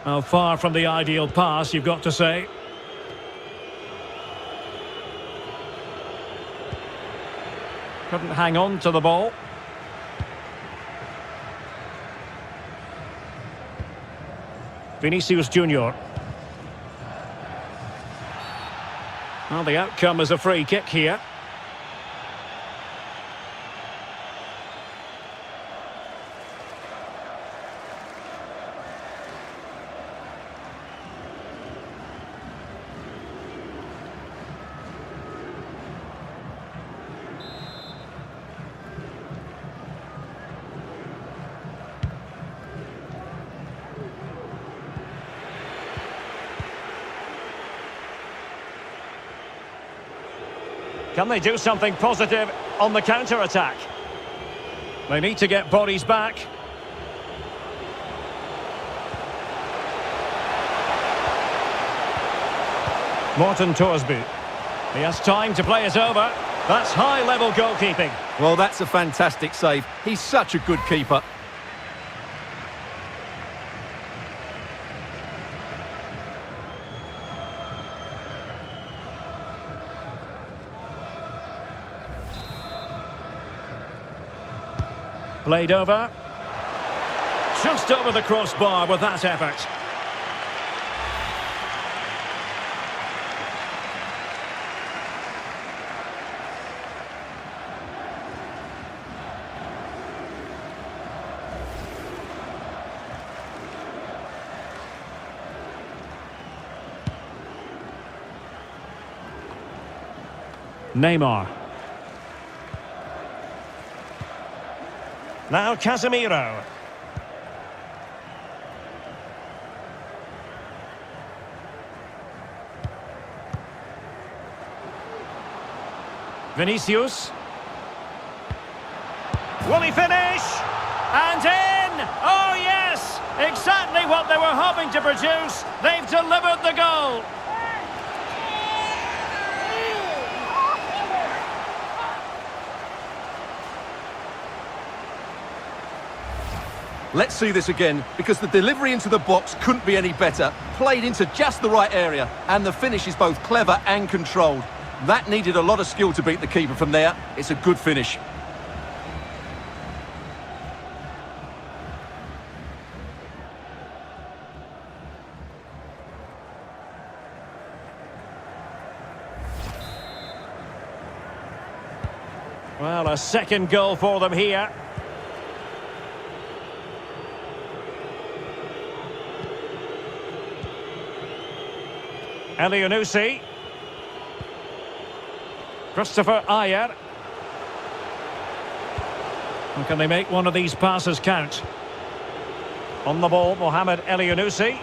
Well, far from the ideal pass, you've got to say. Couldn't hang on to the ball. Vinícius Júnior. Well, the outcome is a free kick here. Can they do something positive on the counter-attack? They need to get bodies back. Morten Thorsby. He has time to play it over. That's high-level goalkeeping. Well, that's a fantastic save. He's such a good keeper. Played over. Just over the crossbar with that effort. Neymar. Now Casemiro. Vinícius. Will he finish? And in! Oh yes! Exactly what they were hoping to produce. They've delivered the goal. Let's see this again, because the delivery into the box couldn't be any better. Played into just the right area, and the finish is both clever and controlled. That needed a lot of skill to beat the keeper from there. It's a good finish. Well, a second goal for them here. Elyounoussi. Christopher Ayer. And can they make one of these passes count? On the ball, Mohamed Elyounoussi.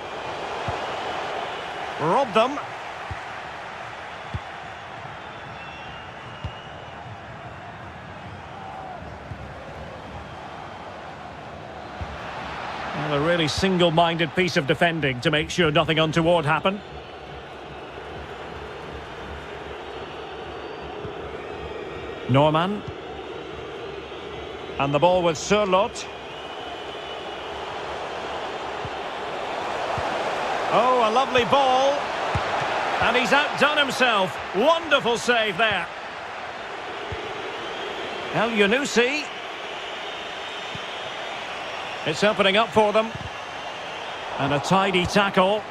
Robbed them. Well, a really single-minded piece of defending to make sure nothing untoward happened. Norman. And the ball with Sørloth. Oh, a lovely ball. And he's outdone himself. Wonderful save there. Elyounoussi. It's opening up for them. And a tidy tackle.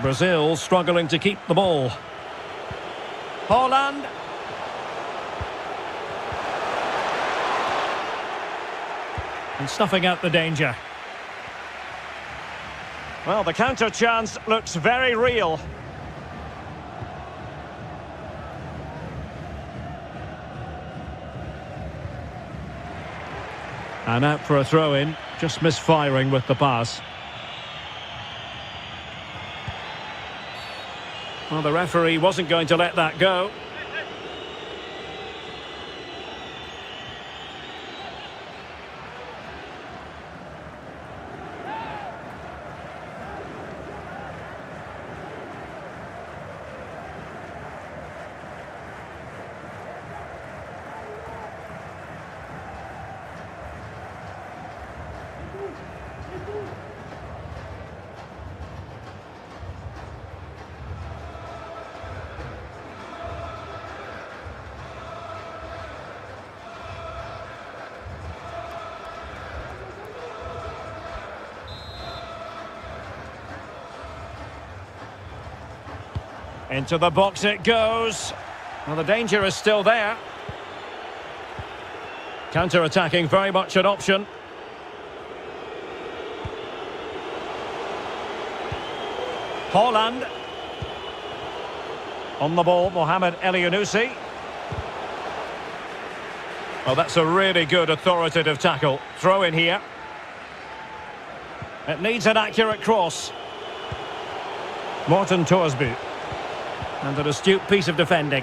Brazil struggling to keep the ball. Haaland. And snuffing out the danger. Well, the counter chance looks very real. And out for a throw-in, just misfiring with the pass. Well, the referee wasn't going to let that go. Into the box it goes. Well, the danger is still there. Counter-attacking, very much an option. Haaland. On the ball, Mohamed Elyounoussi. Well, that's a really good authoritative tackle. Throw in here. It needs an accurate cross. Morten Thorsby. And an astute piece of defending.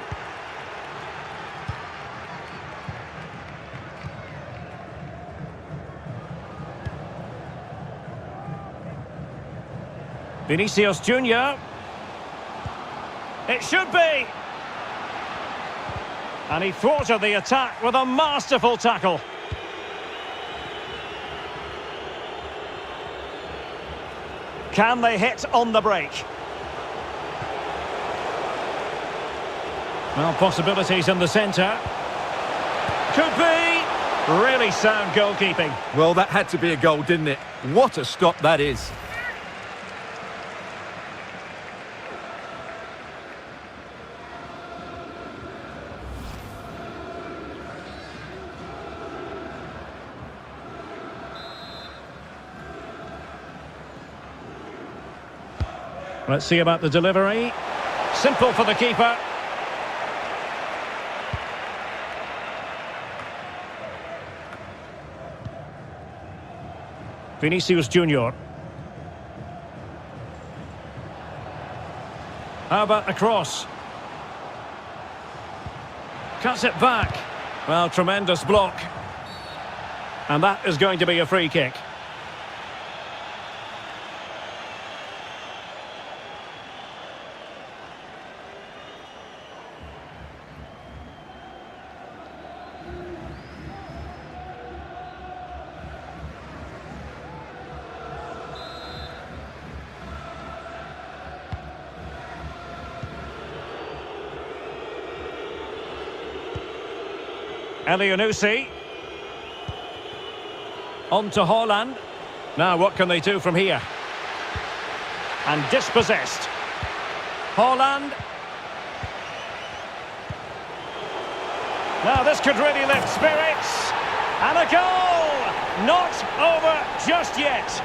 Vinícius Júnior. It should be. And he thwarted the attack with a masterful tackle. Can they hit on the break? Well, possibilities in the centre. Could be. Really sound goalkeeping. Well, that had to be a goal, didn't it? What a stop that is. Let's see about the delivery. Simple for the keeper. Vinícius Júnior. How about the cross? Cuts it back. Well, tremendous block. And that is going to be a free kick. Elyounoussi. On to Haaland. Now what can they do from here? And dispossessed. Haaland. Now this could really lift spirits. And a goal! Not over just yet.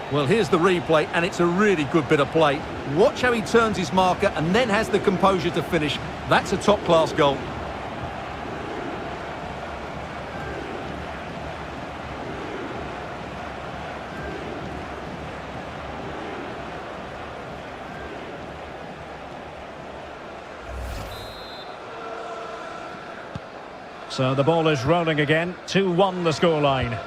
Well, here's the replay, and it's a really good bit of play. Watch how he turns his marker and then has the composure to finish. That's a top-class goal. So the ball is rolling again. 2-1 the scoreline.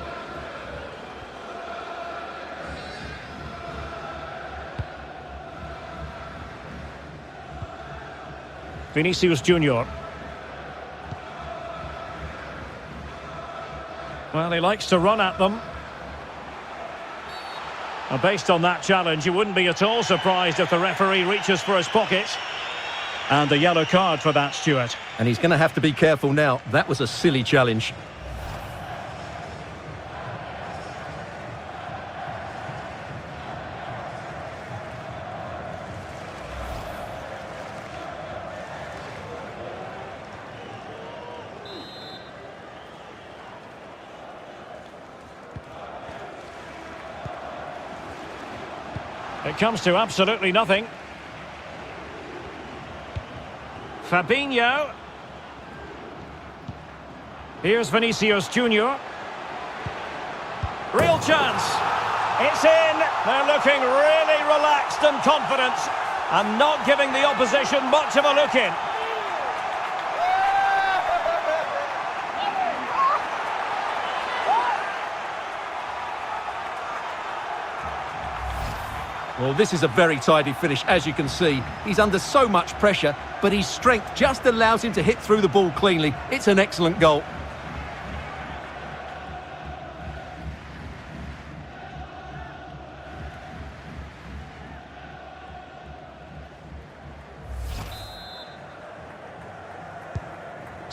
Vinícius Júnior. Well, he likes to run at them. And based on that challenge, you wouldn't be at all surprised if the referee reaches for his pocket. And the yellow card for that, Stuart. And he's going to have to be careful now. That was a silly challenge. It comes to absolutely nothing. Fabinho. Here's Vinícius Júnior. Real chance. It's in. They're looking really relaxed and confident and not giving the opposition much of a look in. Well, this is a very tidy finish, as you can see. He's under so much pressure, but his strength just allows him to hit through the ball cleanly. It's an excellent goal.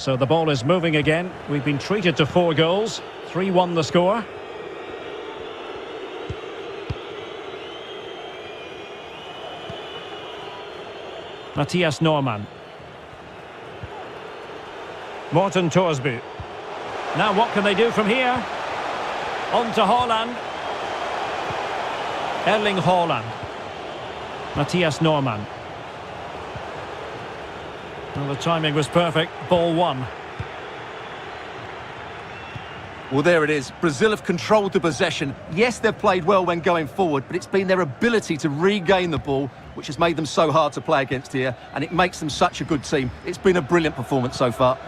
So the ball is moving again. We've been treated to 4 goals. 3-1 the score. Mathias Normann. Morten Thorsby. Now what can they do from here? On to Haaland. Erling Haaland. Mathias Normann. Well, the timing was perfect. Ball 1. Well, there it is. Brazil have controlled the possession. Yes, they've played well when going forward, but it's been their ability to regain the ball which has made them so hard to play against here, and it makes them such a good team. It's been a brilliant performance so far.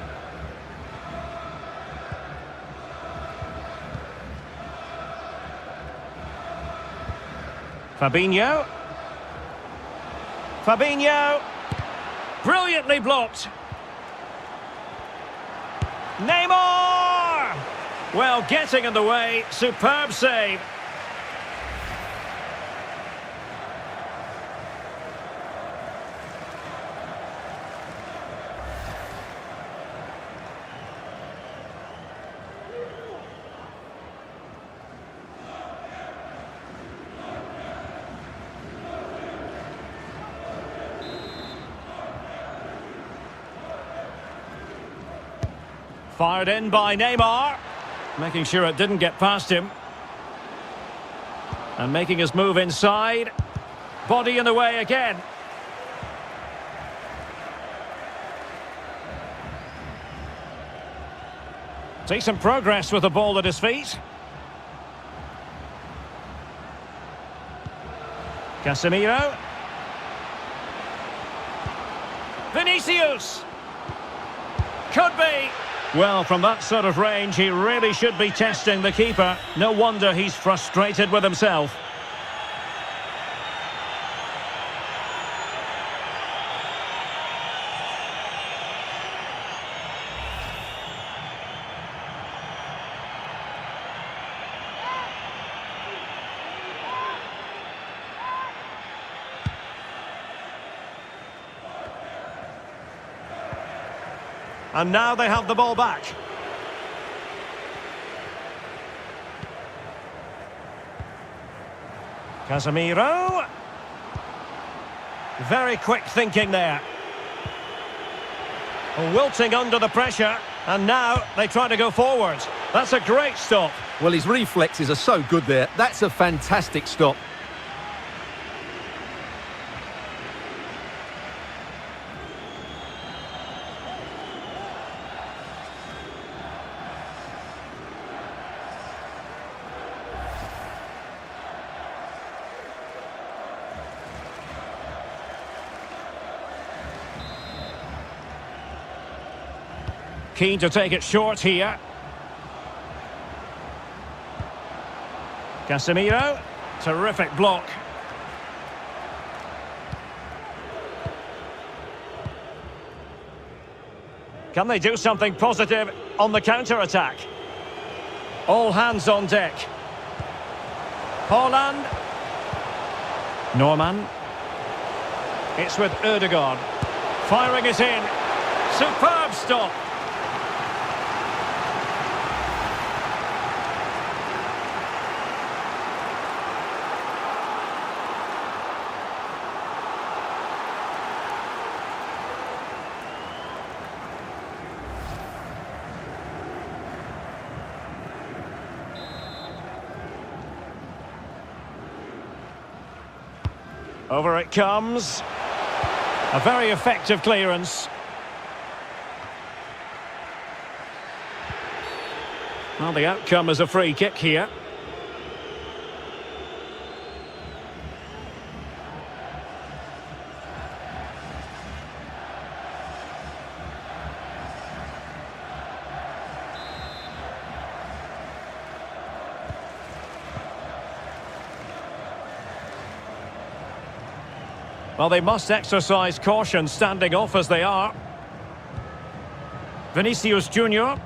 Fabinho. Fabinho. Brilliantly blocked. Neymar! Well, getting in the way. Superb save. Fired in by Neymar. Making sure it didn't get past him. And making his move inside. Body in the way again. Decent progress with the ball at his feet. Casemiro. Vinícius. Could be. Well, from that sort of range, he really should be testing the keeper. No wonder he's frustrated with himself. And now they have the ball back. Casemiro. Very quick thinking there. Wilting under the pressure. And now they try to go forward. That's a great stop. Well, his reflexes are so good there. That's a fantastic stop. Keen to take it short here. Casemiro. Terrific block. Can they do something positive on the counter-attack? All hands on deck. Haaland. Normann. It's with Ødegaard. Firing it in. Superb stop. Over it comes. A very effective clearance. Well, the outcome is a free kick here. Well, they must exercise caution standing off as they are. Vinícius Júnior.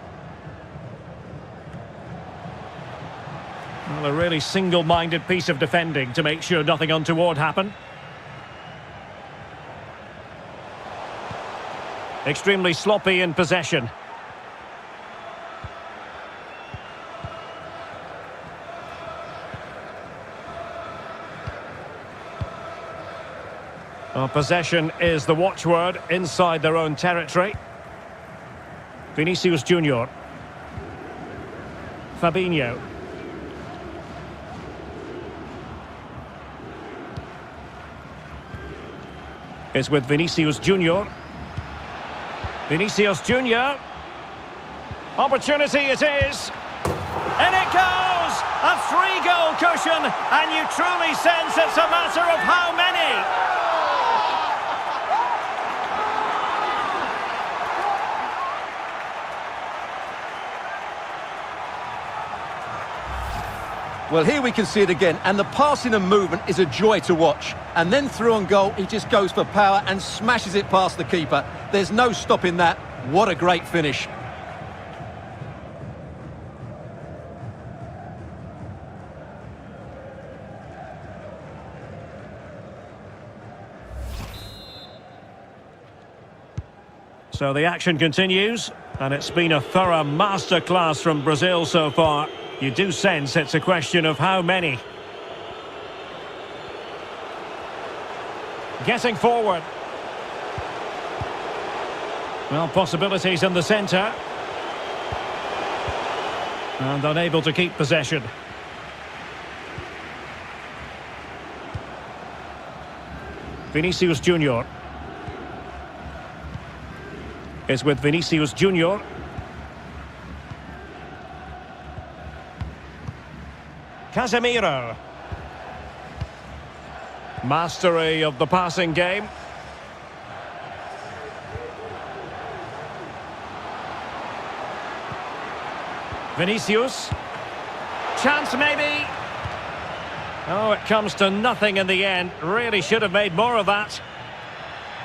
Well, a really single-minded piece of defending to make sure nothing untoward happened. Extremely sloppy in possession. Well, possession is the watchword inside their own territory. Vinícius Júnior. Fabinho. Is with Vinícius Júnior. Vinícius Júnior. Opportunity it is. And it goes! A 3-goal cushion, and you truly sense it's a matter of how many. Well, here we can see it again, and the passing and movement is a joy to watch. And then through on goal, he just goes for power and smashes it past the keeper. There's no stopping that. What a great finish. So the action continues, and it's been a thorough masterclass from Brazil so far. You do sense it's a question of how many. Getting forward. Well, possibilities in the centre. And unable to keep possession. Vinícius Júnior. Is with Vinícius Júnior. Casemiro. Mastery of the passing game. Vinícius. Chance maybe. Oh, it comes to nothing in the end. Really should have made more of that.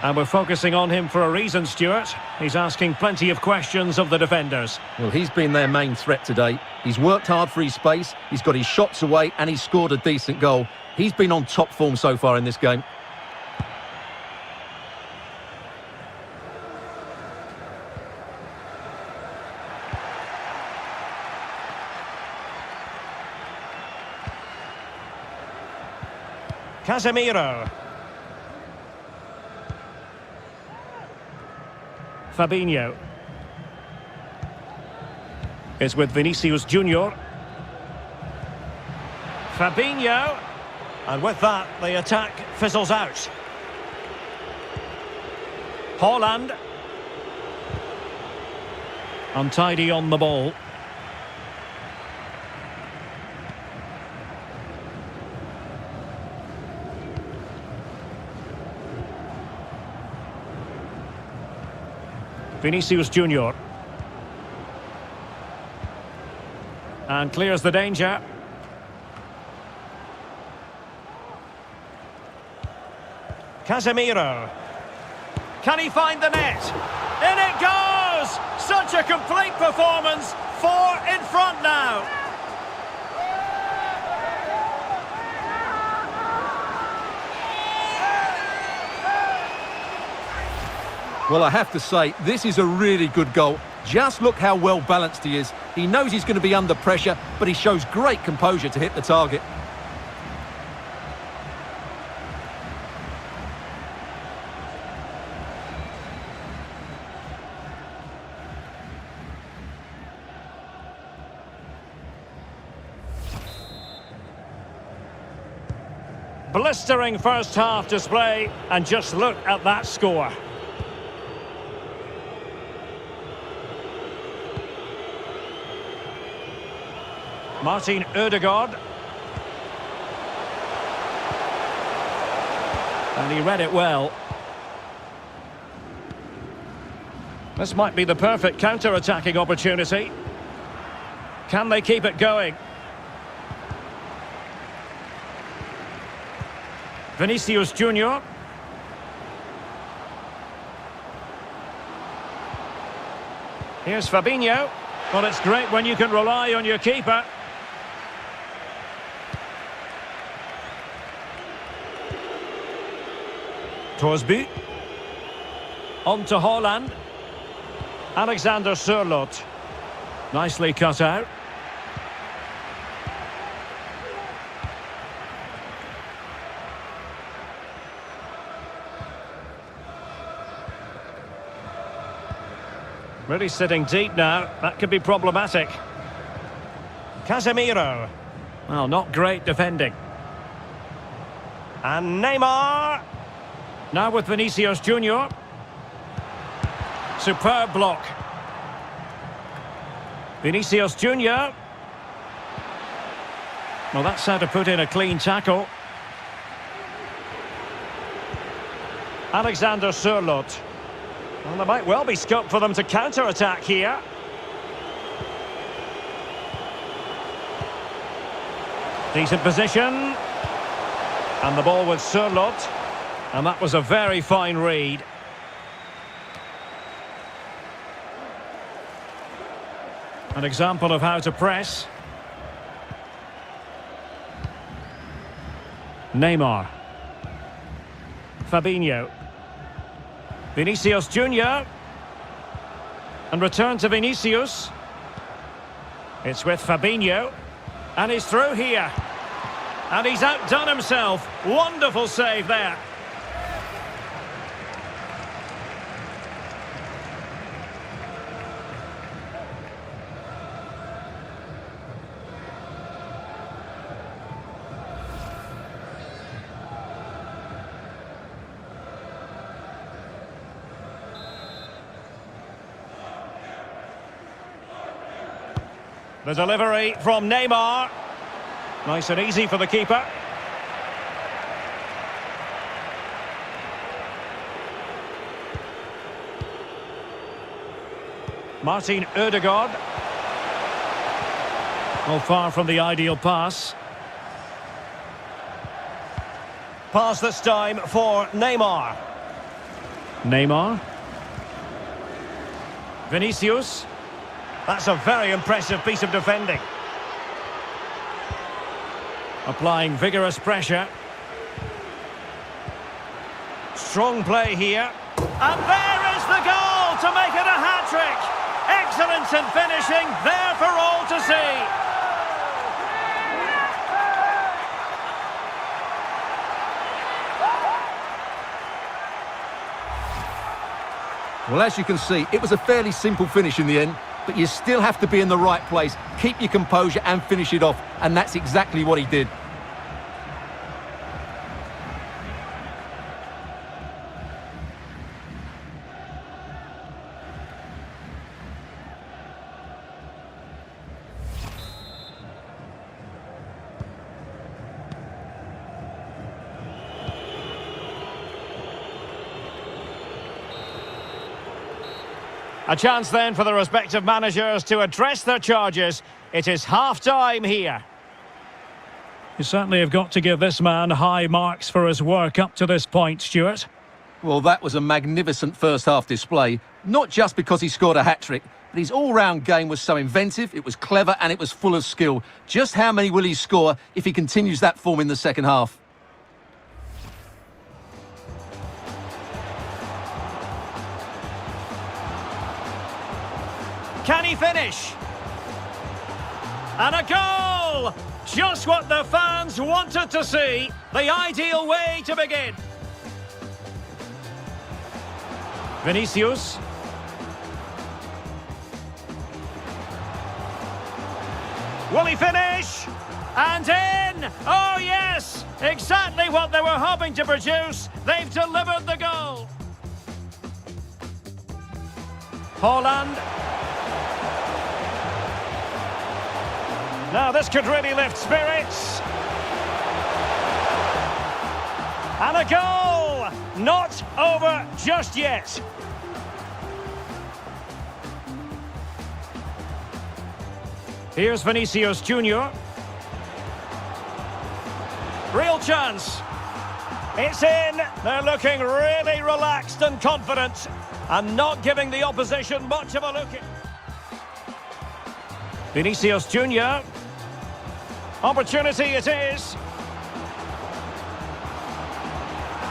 And we're focusing on him for a reason, Stuart. He's asking plenty of questions of the defenders. Well, he's been their main threat today. He's worked hard for his space, he's got his shots away, and he's scored a decent goal. He's been on top form so far in this game. Casemiro. Fabinho. Is with Vinícius Júnior. Fabinho. And with that, the attack fizzles out. Haaland. Untidy on the ball. Vinícius Júnior. And clears the danger. Casemiro. Can he find the net? In it goes! Such a complete performance. 4 in front now. Well, I have to say, this is a really good goal. Just look how well balanced he is. He knows he's going to be under pressure, but he shows great composure to hit the target. Blistering first half display, and just look at that score. Martin Ødegaard. And he read it well. This might be the perfect counter-attacking opportunity. Can they keep it going? Vinícius Júnior. Here's Fabinho. Well, it's great when you can rely on your keeper. Torsby. On to Haaland. Alexander Sørloth. Nicely cut out. Really sitting deep now. That could be problematic. Casemiro. Well, not great defending. And Neymar. Now with Vinícius Júnior. Superb block. Vinícius Júnior. Well, that's how to put in a clean tackle. Alexander Sørloth. Well, there might well be scope for them to counter-attack here. Decent position. And the ball with Sørloth. And that was a very fine read. An example of how to press. Neymar. Fabinho. Vinícius Júnior. And return to Vinícius. It's with Fabinho. And he's through here. And he's outdone himself. Wonderful save there. The delivery from Neymar. Nice and easy for the keeper. Martin Ødegaard. Well, far from the ideal pass. Pass this time for Neymar. Neymar. Vinícius. That's a very impressive piece of defending. Applying vigorous pressure. Strong play here. And there is the goal to make it a hat-trick. Excellence in finishing, there for all to see. Well, as you can see, it was a fairly simple finish in the end, but you still have to be in the right place, keep your composure and finish it off, and that's exactly what he did. A chance then for the respective managers to address their charges. It is half-time here. You certainly have got to give this man high marks for his work up to this point, Stuart. Well, that was a magnificent first-half display, not just because he scored a hat-trick, but his all-round game was so inventive, it was clever and it was full of skill. Just how many will he score if he continues that form in the second half? Can he finish? And a goal! Just what the fans wanted to see. The ideal way to begin. Vinícius. Will he finish? And in! Oh yes! Exactly what they were hoping to produce. They've delivered the goal. Haaland. Now this could really lift spirits. And a goal! Not over just yet. Here's Vinícius Júnior. Real chance. It's in. They're looking really relaxed and confident and not giving the opposition much of a look at. Vinícius Júnior. Opportunity it is.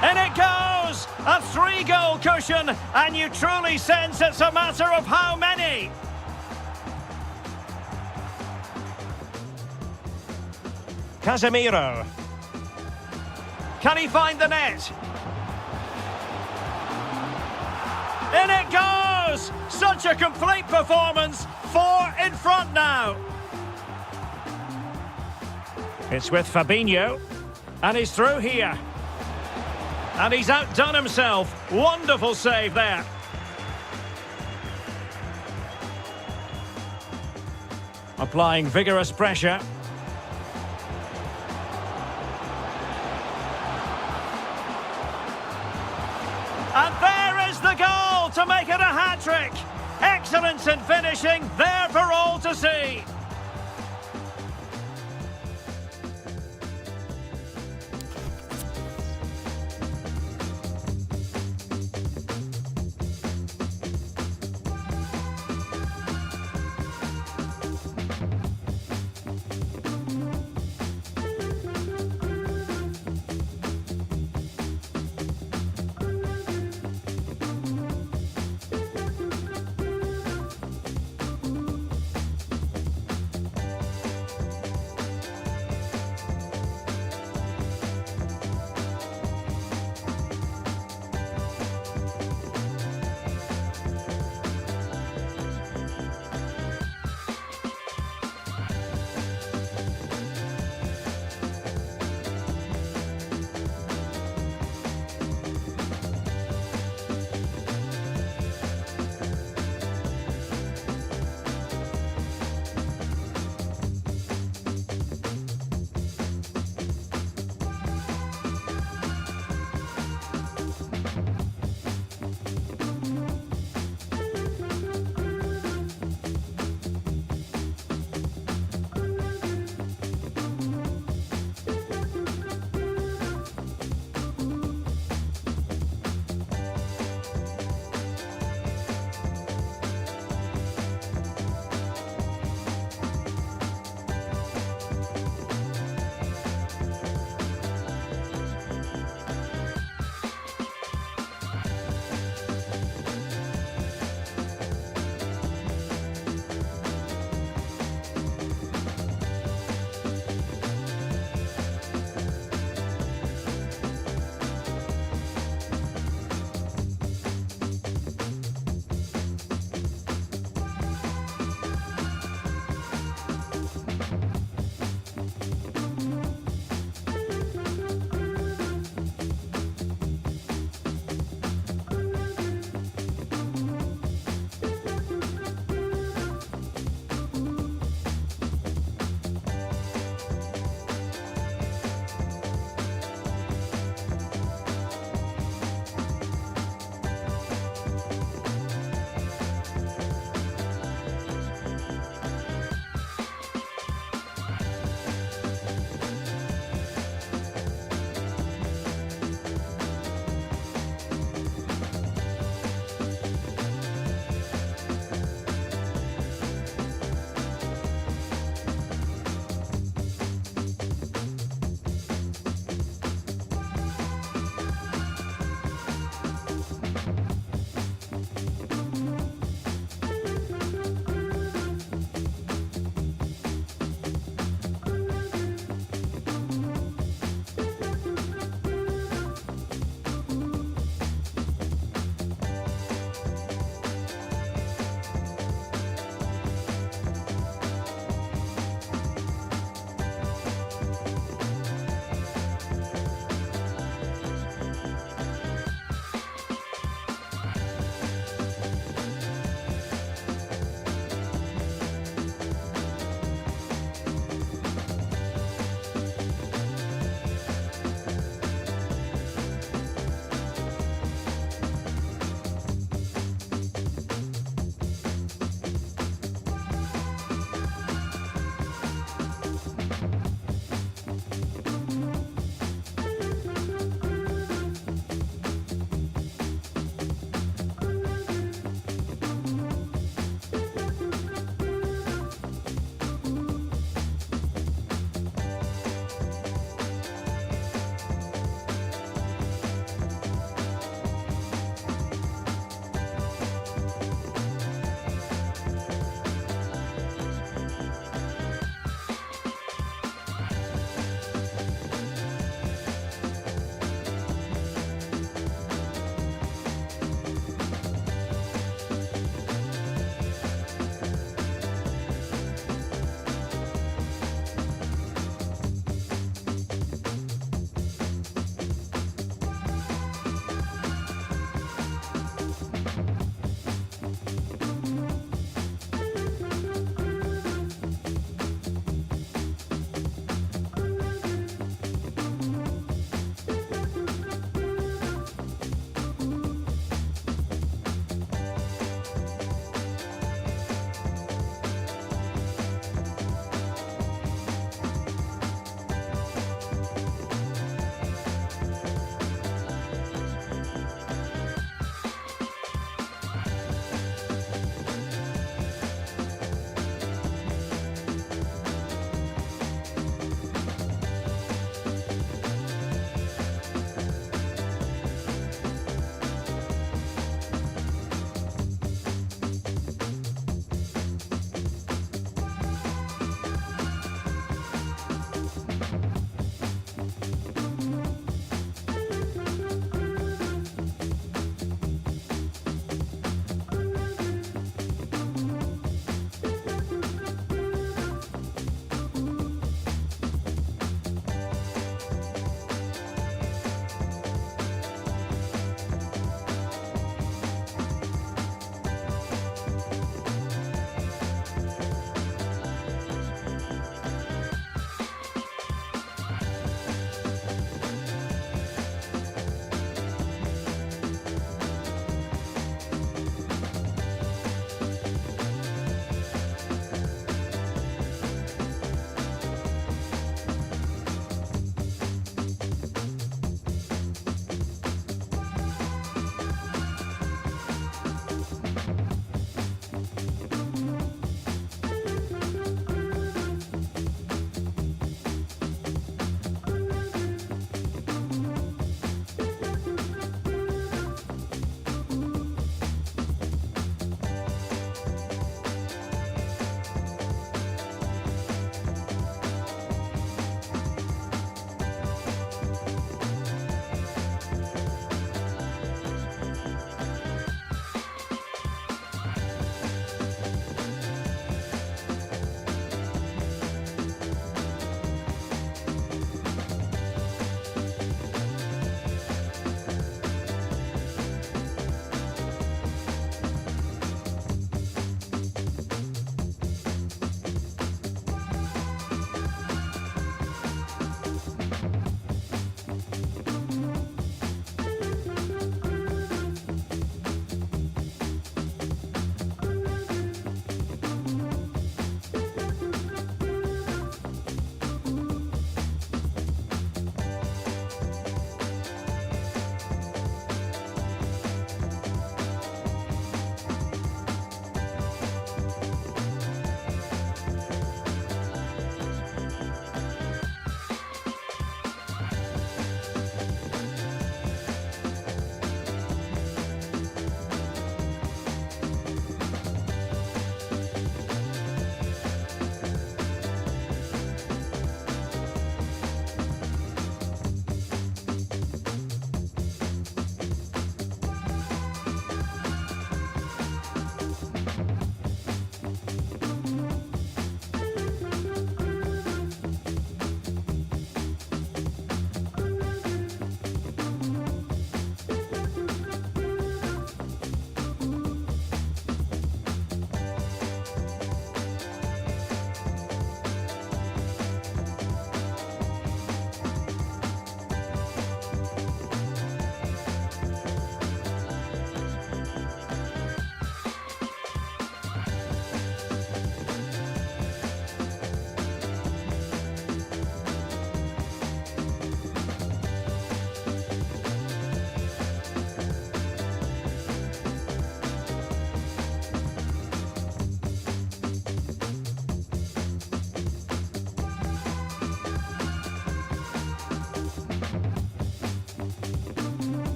And it goes! A 3-goal cushion, and you truly sense it's a matter of how many. Casemiro. Can he find the net? In it goes! Such a complete performance. 4 in front now. It's with Fabinho. And he's through here. And he's outdone himself. Wonderful save there. Applying vigorous pressure. And there is the goal to make it a hat-trick. Excellence in finishing, there for all to see.